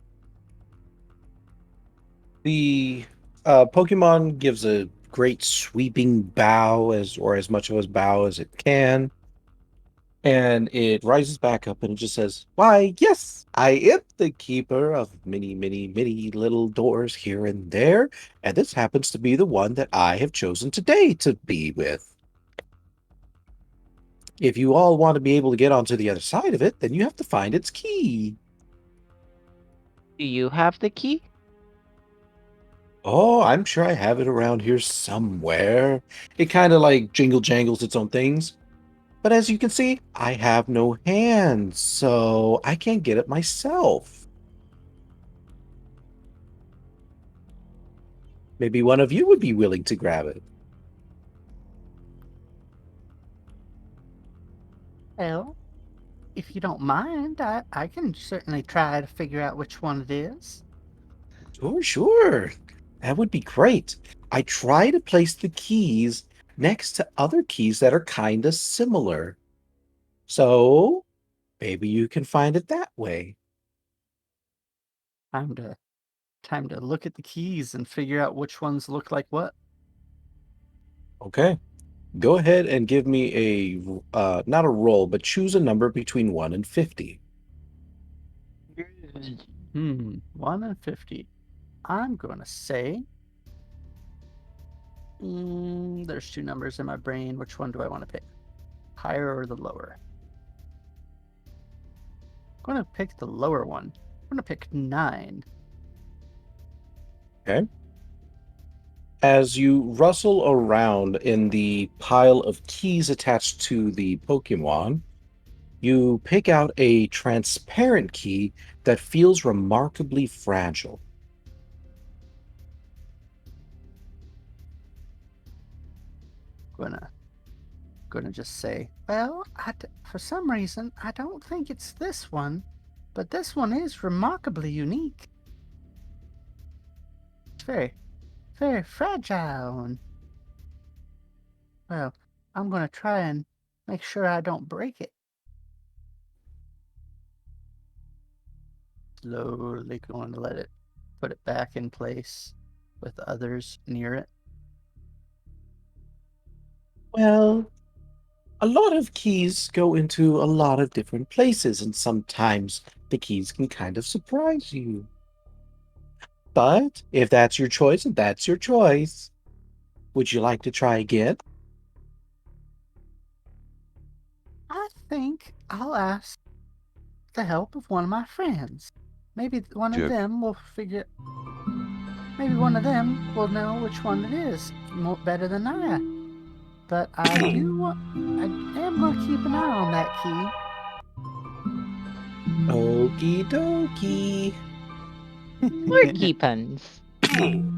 The Pokemon gives a great sweeping bow, as much of a bow as it can, and it rises back up and it just says, "Why, yes, I am the keeper of many, many, many little doors here and there, and this happens to be the one that I have chosen today to be with. If you all want to be able to get onto the other side of it, then you have to find its key." Do you have the key? Oh, I'm sure I have it around here somewhere. It kind of like jingle jangles its own things. But as you can see, I have no hands, so I can't get it myself. Maybe one of you would be willing to grab it. Well, if you don't mind, I can certainly try to figure out which one it is. Sure. That would be great. I try to place the keys next to other keys that are kind of similar. So maybe you can find it that way. Time to time to look at the keys and figure out which ones look like what. Okay. Go ahead and give me not a roll, but choose a number between 1 and 50. 1 and 50. I'm going to say... there's two numbers in my brain. Which one do I want to pick? Higher or the lower? I'm going to pick the lower one. I'm going to pick 9. Okay. As you rustle around in the pile of keys attached to the Pokemon, you pick out a transparent key that feels remarkably fragile. Gonna just say, well, for some reason, I don't think it's this one, but this one is remarkably unique. It's very, very fragile, and well, I'm gonna try and make sure I don't break it. Slowly going to let it put it back in place with others near it. Well, a lot of keys go into a lot of different places, and sometimes the keys can kind of surprise you. But if that's your choice, and that's your choice, would you like to try again? I think I'll ask the help of one of my friends. Maybe one of them will figure. Maybe one of them will know which one it is better than I. But I am going to keep an eye on that key. Okie dokie. More key puns. So I'm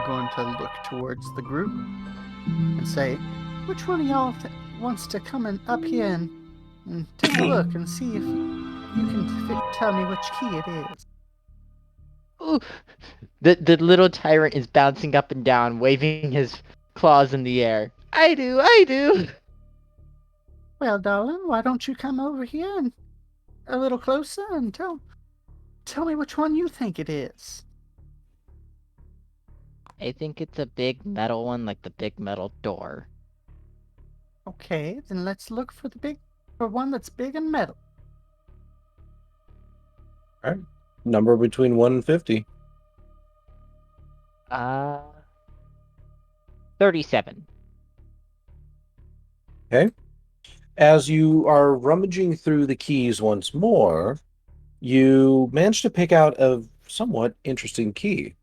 going to look towards the group and say, which one of y'all wants to come up here and take a look and see if you can tell me which key it is? Ooh. The little tyrant is bouncing up and down, waving his claws in the air. I do. Well, darling, why don't you come over here and a little closer and tell me which one you think it is? I think it's a big metal one, like the big metal door. Okay, then let's look for one that's big and metal. All right. Number between 1 and 50. 37. Okay. As you are rummaging through the keys once more, you manage to pick out a somewhat interesting key.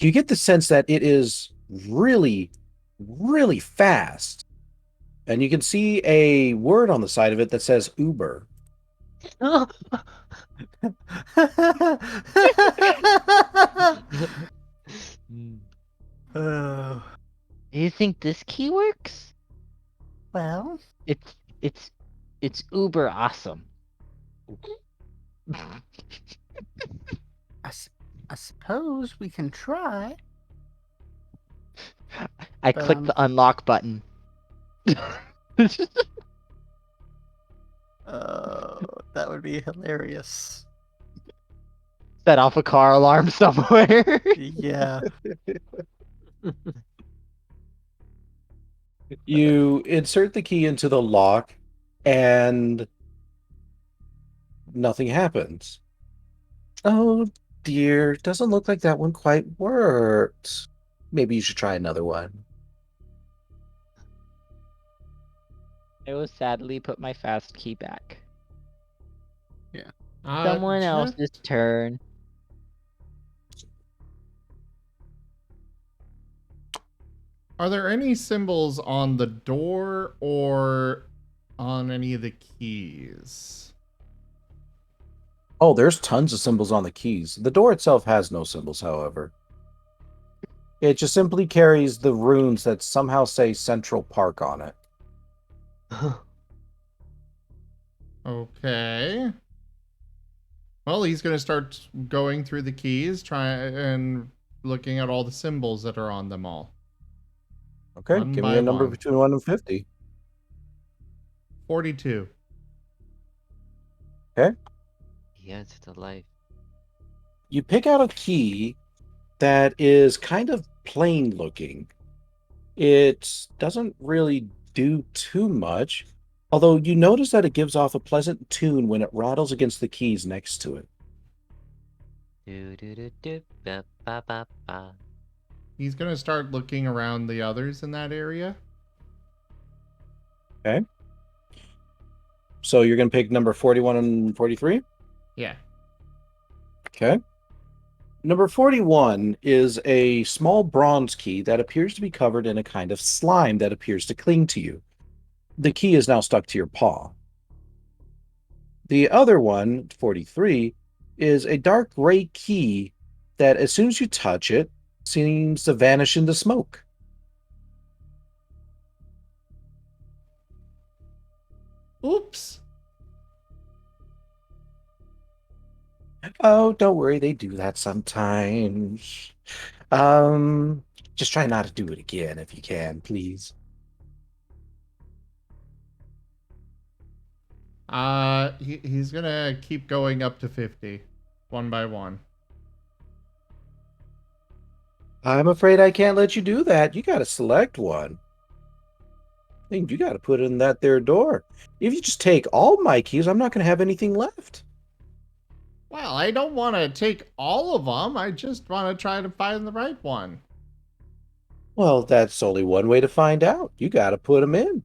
You get the sense that it is really, really fast. And you can see a word on the side of it that says Uber. Oh. Do you think this key works? Well, it's uber awesome. I suppose we can try. I click the unlock button. That would be hilarious. Set off a car alarm somewhere. Yeah. You insert the key into the lock, and nothing happens. Oh dear, doesn't look like that one quite worked. Maybe you should try another one. I will sadly put my fast key back. Yeah. Someone else's turn. Are there any symbols on the door or on any of the keys? Oh, there's tons of symbols on the keys. The door itself has no symbols, however. It just simply carries the runes that somehow say Central Park on it. Okay. Well, he's going to start going through the keys, and looking at all the symbols that are on them all. Okay, One give me by a number one. between 1 and 50. 42. Okay. He adds to life. You pick out a key that is kind of plain looking. It doesn't really do too much, although you notice that it gives off a pleasant tune when it rattles against the keys next to it. Do-do-do-do-ba-ba-ba-ba. He's gonna start looking around the others in that area. Okay. So you're going to pick number 41 and 43? Yeah. Okay. Number 41 is a small bronze key that appears to be covered in a kind of slime that appears to cling to you. The key is now stuck to your paw. The other one, 43, is a dark gray key that as soon as you touch it, seems to vanish into smoke. Oops. Oh, don't worry, they do that sometimes. Just try not to do it again if you can, please. He's gonna keep going up to 50, one by one. I'm afraid I can't let you do that. You gotta select one. I think you gotta put it in that there door. If you just take all my keys, I'm not gonna have anything left. Well, I don't want to take all of them. I just want to try to find the right one. Well, that's only one way to find out. You gotta put them in.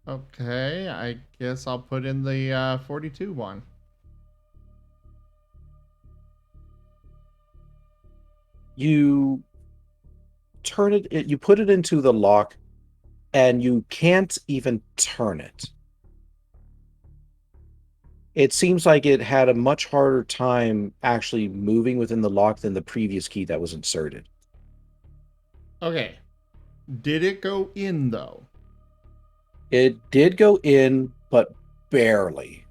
Okay, I guess I'll put in the 42 one. You turn it, you put it into the lock, and you can't even turn it. It seems like it had a much harder time actually moving within the lock than the previous key that was inserted. Okay. Did it go in, though? It did go in, but barely.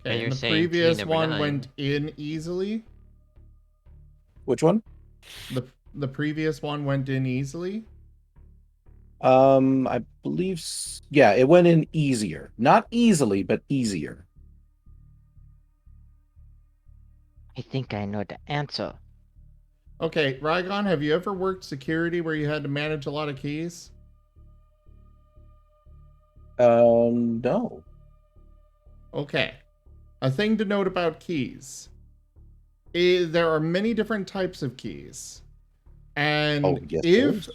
And Okay, you're and the saying key previous number one 9. went in easily? Which one? The previous one went in easily? I believe, yeah, it went in easier. Not easily, but easier. I think I know the answer. Okay, Rygon, have you ever worked security where you had to manage a lot of keys? No. Okay. A thing to note about keys is there are many different types of keys. And Oh, yes, there is.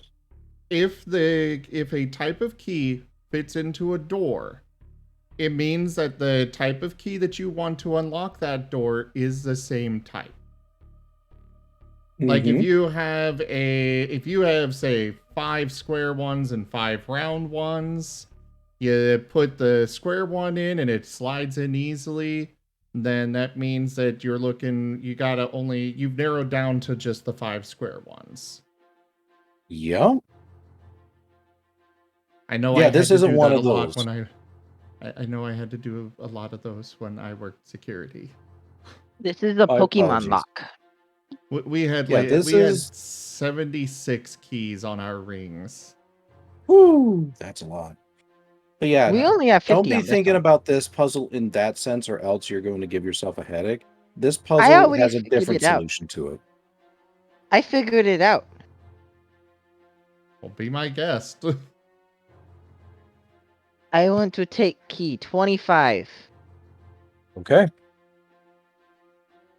if a type of key fits into a door, it means that the type of key that you want to unlock that door is the same type. Like if you have say 5 square ones and 5 round ones, you put the square one in and it slides in easily, then that means that you've narrowed down to just the 5 square ones. Yeah. I know Yeah, I this had to isn't do one that a of lot those. when I know I had to do a lot of those when I worked security. This is a My Pokemon apologies. lock. We had Yeah, this we had is 76 keys on our rings. whoo, that's a lot. But yeah, We only have 50 don't be on this thinking one. about this puzzle in that sense, or else you're going to give yourself a headache. This I puzzle already has a figured different it out. solution to it. I figured it out. Well, be my guest. I want to take key 25. Okay.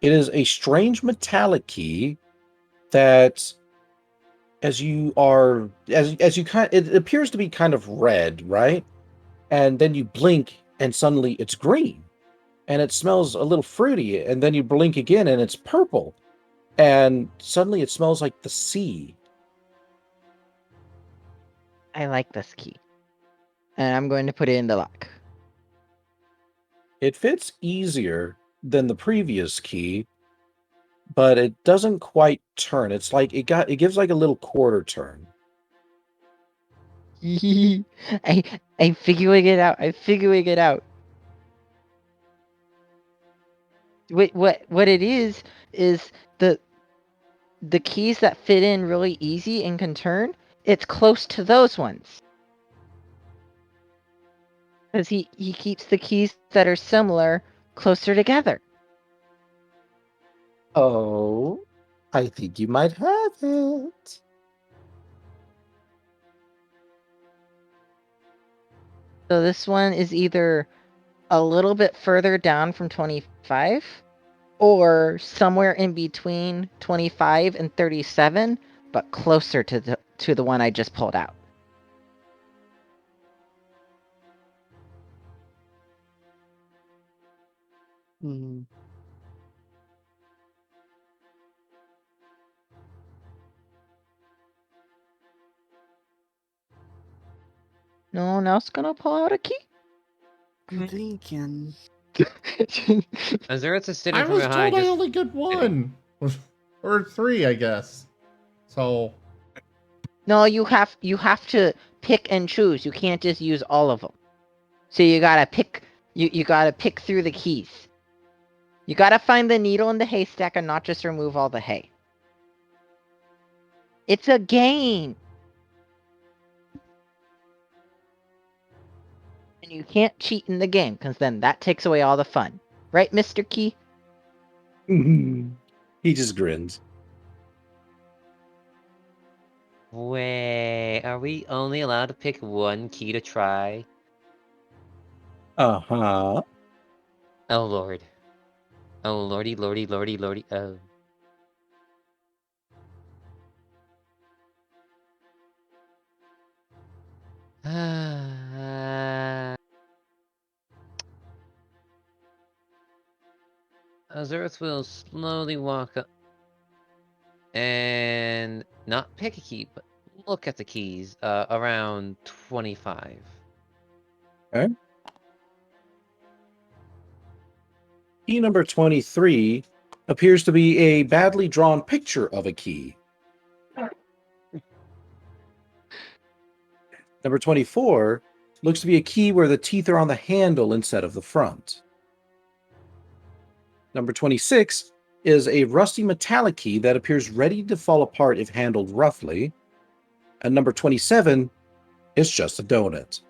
It is a strange metallic key that, as you it appears to be kind of red, right? And then you blink, and suddenly it's green, and it smells a little fruity. And then you blink again, and it's purple, and suddenly it smells like the sea. I like this key. And I'm going to put it in the lock. It fits easier than the previous key, but it doesn't quite turn. It's like it gives like a little quarter turn. I'm figuring it out. I'm figuring it out. Wait, what it is the keys that fit in really easy and can turn, it's close to those ones. Because he keeps the keys that are similar closer together. Oh, I think you might have it. So this one is either a little bit further down from 25 or somewhere in between 25 and 37, but closer to the one I just pulled out. No one else gonna pull out a key? I'm thinking. Azura's is sitting I from was behind. told I Just only get one. Or 3, I guess. So, No, you have to pick and choose. You can't just use all of them. So you gotta pick. You gotta pick through the keys. You gotta find the needle in the haystack and not just remove all the hay. It's a game. And you can't cheat in the game, because then that takes away all the fun. Right, Mr. Key? He just grins. wait, are we only allowed to pick one key to try? Uh-huh. Oh lord. Oh lordy, lordy, lordy, lordy. Oh. Azura's will slowly walk up and not pick a key, but look at the keys. Around 25. Okay. Key number 23 appears to be a badly drawn picture of a key. Number 24 looks to be a key where the teeth are on the handle instead of the front. Number 26 is a rusty metallic key that appears ready to fall apart if handled roughly. And number 27 is just a donut.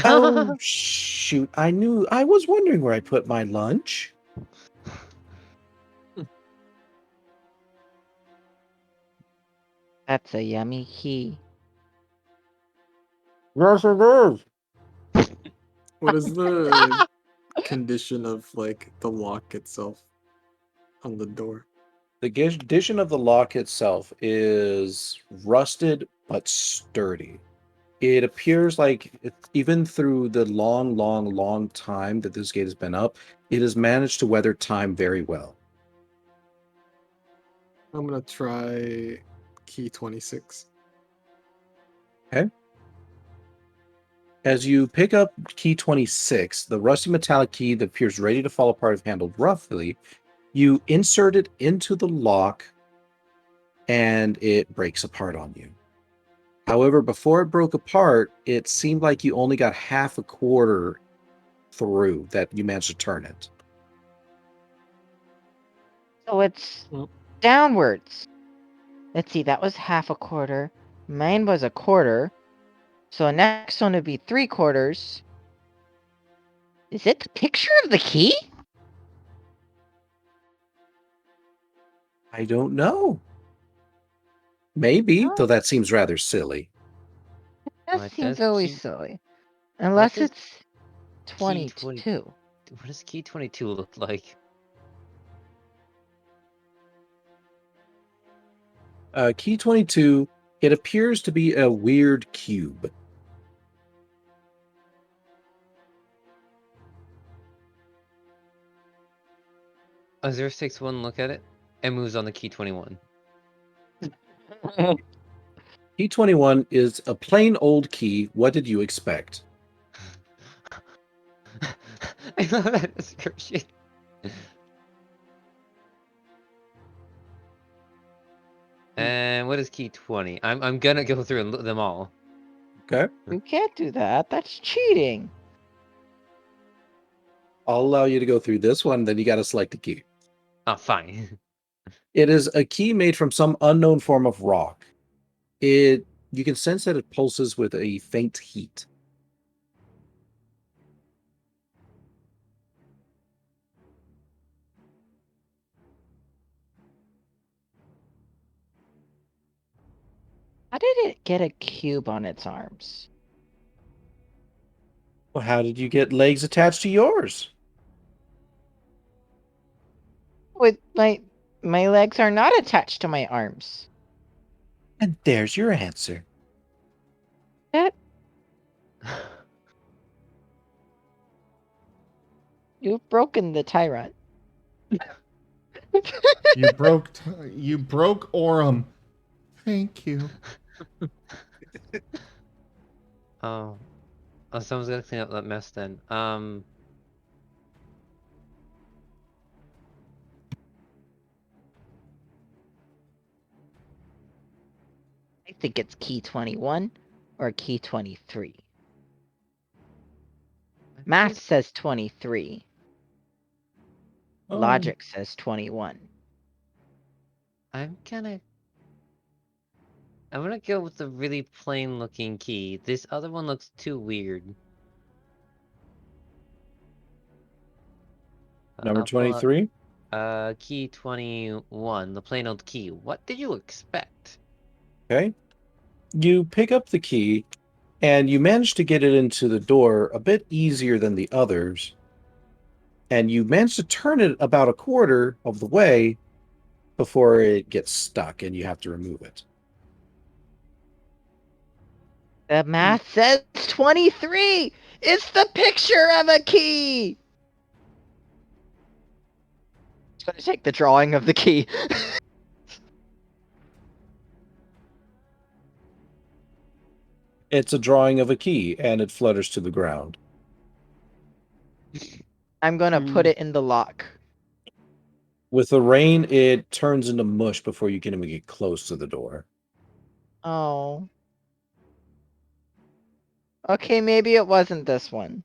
Oh, shoot. I was wondering where I put my lunch. That's a yummy key. Yes, it is. What is the condition of like the lock itself on the door? The condition of the lock itself is rusted but sturdy. It appears like even through the long time that this gate has been up, it has managed to weather time very well. I'm gonna try key 26. Okay. As you pick up key 26, the rusty metallic key that appears ready to fall apart if handled roughly, you insert it into the lock and it breaks apart on you. However, before it broke apart, it seemed like you only got half a quarter through that you managed to turn it. So it's downwards. Let's see, that was half a quarter. Mine was a quarter. So the next one would be 3/4. Is it the picture of the key? I don't know. Maybe, though that seems rather silly. That What seems does always key- silly. Unless does it's key 22. What does key 22 look like? Key 22, it appears to be a weird cube. Azura takes one look at it and moves on to key 21. Key 21 is a plain old key. What did you expect? I love that description. And what is key 20? I'm gonna go through and look them all. Okay. You can't do that. That's cheating. I'll allow you to go through this one, then you got to select a key. Oh, fine. It is a key made from some unknown form of rock. You can sense that it pulses with a faint heat. How did it get a cube on its arms? Well, how did you get legs attached to yours? With my legs are not attached to my arms. And there's your answer. That you've broken the tyrant. You broke Aurum. Thank you. Oh, someone's gonna clean up that mess then. I think it's key 21 or key 23. Math says 23. Logic says 21. I'm gonna go with the really plain looking key. This other one looks too weird. Number I'll pull up, 23? key 21, the plain old key. What did you expect? Okay. You pick up the key, and you manage to get it into the door a bit easier than the others. And you manage to turn it about a quarter of the way before it gets stuck and you have to remove it. The math says 23! It's the picture of a key! I'm gonna take the drawing of the key. It's a drawing of a key, and it flutters to the ground. I'm gonna put it in the lock. With the rain, it turns into mush before you can even get close to the door. Oh. Okay, maybe it wasn't this one.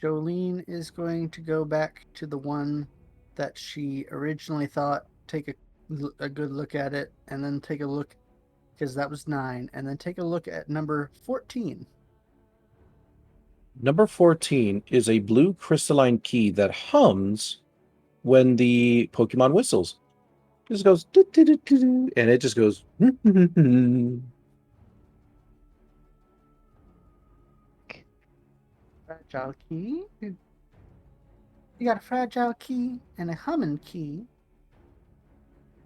Jolene is going to go back to the one that she originally thought, take a good look at it, and then take a look, because that was 9, and then take a look at number 14. Number 14 is a blue crystalline key that hums when the Pokemon whistles. It just goes, doo, doo, doo, doo, doo, and it just goes. Fragile key. You got a fragile key and a humming key.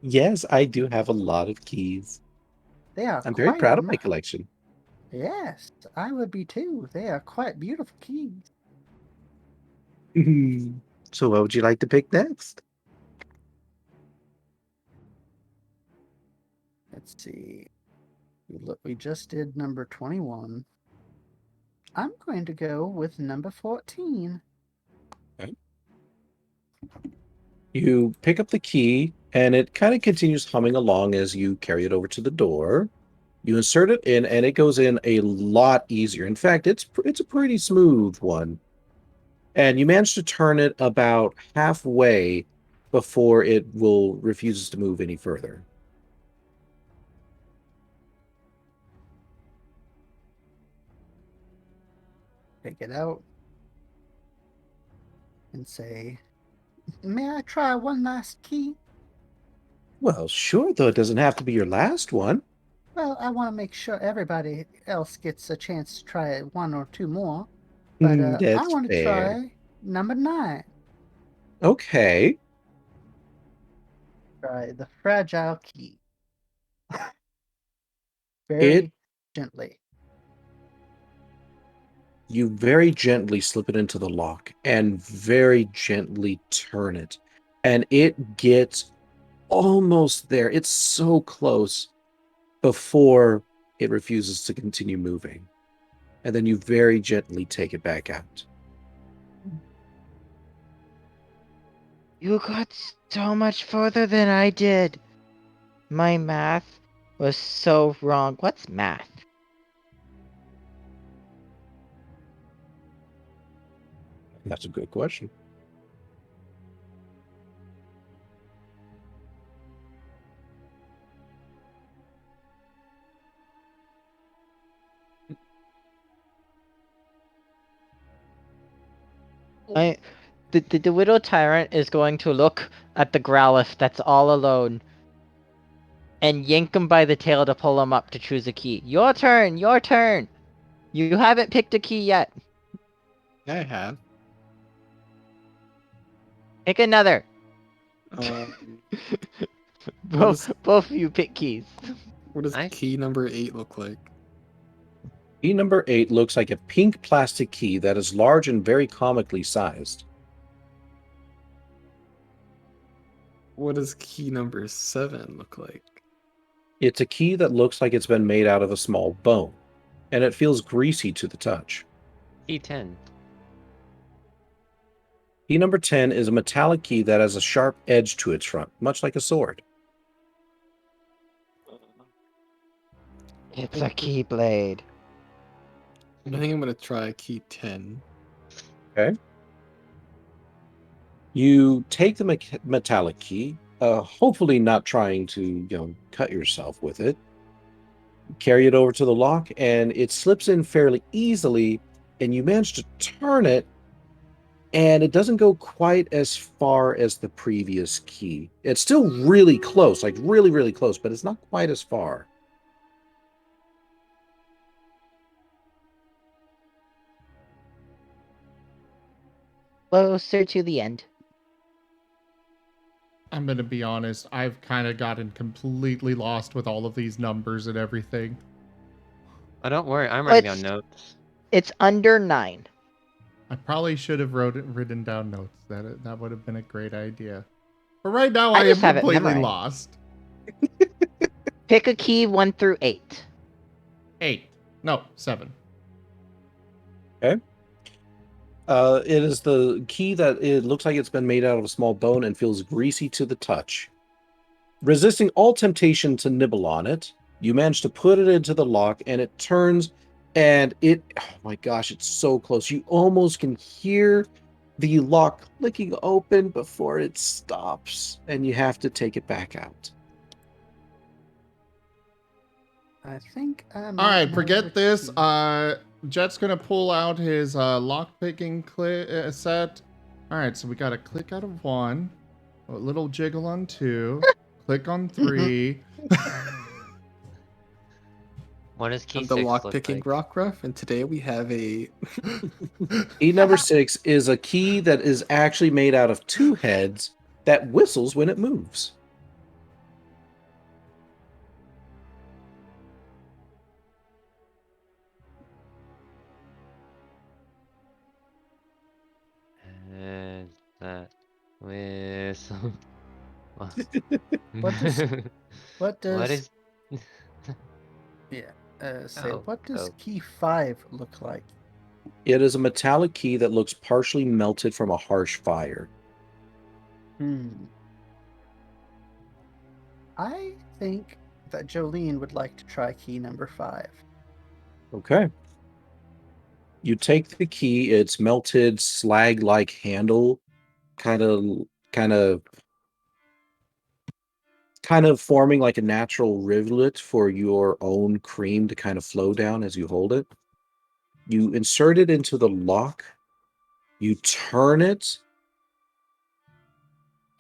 Yes, I do have a lot of keys. They are. I'm very proud of my collection. Yes, I would be too. They are quite beautiful keys. So, what would you like to pick next? Let's see. We just did number 21. I'm going to go with number 14. Okay. You pick up the key, and it kind of continues humming along as you carry it over to the door. You insert it in, and it goes in a lot easier. In fact, it's a pretty smooth one. And you manage to turn it about halfway before it refuses to move any further. Take it out and say, "May I try one last key?" Well, sure, though it doesn't have to be your last one. Well, I want to make sure everybody else gets a chance to try one or two more. But I That's want to fair. try number 9. Okay. Try the fragile key. Very gently. You very gently slip it into the lock and very gently turn it. And it gets almost there. It's so close before it refuses to continue moving. And then you very gently take it back out. You got so much further than I did. My math was so wrong. What's math? That's a good question. The Widow Tyrant is going to look at the Growlithe that's all alone. and yank him by the tail to pull him up to choose a key. Your turn, your turn. You haven't picked a key yet. I have. Pick another. Um, both of you pick keys. what does key number 8 look like? Key number 8 looks like a pink plastic key that is large and very comically sized. What does key number 7 look like? It's a key that looks like it's been made out of a small bone, and it feels greasy to the touch. Key 10. Key number 10 is a metallic key that has a sharp edge to its front, much like a sword. It's a keyblade. I think I'm going to try key 10. Okay. You take the metallic key, hopefully not trying to, cut yourself with it. Carry it over to the lock, and it slips in fairly easily, and you manage to turn it, and it doesn't go quite as far as the previous key. It's still really close, like really, really close, but it's not quite as far. Closer to the end. I'm gonna be honest, I've kind of gotten completely lost with all of these numbers and everything. Oh, don't worry, I'm writing down notes. It's under 9. I probably should have written down notes. That would have been a great idea. But right now I I am just have it completely memorized. lost. Pick a key 1 through 8. 8. No, 7. Okay. It is the key that it looks like it's been made out of a small bone and feels greasy to the touch. Resisting all temptation to nibble on it, you manage to put it into the lock, and it turns, and oh my gosh, it's so close. You almost can hear the lock clicking open before it stops, and you have to take it back out. I think I All might right, know forget which this. key. Jet's gonna pull out his lock-picking set. All right, so we got a click out of 1, a little jiggle on 2, click on 3. What does key I'm 6 the look lock-picking like? Rockruff, and today we have a... Key number 6 is a key that is actually made out of 2 heads that whistles when it moves. That whistle. What does What is? yeah, say Oh, what does oh. key 5 look like? It is a metallic key that looks partially melted from a harsh fire. I think that Jolene would like to try key number 5. Okay. You take the key, its melted slag-like handle kind of forming like a natural rivulet for your own cream to kind of flow down as you hold it. You insert it into the lock, you turn it,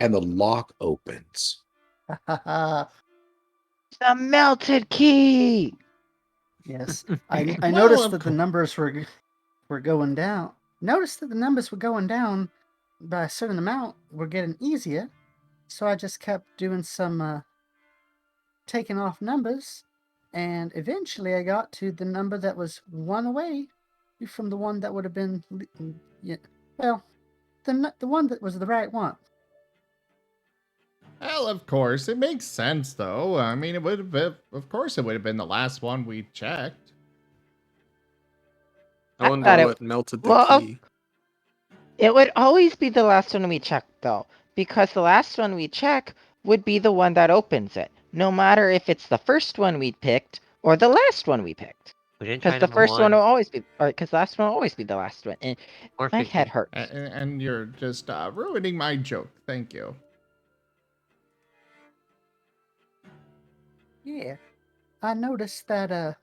and the lock opens. The melted key! Yes, I noticed that the numbers were going down. Noticed that the numbers were going down by a certain amount. Were getting easier, so I just kept doing some taking off numbers, and eventually I got to the number that was 1 away from the one that would have been, well, the one that was the right one. Well, of course, it makes sense, though. I mean, it would have been, of course, it would have been the last one we checked. I wonder what melted the key. It would always be the last one we check, though, because the last one we check would be the one that opens it, no matter if it's the first one we picked or the last one we picked. Because the first one will always be, or because the last one will always be the last one. And my head hurts. And you're just ruining my joke. Thank you. Yeah, I noticed that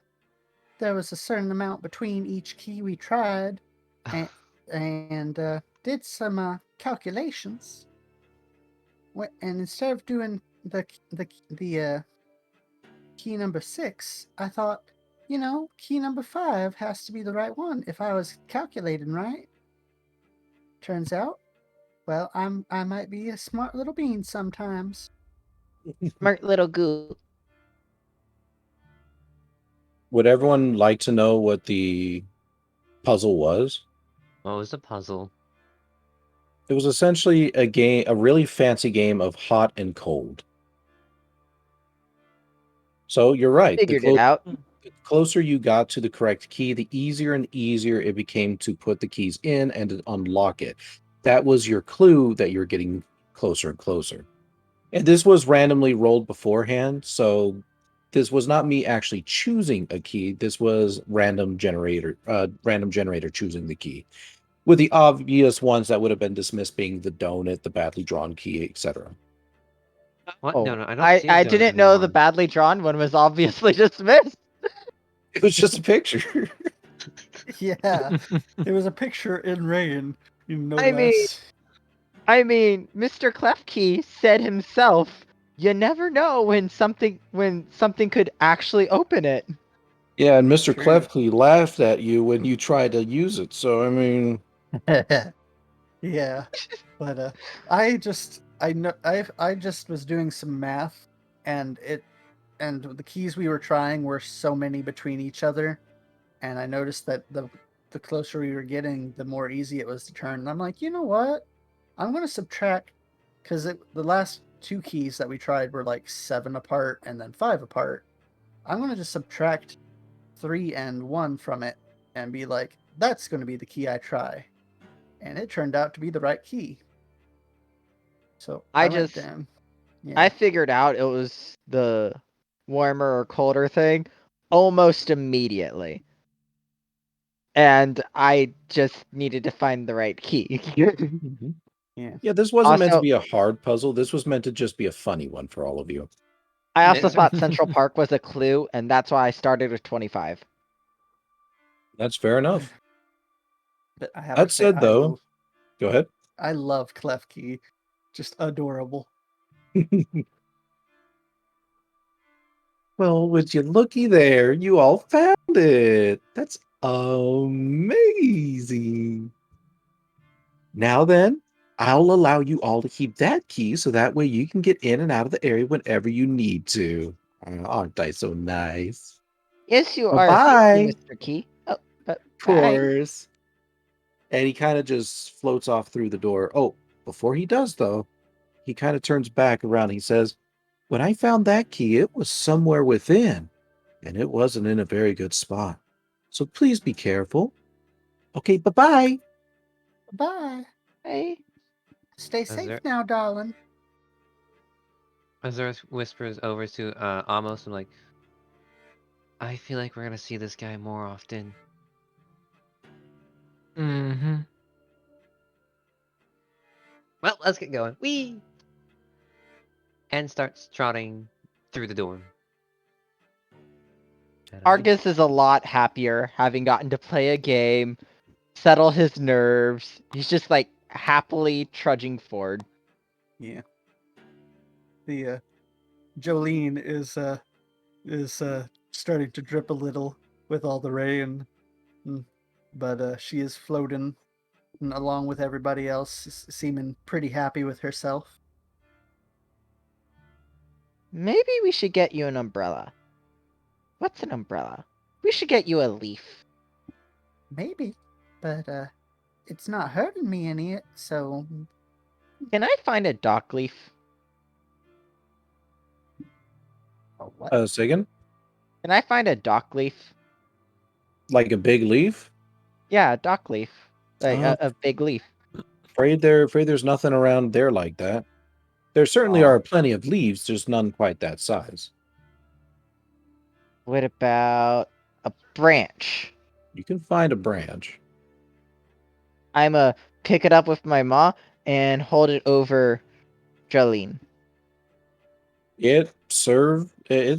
there was a certain amount between each key we tried, and did some calculations. And instead of doing the key number 6, I thought, key number 5 has to be the right one if I was calculating right. Turns out, well, I might be a smart little bean sometimes. Smart little goo. Would everyone like to know what the puzzle was? What was the puzzle? It was essentially a really fancy game of hot and cold. So you're right. Figured it out. The closer you got to the correct key, the easier and easier it became to put the keys in and to unlock it. That was your clue that you're getting closer and closer. And this was randomly rolled beforehand, so this was not me actually choosing a key. This was random generator choosing the key, with the obvious ones that would have been dismissed being the donut, the badly drawn key, etc. What? Oh, No, I don't see a I donut didn't in know the one. badly drawn one was obviously dismissed. It was just a picture. Yeah, It was a picture in rain. No I mean- less. I mean, Mr. Klefkey said himself, you never know when something could actually open it. Yeah, and Mr. True. Klefkey laughed at you when you tried to use it. So I mean, Yeah, but I just was doing some math, and the keys we were trying were so many between each other, and I noticed that the closer we were getting, the more easy it was to turn. And I'm like, you know what? I'm gonna subtract, because the last 2 keys that we tried were like 7 apart and then 5 apart. I'm gonna just subtract 3 and 1 from it and be like, that's gonna be the key I try. And it turned out to be the right key. So I went just- down. Yeah. I figured out it was the warmer or colder thing almost immediately. And I just needed to find the right key. yeah, this wasn't meant to Also- be a hard puzzle. This was meant to just be a funny one for all of you. I also Yeah. thought Central Park was a clue, and that's why I started with 25. That's fair enough. But I have That to say, said, though, go ahead. I love Klefkey. Just adorable. Well, would you looky there? You all found it. That's amazing. Now then, I'll allow you all to keep that key so that way you can get in and out of the area whenever you need to. Aren't I so nice? Yes, you Well, are. bye. Thank you, Mr. Key. Oh, Of bye. course. And he kind of just floats off through the door. Oh, before he does, though, he kind of turns back around and he says, when I found that key, it was somewhere within, and it wasn't in a very good spot. So please be careful. Okay, bye-bye. Bye. Hey. Stay Is safe there- now, darling. Azura whispers over to Amos and like, I feel like we're gonna see this guy more often. Mm-hmm. Well, let's get going. Whee! And starts trotting through the door. Argus is a lot happier having gotten to play a game, settle his nerves. He's just like happily trudging forward. Yeah. The Jolene is starting to drip a little with all the rain, but she is floating along with everybody else, seeming pretty happy with herself. Maybe we should get you an umbrella. What's an umbrella? We should get you a leaf. Maybe, but it's not hurting me any, so Can I find a dock leaf? what? Say again? Can I find a dock leaf? Like a big leaf? Yeah, a dock leaf. Like a big leaf. Afraid there's nothing around there like that. There certainly Aw. are plenty of leaves, just none quite that size. What about a branch? You can find a branch. I'ma pick it up with my maw and hold it over Jolene. It's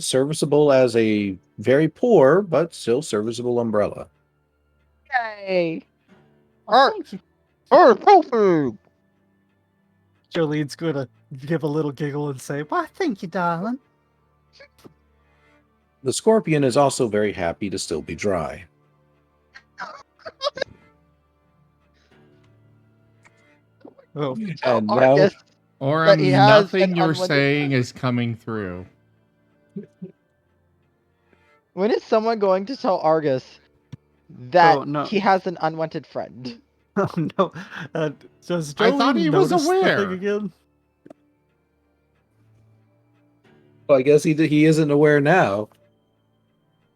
serviceable as a very poor but still serviceable umbrella. Yay! Oh, thank you. Tofu! Jolene's going to give a little giggle and say, "Why, thank you, darling." The scorpion is also very happy to still be dry. Oh, And now, Argus that he has nothing an you're unwanted saying friend. is coming through. When is someone going to tell Argus that oh no. he has an unwanted friend? Oh no. Does I thought Jolene he was notice the aware. thing again? well, I guess he isn't aware now.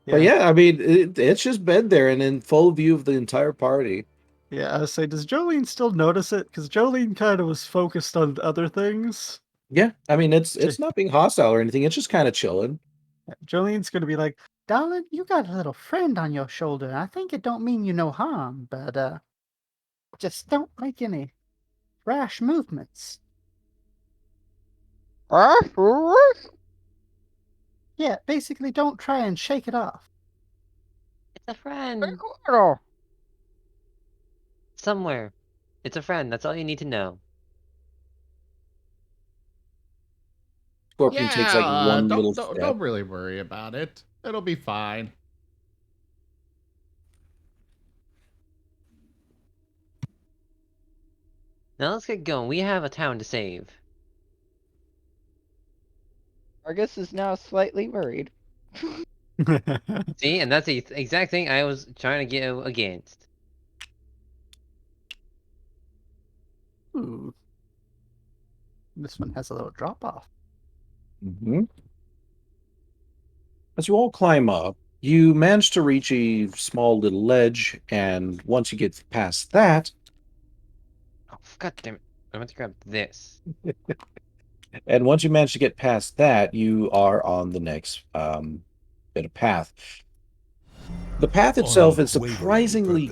But yeah, I mean, it's just been there and in full view of the entire party. Yeah, I was saying, does Jolene still notice it? Because Jolene kind of was focused on other things. Yeah, I mean, it's not being hostile or anything. It's just kind of chilling. Jolene's gonna be like, darling, you got a little friend on your shoulder. I think it don't mean you no harm, but just don't make any rash movements. Yeah, basically don't try and shake it off. It's a friend. Somewhere. It's a friend. That's all you need to know. Scorpion takes like one little step. Don't really worry about it. It'll be fine. Now let's get going. We have a town to save. Argus is now slightly worried. See, and that's the exact thing I was trying to get against. Ooh. This one has a little drop off. Mm-hmm. As you all climb up, you manage to reach a small little ledge, and once you get past that... Oh, god damn it. I meant to grab this. and once you manage to get past that, you are on the next bit of path. The path itself is surprisingly...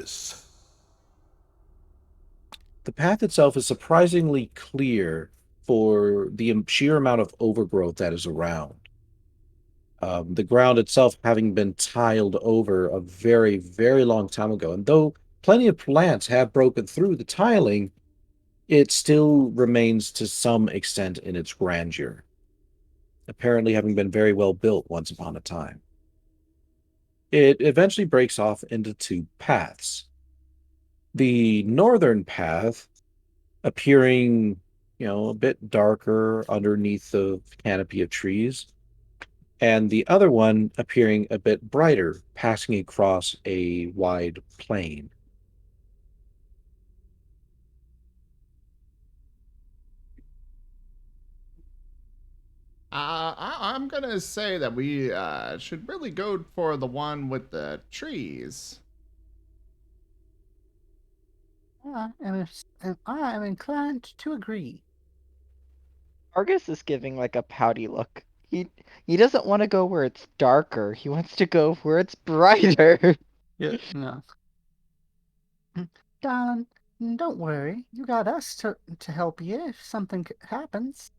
The path itself is surprisingly clear for the sheer amount of overgrowth that is around. The ground itself having been tiled over a very, very long time ago. And though plenty of plants have broken through the tiling, it still remains to some extent in its grandeur, apparently having been very well built once upon a time. It eventually breaks off into two paths. The northern path appearing, a bit darker underneath the canopy of trees, and the other one appearing a bit brighter, passing across a wide plain. I'm gonna say that we should really go for the one with the trees. I am inclined to agree. Argus is giving like a pouty look. He doesn't want to go where it's darker. He wants to go where it's brighter. Yeah, no. Darling, don't worry. You got us to help you if something happens.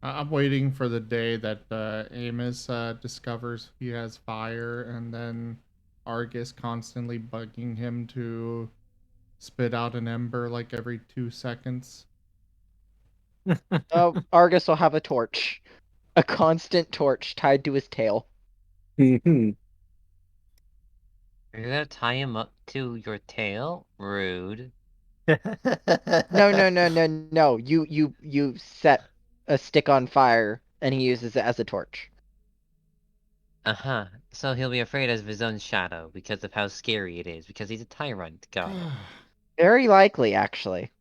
I'm waiting for the day that Amos discovers he has fire, and then Argus constantly bugging him to spit out an ember like every 2 seconds. Oh, Argus will have a torch. A constant torch tied to his tail. Mm-hmm. You're gonna tie him up to your tail? Rude. No. You set a stick on fire and he uses it as a torch. Uh-huh. So he'll be afraid of his own shadow because of how scary it is, because he's a tyrant god. Very likely, actually.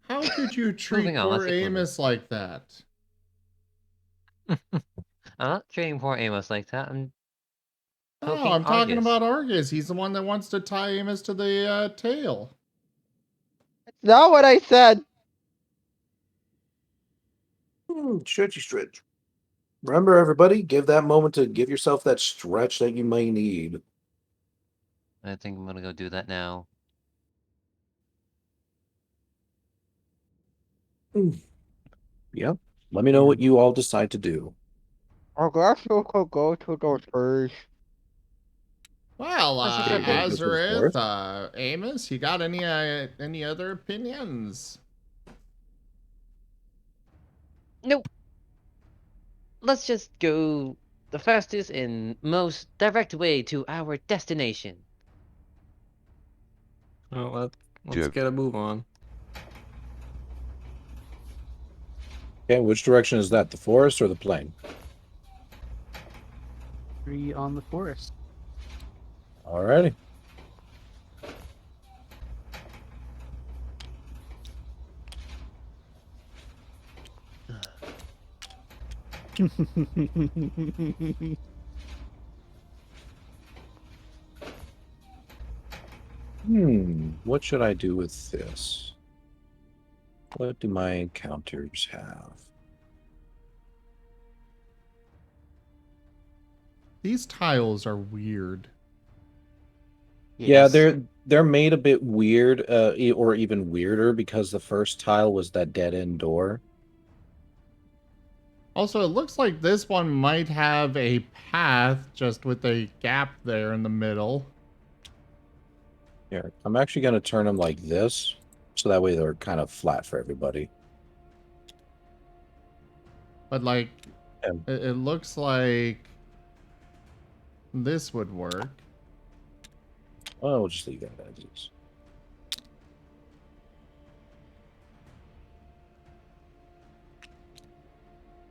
How could you treat Moving on, let's poor keep moving. Amos like that? I'm not treating poor Amos like that. I'm No, poking I'm talking Argus. about Argus. He's the one that wants to tie Amos to the tail. That's not what I said. Stretchy stretch. Remember, everybody, give that moment to give yourself that stretch that you may need. I think I'm gonna go do that now. Yep. Let me know what you all decide to do. I guess we could go to those trees. Well, That's a good thing. Azareth, Amos, you got any other opinions? Nope. Let's just go the fastest and most direct way to our destination. Well, let's Joke. get a move on. Okay, which direction is that? The forest or the plain? 3 on the forest. Alrighty. What should I do with this? What do my encounters have? These tiles are weird. Yeah, Yes. they're made a bit weird, or even weirder because the first tile was that dead end door. Also, it looks like this one might have a path just with a gap there in the middle. Here, I'm actually going to turn them like this, so that way they're kind of flat for everybody. But like, And it looks like this would work. well, we'll just leave that as is.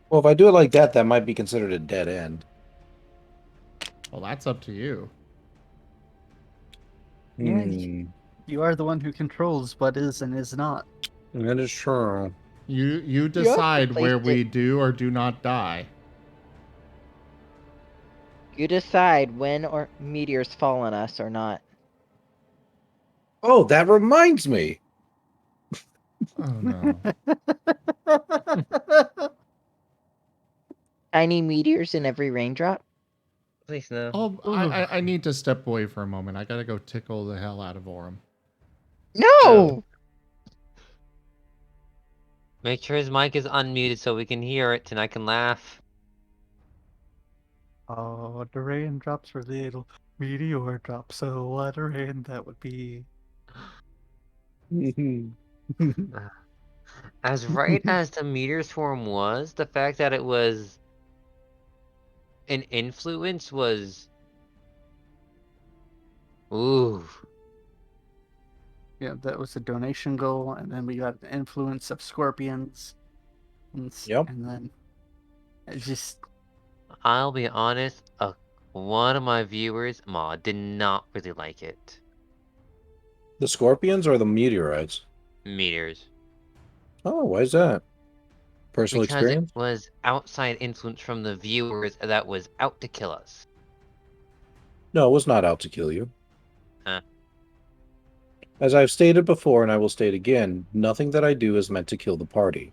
Well, if I do it like that, that might be considered a dead end. Well, that's up to you. Yeah, Hmm, you are the one who controls what is and is not. that is true. You You also decide where placed it- we do or do not die. You decide when or meteors fall on us or not. Oh, that reminds me. Oh no. Tiny meteors in every raindrop. Please no. Oh, I need to step away for a moment. I gotta go tickle the hell out of Orem. No! Make sure his mic is unmuted so we can hear it and I can laugh. Oh, the raindrops were little meteor drops. So what a rain that would be. As right as the meteor swarm was, the fact that it was an influence was... Ooh. Yeah, that was a donation goal, and then we got an influence of scorpions. Yep. And then it just. I'll be honest, one of my viewers, did not really like it. The scorpions or the meteorites? Meteors. Oh, why is that? Personal Because experience? it was outside influence from the viewers that was out to kill us. No, it was not out to kill you. Huh. As I've stated before, and I will state again, nothing that I do is meant to kill the party.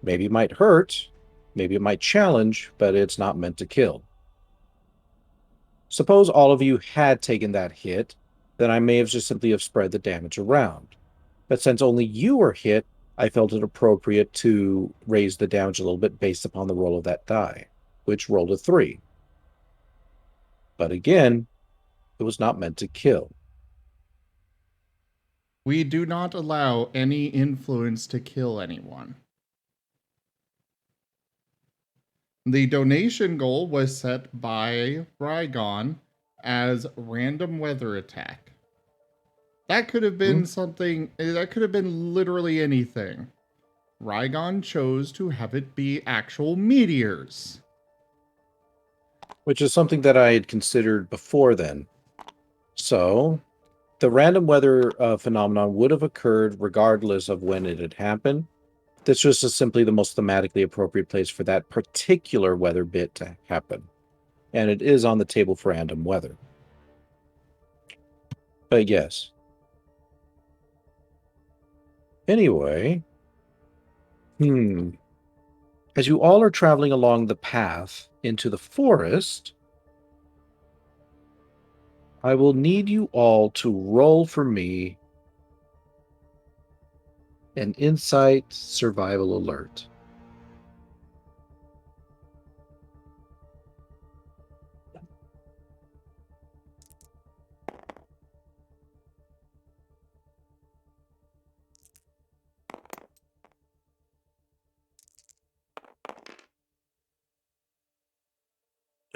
Maybe it might hurt, maybe it might challenge, but it's not meant to kill. Suppose all of you had taken that hit, then I may have just simply have spread the damage around. But since only you were hit, I felt it appropriate to raise the damage a little bit based upon the roll of that die, which rolled a 3. But again, it was not meant to kill. We do not allow any influence to kill anyone. The donation goal was set by Rygon as random weather attack. That could have been something, that could have been literally anything. Rygon chose to have it be actual meteors. Which is something that I had considered before then. So, the random weather phenomenon would have occurred regardless of when it had happened. This was just simply the most thematically appropriate place for that particular weather bit to happen. And it is on the table for random weather. But yes. Anyway. As you all are traveling along the path into the forest, I will need you all to roll for me an insight survival alert.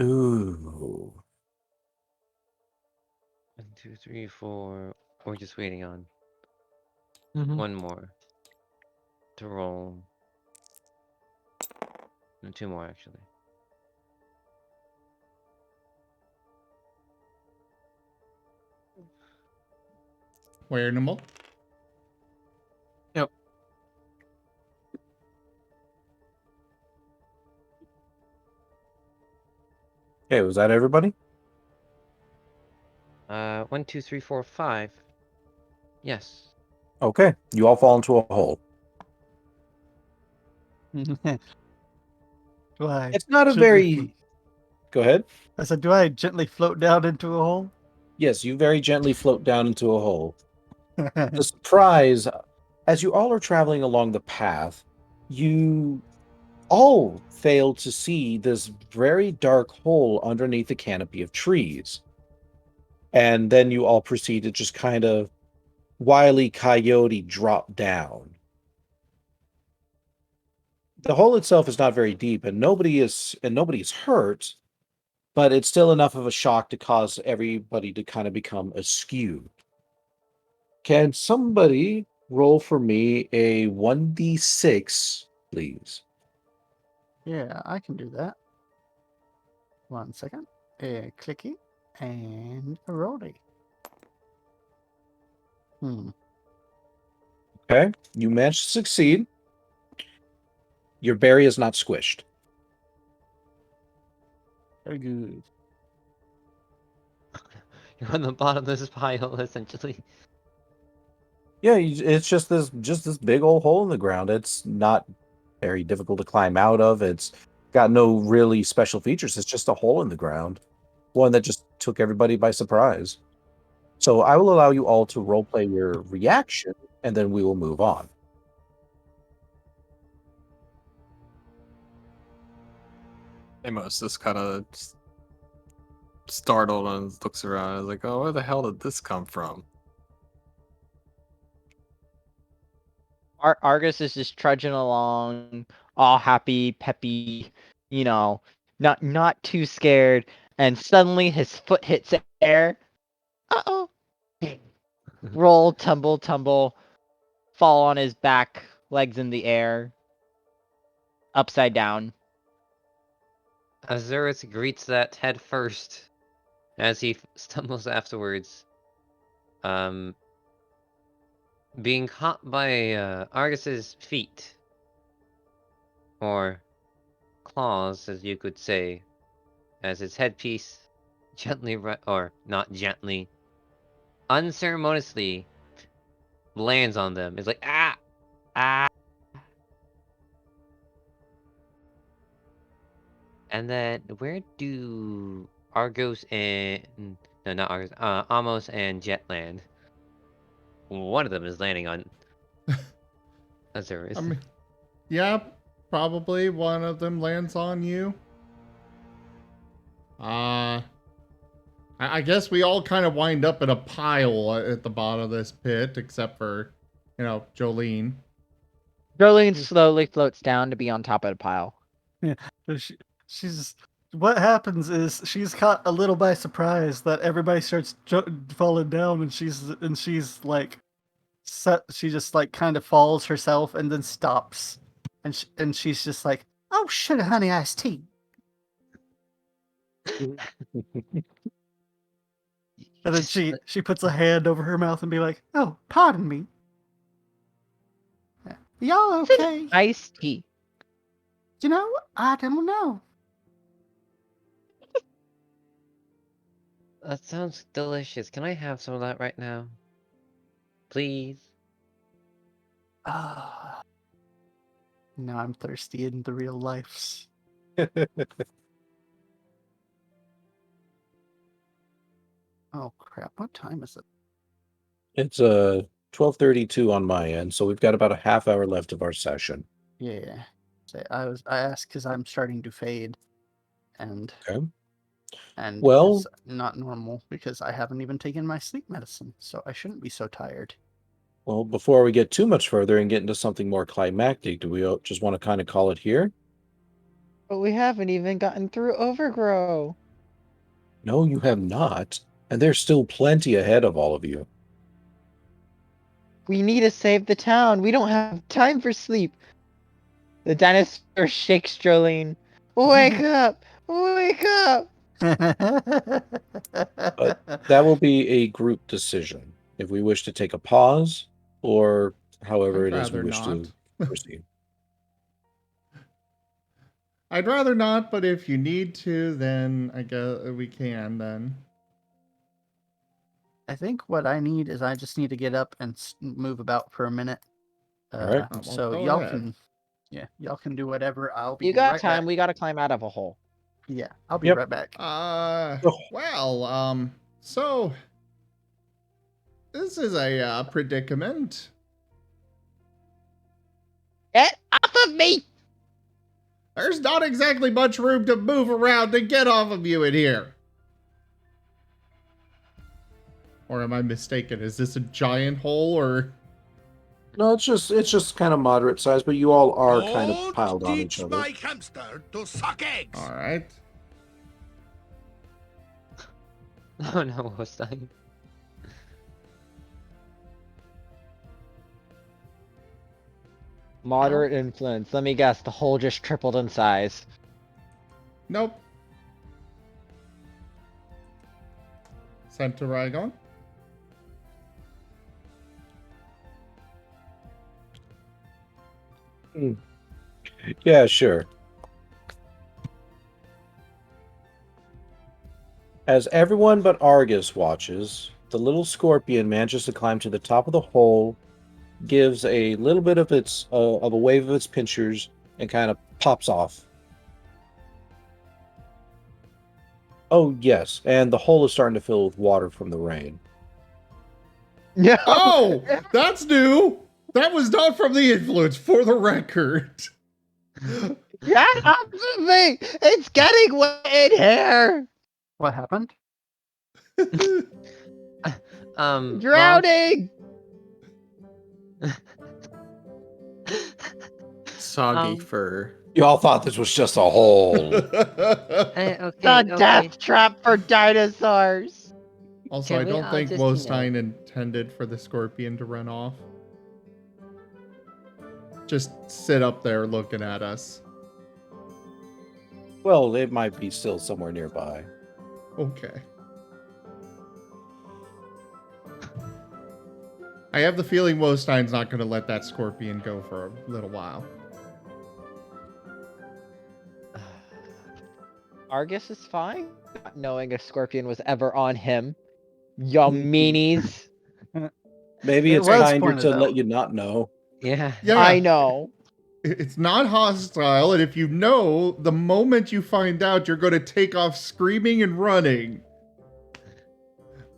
Ooh. 1, 2, 3, 4. We're just waiting on Mhm. one more to roll. And 2 more, actually. Where animal? Yep. Okay, was that everybody? 1, 2, 3, 4, 5. Yes. Okay, you all fall into a hole. Do I? It's not a gently very... flo- Go ahead. I said, do I gently float down into a hole? Yes, you very gently float down into a hole. The surprise, as you all are traveling along the path, you all fail to see this very dark hole underneath a canopy of trees. And then you all proceed to just kind of Wile E. Coyote drop down. The hole itself is not very deep, and nobody's hurt, but it's still enough of a shock to cause everybody to kind of become askew. Can somebody roll for me a 1d6, please? Yeah, I can do that. 1 second. A clicky and a rolly. Okay, you managed to succeed. Your berry is not squished. Very good. You're on the bottom of this pile, essentially. Yeah, it's just this big old hole in the ground. It's not very difficult to climb out of. It's got no really special features. It's just a hole in the ground, one that just took everybody by surprise. So I will allow you all to roleplay your reaction, and then we will move on. Amos just kind of startled and looks around. I was like, "Oh, where the hell did this come from?" Argus is just trudging along, all happy, peppy, you know, not too scared, and suddenly his foot hits air. Uh-oh. Roll, tumble, fall on his back, legs in the air, upside down. Azurus greets that head first as he stumbles afterwards. Being caught by Argus's feet, or claws, as you could say, as his headpiece gently, or not gently, unceremoniously lands on them. It's like, ah! Ah! And then, where do Argos and... No, not Argos. Amos and Jet land? One of them is landing on Azurus. I mean, yeah, probably one of them lands on you. I guess we all kind of wind up in a pile at the bottom of this pit, except for, Jolene. Jolene slowly floats down to be on top of the pile. Yeah, she's. What happens is she's caught a little by surprise that everybody starts falling down, and she's like, she just like kind of falls herself and then stops, and she's just like, "Oh, sugar honey iced tea." And then she puts a hand over her mouth and be like, "Oh, pardon me. Y'all okay? Iced tea. I don't know. That sounds delicious. Can I have some of that right now? Please? Now I'm thirsty in the real lives. Oh crap! What time is it? It's 12:32 on my end, so we've got about a half hour left of our session. Yeah. I asked because I'm starting to fade, and Okay. well, it's not normal because I haven't even taken my sleep medicine, so I shouldn't be so tired. Well, before we get too much further and get into something more climactic, do we just want to kind of call it here? But we haven't even gotten through overgrow. No, you have not. And there's still plenty ahead of all of you. We need to save the town. We don't have time for sleep. The dinosaur shakes Jolene. Wake up! Wake up! But that will be a group decision if we wish to take a pause or however I'd it is we rather wish not. to proceed. I'd rather not, but if you need to, then I guess we can then. I think what I need is I just need to get up and move about for a minute. All right. Well, So go y'all ahead. y'all can do whatever. I'll be You got right time. back. We gotta climb out of a hole. Yeah, I'll be Yep. right back. Well, so this is a predicament. Get off of me! There's not exactly much room to move around to get off of you in here. Or am I mistaken? Is this a giant hole or? No, it's just kind of moderate size, but you all are kind of piled on each other. My hamster to suck eggs. All right. Oh no, Holstein. Moderate influence. Let me guess. The hole just tripled in size. Nope. Sent to Rygon. Yeah, sure. As everyone but Argus watches, the little scorpion manages to climb to the top of the hole, gives a little bit of its of a wave of its pincers, and kind of pops off. Oh yes, and the hole is starting to fill with water from the rain. No. Oh, that's new. That was not from the influence, for the record. Get off of me! It's getting wet in here! What happened? Drowning! Soggy fur. You all thought this was just a hole. The death trap for dinosaurs! Also, Can I we don't all think just, Wostine intended for the scorpion to run off. Just sit up there looking at us. Well, it might be still somewhere nearby. Okay. I have the feeling Wostine's not going to let that scorpion go for a little while. Argus is fine, not knowing a scorpion was ever on him. Y'all meanies. Maybe It it's was kinder pointed to out. let you not know. Yeah. I know. It's not hostile, and if you know, the moment you find out, you're going to take off screaming and running.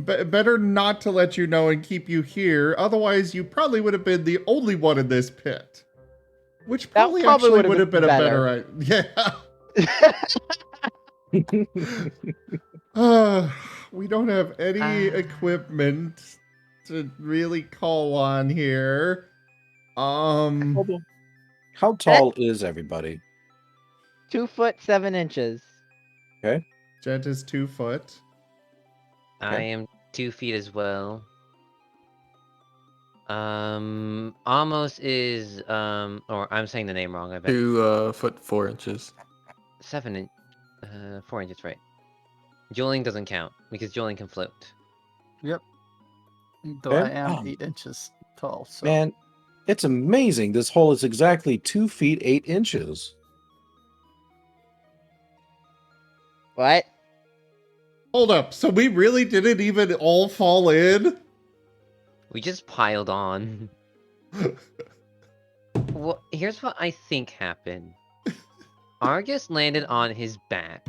Better not to let you know and keep you here, otherwise you probably would have been the only one in this pit. Which probably actually would have been a better idea. Yeah. We don't have any equipment to really call on here. How tall is everybody? 2 foot 7 inches. Okay. Jet is 2 foot. I am 2 feet as well. Amos is or I'm saying the name wrong. I bet. 2 foot 4 inches. 4 inches, right? Julian doesn't count because Julian can float. Yep. Though Okay. I am 8 inches tall. So. Man, it's amazing. This hole is exactly 2 feet 8 inches. What? Hold up. So we really didn't even all fall in? We just piled on. Well, here's what I think happened. Argus landed on his back,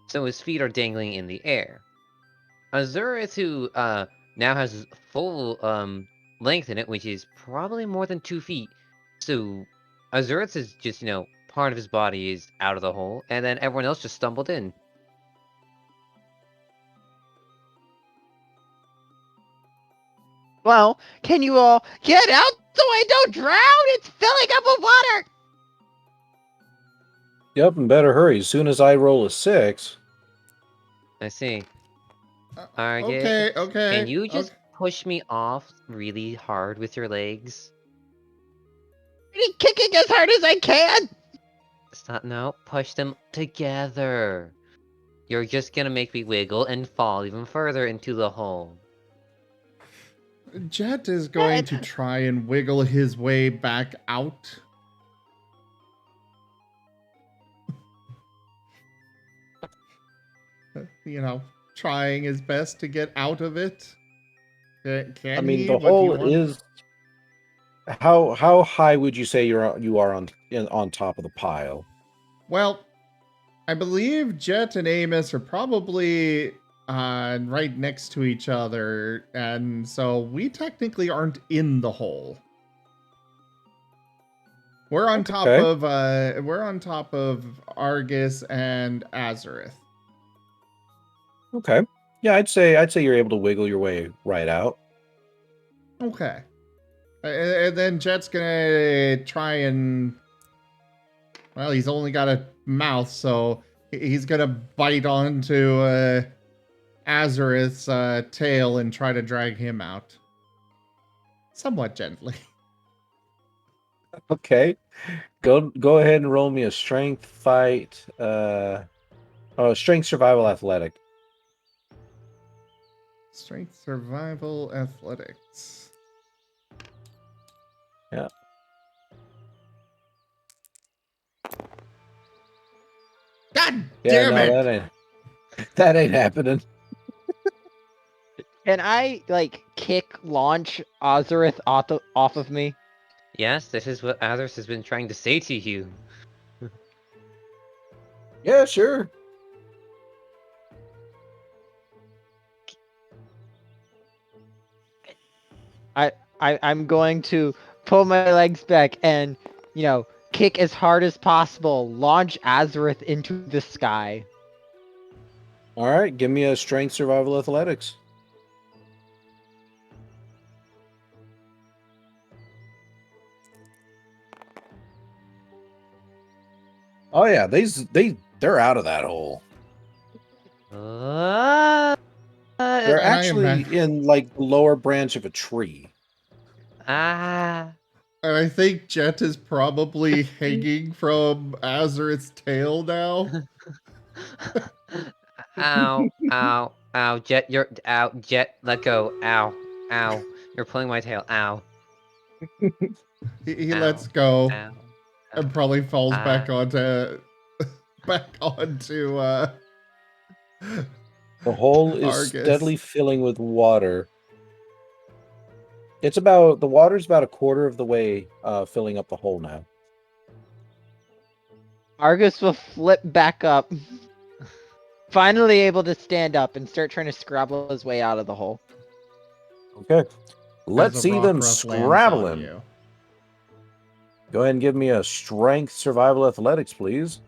so his feet are dangling in the air. Azurith, who now has full length in it, which is probably more than 2 feet. So Azurith is just, part of his body is out of the hole, and then everyone else just stumbled in. Well, can you all get out so I don't drown? It's filling up with water! Yep, and better hurry. As soon as I roll a 6. I see. Okay, okay. Can you just okay. push me off really hard with your legs? Kicking as hard as I can. Stop. No, push them together. You're just gonna make me wiggle and fall even further into the hole. Jet is going to try and wiggle his way back out. You know, trying his best to get out of it. Can I mean, he? the What do you hole want? is. How high would you say you are on top of the pile? Well, I believe Jet and Amos are probably right next to each other, and so we technically aren't in the hole. We're on top of Argus and Azareth. Okay. Yeah, I'd say you're able to wiggle your way right out. Okay. And then Jet's gonna try and... Well, he's only got a mouth, so he's gonna bite onto Azareth's tail and try to drag him out. Somewhat gently. Okay. Go ahead and roll me a strength fight. Strength survival athletic. Strength, survival, athletics. Yeah. God damn it! That ain't happening. Can I like launch Azareth off of me? Yes, this is what Azareth has been trying to say to you. Yeah, sure. I'm going to pull my legs back and, kick as hard as possible, launch Azareth into the sky. All right, give me a strength survival athletics. Oh yeah, they're out of that hole. They're actually in like the lower branch of a tree. Ah. And I think Jet is probably hanging from Azareth's tail now. Ow, ow, ow, Jet, you're out. Jet, let go. Ow, ow. You're pulling my tail. Ow. He Ow, lets go ow, and probably falls back ah. onto The hole is Argus. steadily filling with water. The water's about a quarter of the way filling up the hole now. Argus will flip back up, finally able to stand up and start trying to scrabble his way out of the hole. Okay. Let's see them scrabbling. Go ahead and give me a strength survival athletics, please.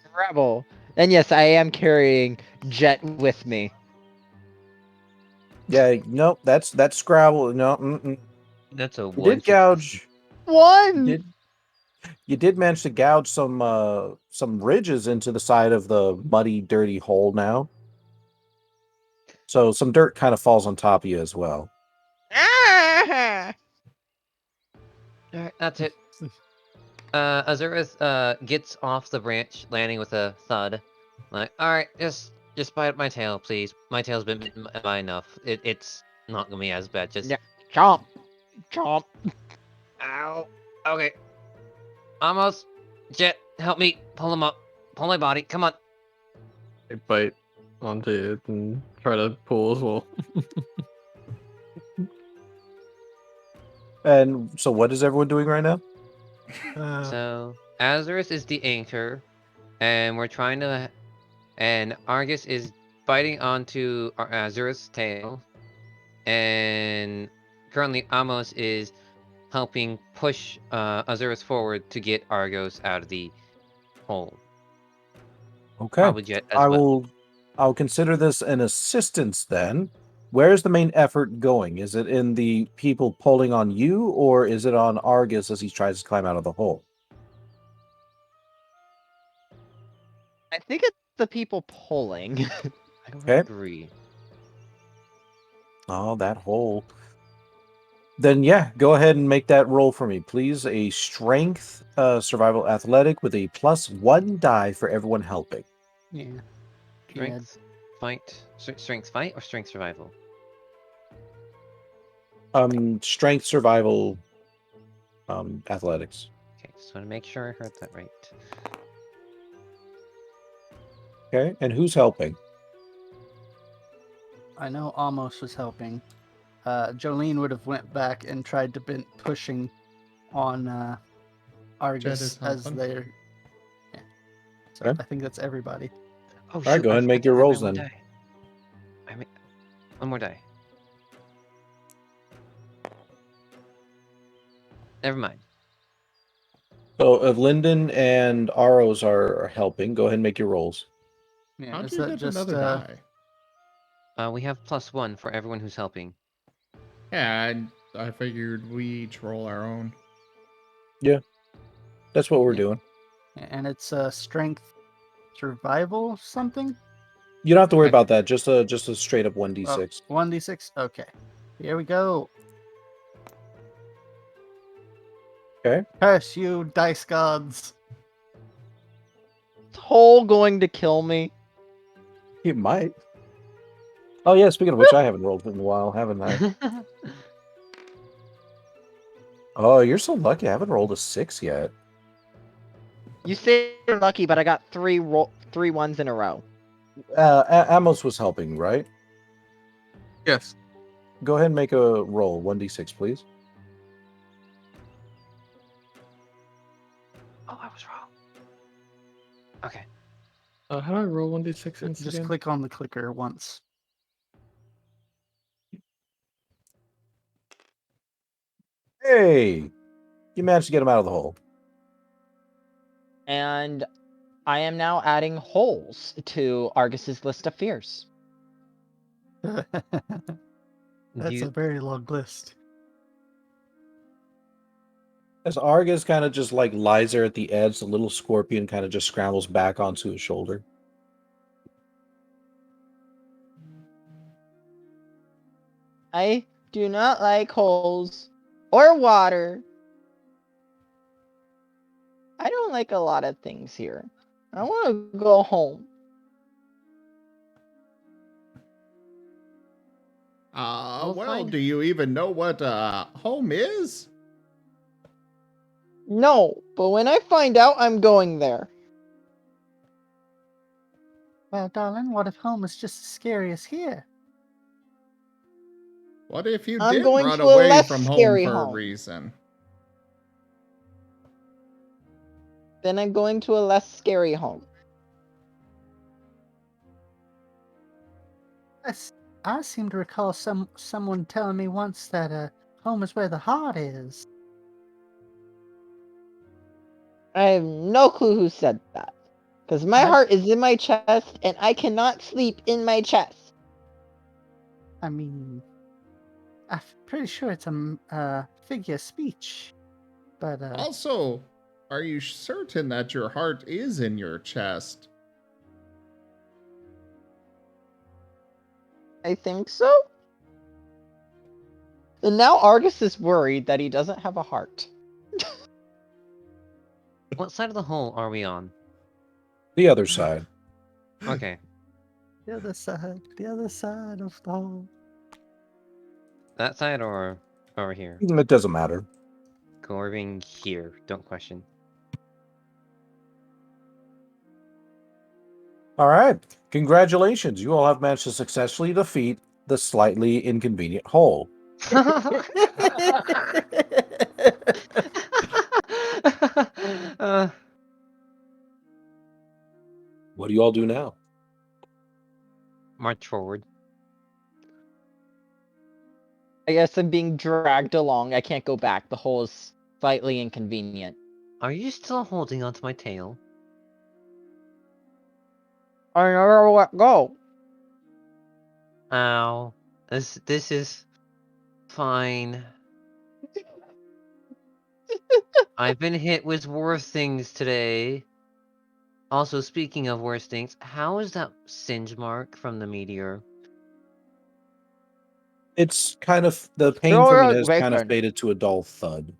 Scrabble. And yes, I am carrying Jet with me. Yeah, nope, that's Scrabble. No, That's a you one. did gouge. One. You did manage to gouge some ridges into the side of the muddy, dirty hole now. So some dirt kind of falls on top of you as well. Ah! Alright, that's it. Azurus gets off the branch, landing with a thud. Like, alright, just bite at my tail, please. My tail's been bitten by enough. It's not gonna be as bad. Just chomp, chomp. Ow. Okay. Almost. Jet, help me pull him up. Pull my body. Come on. I bite onto it and try to pull as well. And so what is everyone doing right now? So, Azarus is the anchor, and we're trying to... And Argus is biting onto Azarus' tail, and currently Amos is helping push Azarus forward to get Argos out of the hole. Okay. Probably Jet as well. I'll consider this an assistance then. where is the main effort going? Is it in the people pulling on you, or is it on Argus as he tries to climb out of the hole? I think it's the people pulling. I would Okay. agree. Oh, that hole. Then yeah, go ahead and make that roll for me, please. A strength, survival athletic with a +1 die for everyone helping. Yeah. Strength, fight, strength fight, or strength survival? Strength, survival, athletics. Okay, just want to make sure I heard that right. Okay, and who's helping? I know Amos was helping. Jolene would have went back and tried to been pushing on Argus is as helping. they're. Yeah. So Okay. I think that's everybody. Oh, All right, shoot, go I ahead and forgot make to your add my rolls one then. die. One more die. Never mind. So if Lyndon and Aros are helping, go ahead and make your rolls. Yeah, How'd is you that get just another die? We have +1 for everyone who's helping. Yeah, I figured we each roll our own. Yeah, that's what we're Yeah. doing. and it's strength survival something? You don't have to worry Okay. about that. Just a straight up 1d6. 1d6? Okay. Here we go. Okay. Curse you, dice gods. Is Hole going to kill me? It might. Oh yeah, speaking of which, I haven't rolled in a while, haven't I? Oh, you're so lucky. I haven't rolled a 6 yet. You say you're lucky, but I got three ones in a row. Amos was helping, right? Yes. Go ahead and make a roll. 1d6, please. Oh, I was wrong. Okay. How do I roll 1d6 once Just again? click on the clicker once. Hey! You managed to get him out of the hole. And I am now adding holes to Argus's list of fears. That's a very long list. As Argus kind of just like lies there at the edge, the little scorpion kind of just scrambles back onto his shoulder. I do not like holes or water. I don't like a lot of things here. I want to go home. Well, fine. do you even know what home is? No, but when I find out, I'm going there. Well, darling, what if home is just as scary as here? What if you I'm did going run to a away less from home scary for a home. reason? Then I'm going to a less scary home. I seem to recall someone telling me once that home is where the heart is. I have no clue who said that. Because my heart is in my chest, and I cannot sleep in my chest. I mean, I'm pretty sure it's a figure of speech. But Also, are you certain that your heart is in your chest? I think so. And now Argus is worried that he doesn't have a heart. What side of the hole are we on? The other side. Okay. the other side of the hole. That side or over here? It doesn't matter. Cool, we're being here. Don't question. All right. Congratulations. You all have managed to successfully defeat the slightly inconvenient hole. What do you all do now? March forward. I guess I'm being dragged along. I can't go back. The hole is slightly inconvenient. Are you still holding onto my tail? I never let go. Ow. This is fine. I've been hit with worse things today. Also, speaking of worse things, how is that singe mark from the meteor? It's kind of the pain Throw from it it out has the kind of bacon. faded to a dull thud,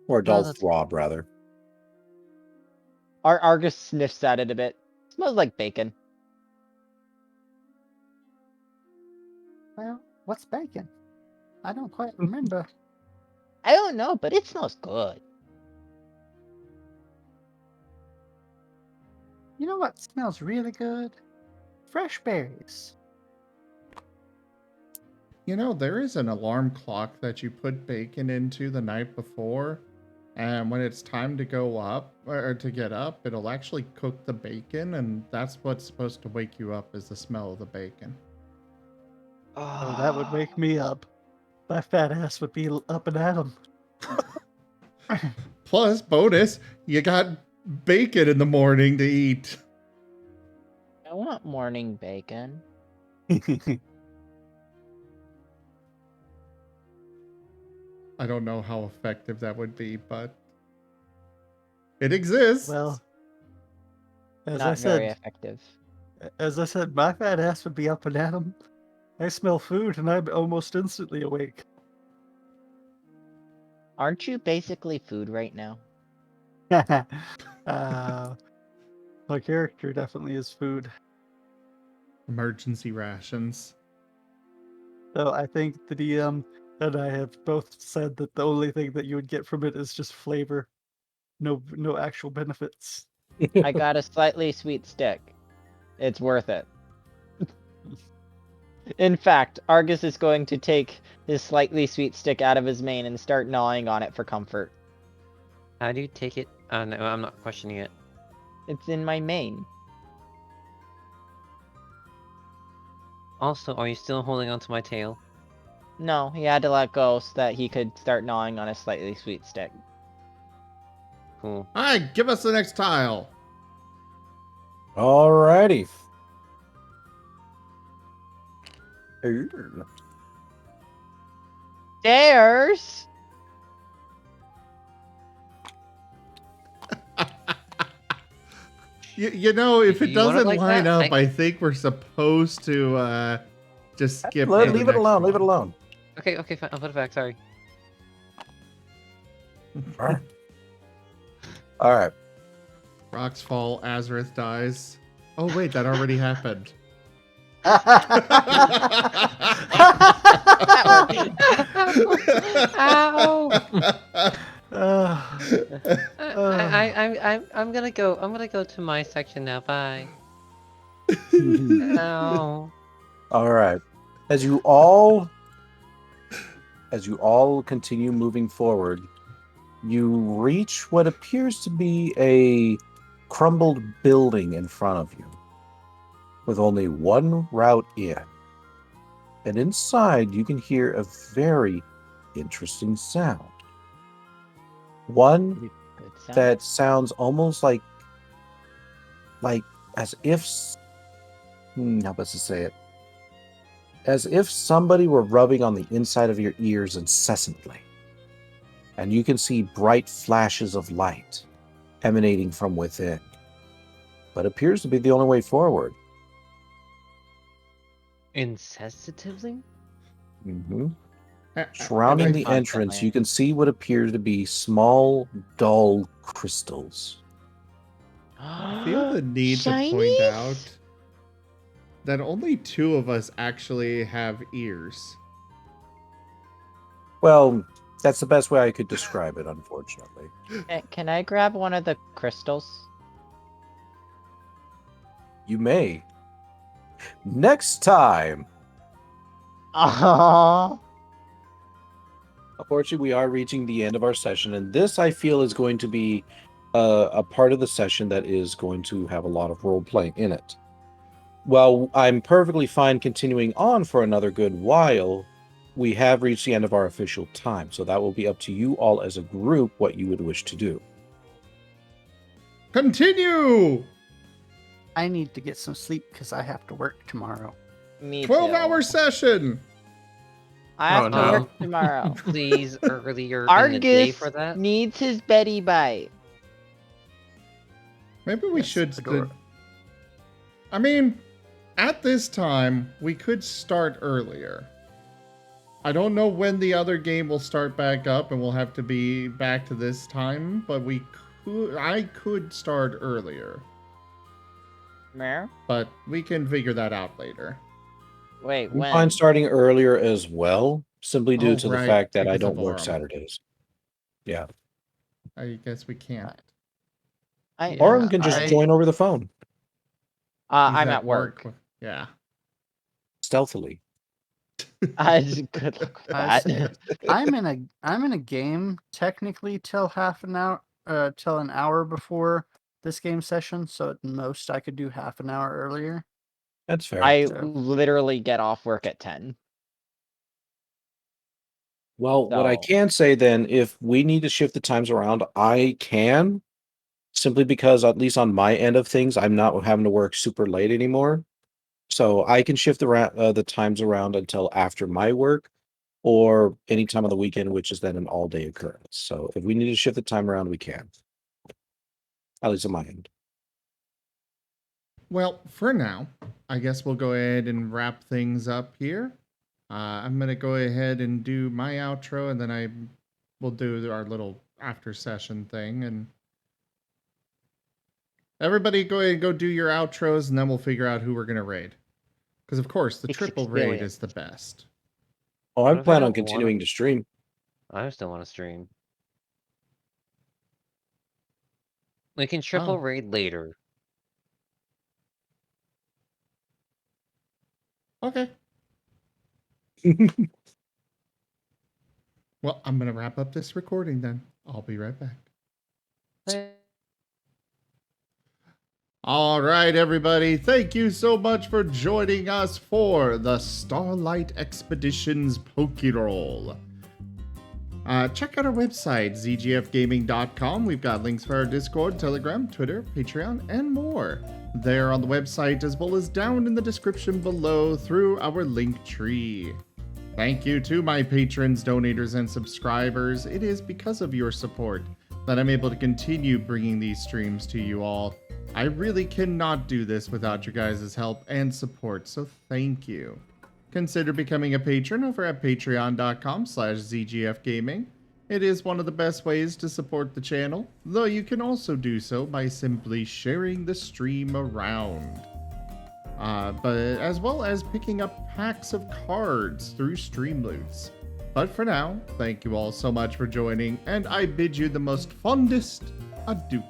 or a Oh, dull that's throb, rather. Argus sniffs at it a bit. Smells like bacon. Well, what's bacon? I don't quite remember. I don't know, but it smells good. You know what smells really good? Fresh berries. You know, there is an alarm clock that you put bacon into the night before, and when it's time to go up, or to get up, it'll actually cook the bacon, and that's what's supposed to wake you up, is the smell of the bacon. Oh, that would wake me up. My fat ass would be up and at 'em. Plus, bonus, you got bacon in the morning to eat. I want morning bacon. I don't know how effective that would be, but it exists. Well, as Not I very said, effective. my fat ass would be up and at 'em. I smell food and I'm almost instantly awake. Aren't you basically food right now? My character definitely is food. Emergency rations. So I think the DM and I have both said that the only thing that you would get from it is just flavor. No actual benefits. I got a slightly sweet stick. It's worth it. In fact, Argus is going to take his slightly sweet stick out of his mane and start gnawing on it for comfort. How do you take it? No, I'm not questioning it. It's in my mane. Also, are you still holding onto my tail? No, he had to let go so that he could start gnawing on a slightly sweet stick. Cool. Alright, give us the next tile. Alrighty. Stairs! You know, if it You want it doesn't like line that? up, I think we're supposed to just skip. to the Leave it next alone. Leave it one. alone. Okay, fine. I'll put it back. Sorry. All right. Rocks fall, Azareth dies. Oh wait, that already happened. Ow! Uh, I'm gonna go. I'm gonna go to my section now. Bye. Ow. All right. As you all continue moving forward, you reach what appears to be a crumbled building in front of you, with only one route in. And inside, you can hear a very interesting sound. One that sounds almost like as if how best to say it? As if somebody were rubbing on the inside of your ears incessantly. And you can see bright flashes of light emanating from within. But appears to be the only way forward. Insensitively? Mm-hmm. I Surrounding the Constantly. entrance, you can see what appears to be small, dull crystals. feel the need to point out that only 2 of us actually have ears. Well, that's the best way I could describe it, unfortunately. Can I grab one of the crystals? You may. Next time. Unfortunately, we are reaching the end of our session, and this, I feel, is going to be a part of the session that is going to have a lot of role-playing in it. While I'm perfectly fine continuing on for another good while, we have reached the end of our official time, so that will be up to you all as a group what you would wish to do. Continue! I need to get some sleep because I have to work tomorrow. Me 12-hour too. session. I have Oh, to no. work tomorrow. Please, earlier in the day Argus for that. needs his Betty Bite. Maybe we Yes, should. Fedora. I mean, at this time, we could start earlier. I don't know when the other game will start back up, and we'll have to be back to this time. But I could start earlier. Where? But we can figure that out later. Wait, I'm when? fine starting earlier as well, simply due Oh, to right, the fact that I because of don't work Aurum. Saturdays. Yeah. I guess we can't. I, Aurum can just I- join over the phone He's I'm at work. Yeah. stealthily. Good luck with I that. say, I'm in a game technically till till an hour before this game session. So at most I could do half an hour earlier. That's fair. I So- literally get off work at 10. Well, what I So- can say then, if we need to shift the times around, I can, simply because at least on my end of things, I'm not having to work super late anymore. So I can shift the times around until after my work or any time on the weekend, which is then an all-day occurrence. So if we need to shift the time around, we can. At least on my end. Well, for now, I guess we'll go ahead and wrap things up here. I'm going to go ahead and do my outro, and then we'll do our little after session thing. And everybody go ahead and go do your outros, and then we'll figure out who we're going to raid. Because, of course, the It's triple raid experience. is the best. Oh, What I if I plan on don't continuing to stream. I still want to stream. We can triple Oh. raid later. Okay. Well, I'm going to wrap up this recording then. I'll be right back. All right, everybody. Thank you so much for joining us for the Starlight Expeditions Pokerole. Check out our website, zgfgaming.com. We've got links for our Discord, Telegram, Twitter, Patreon, and more. There on the website, as well as down in the description below through our link tree. Thank you to my patrons, donators, and subscribers. It is because of your support that I'm able to continue bringing these streams to you all. I really cannot do this without your guys' help and support, so thank you. Consider becoming a patron over at patreon.com/zgfgaming. It is one of the best ways to support the channel, though you can also do so by simply sharing the stream around. But as well as picking up packs of cards through Streamloots. But for now, thank you all so much for joining, and I bid you the most fondest adieu.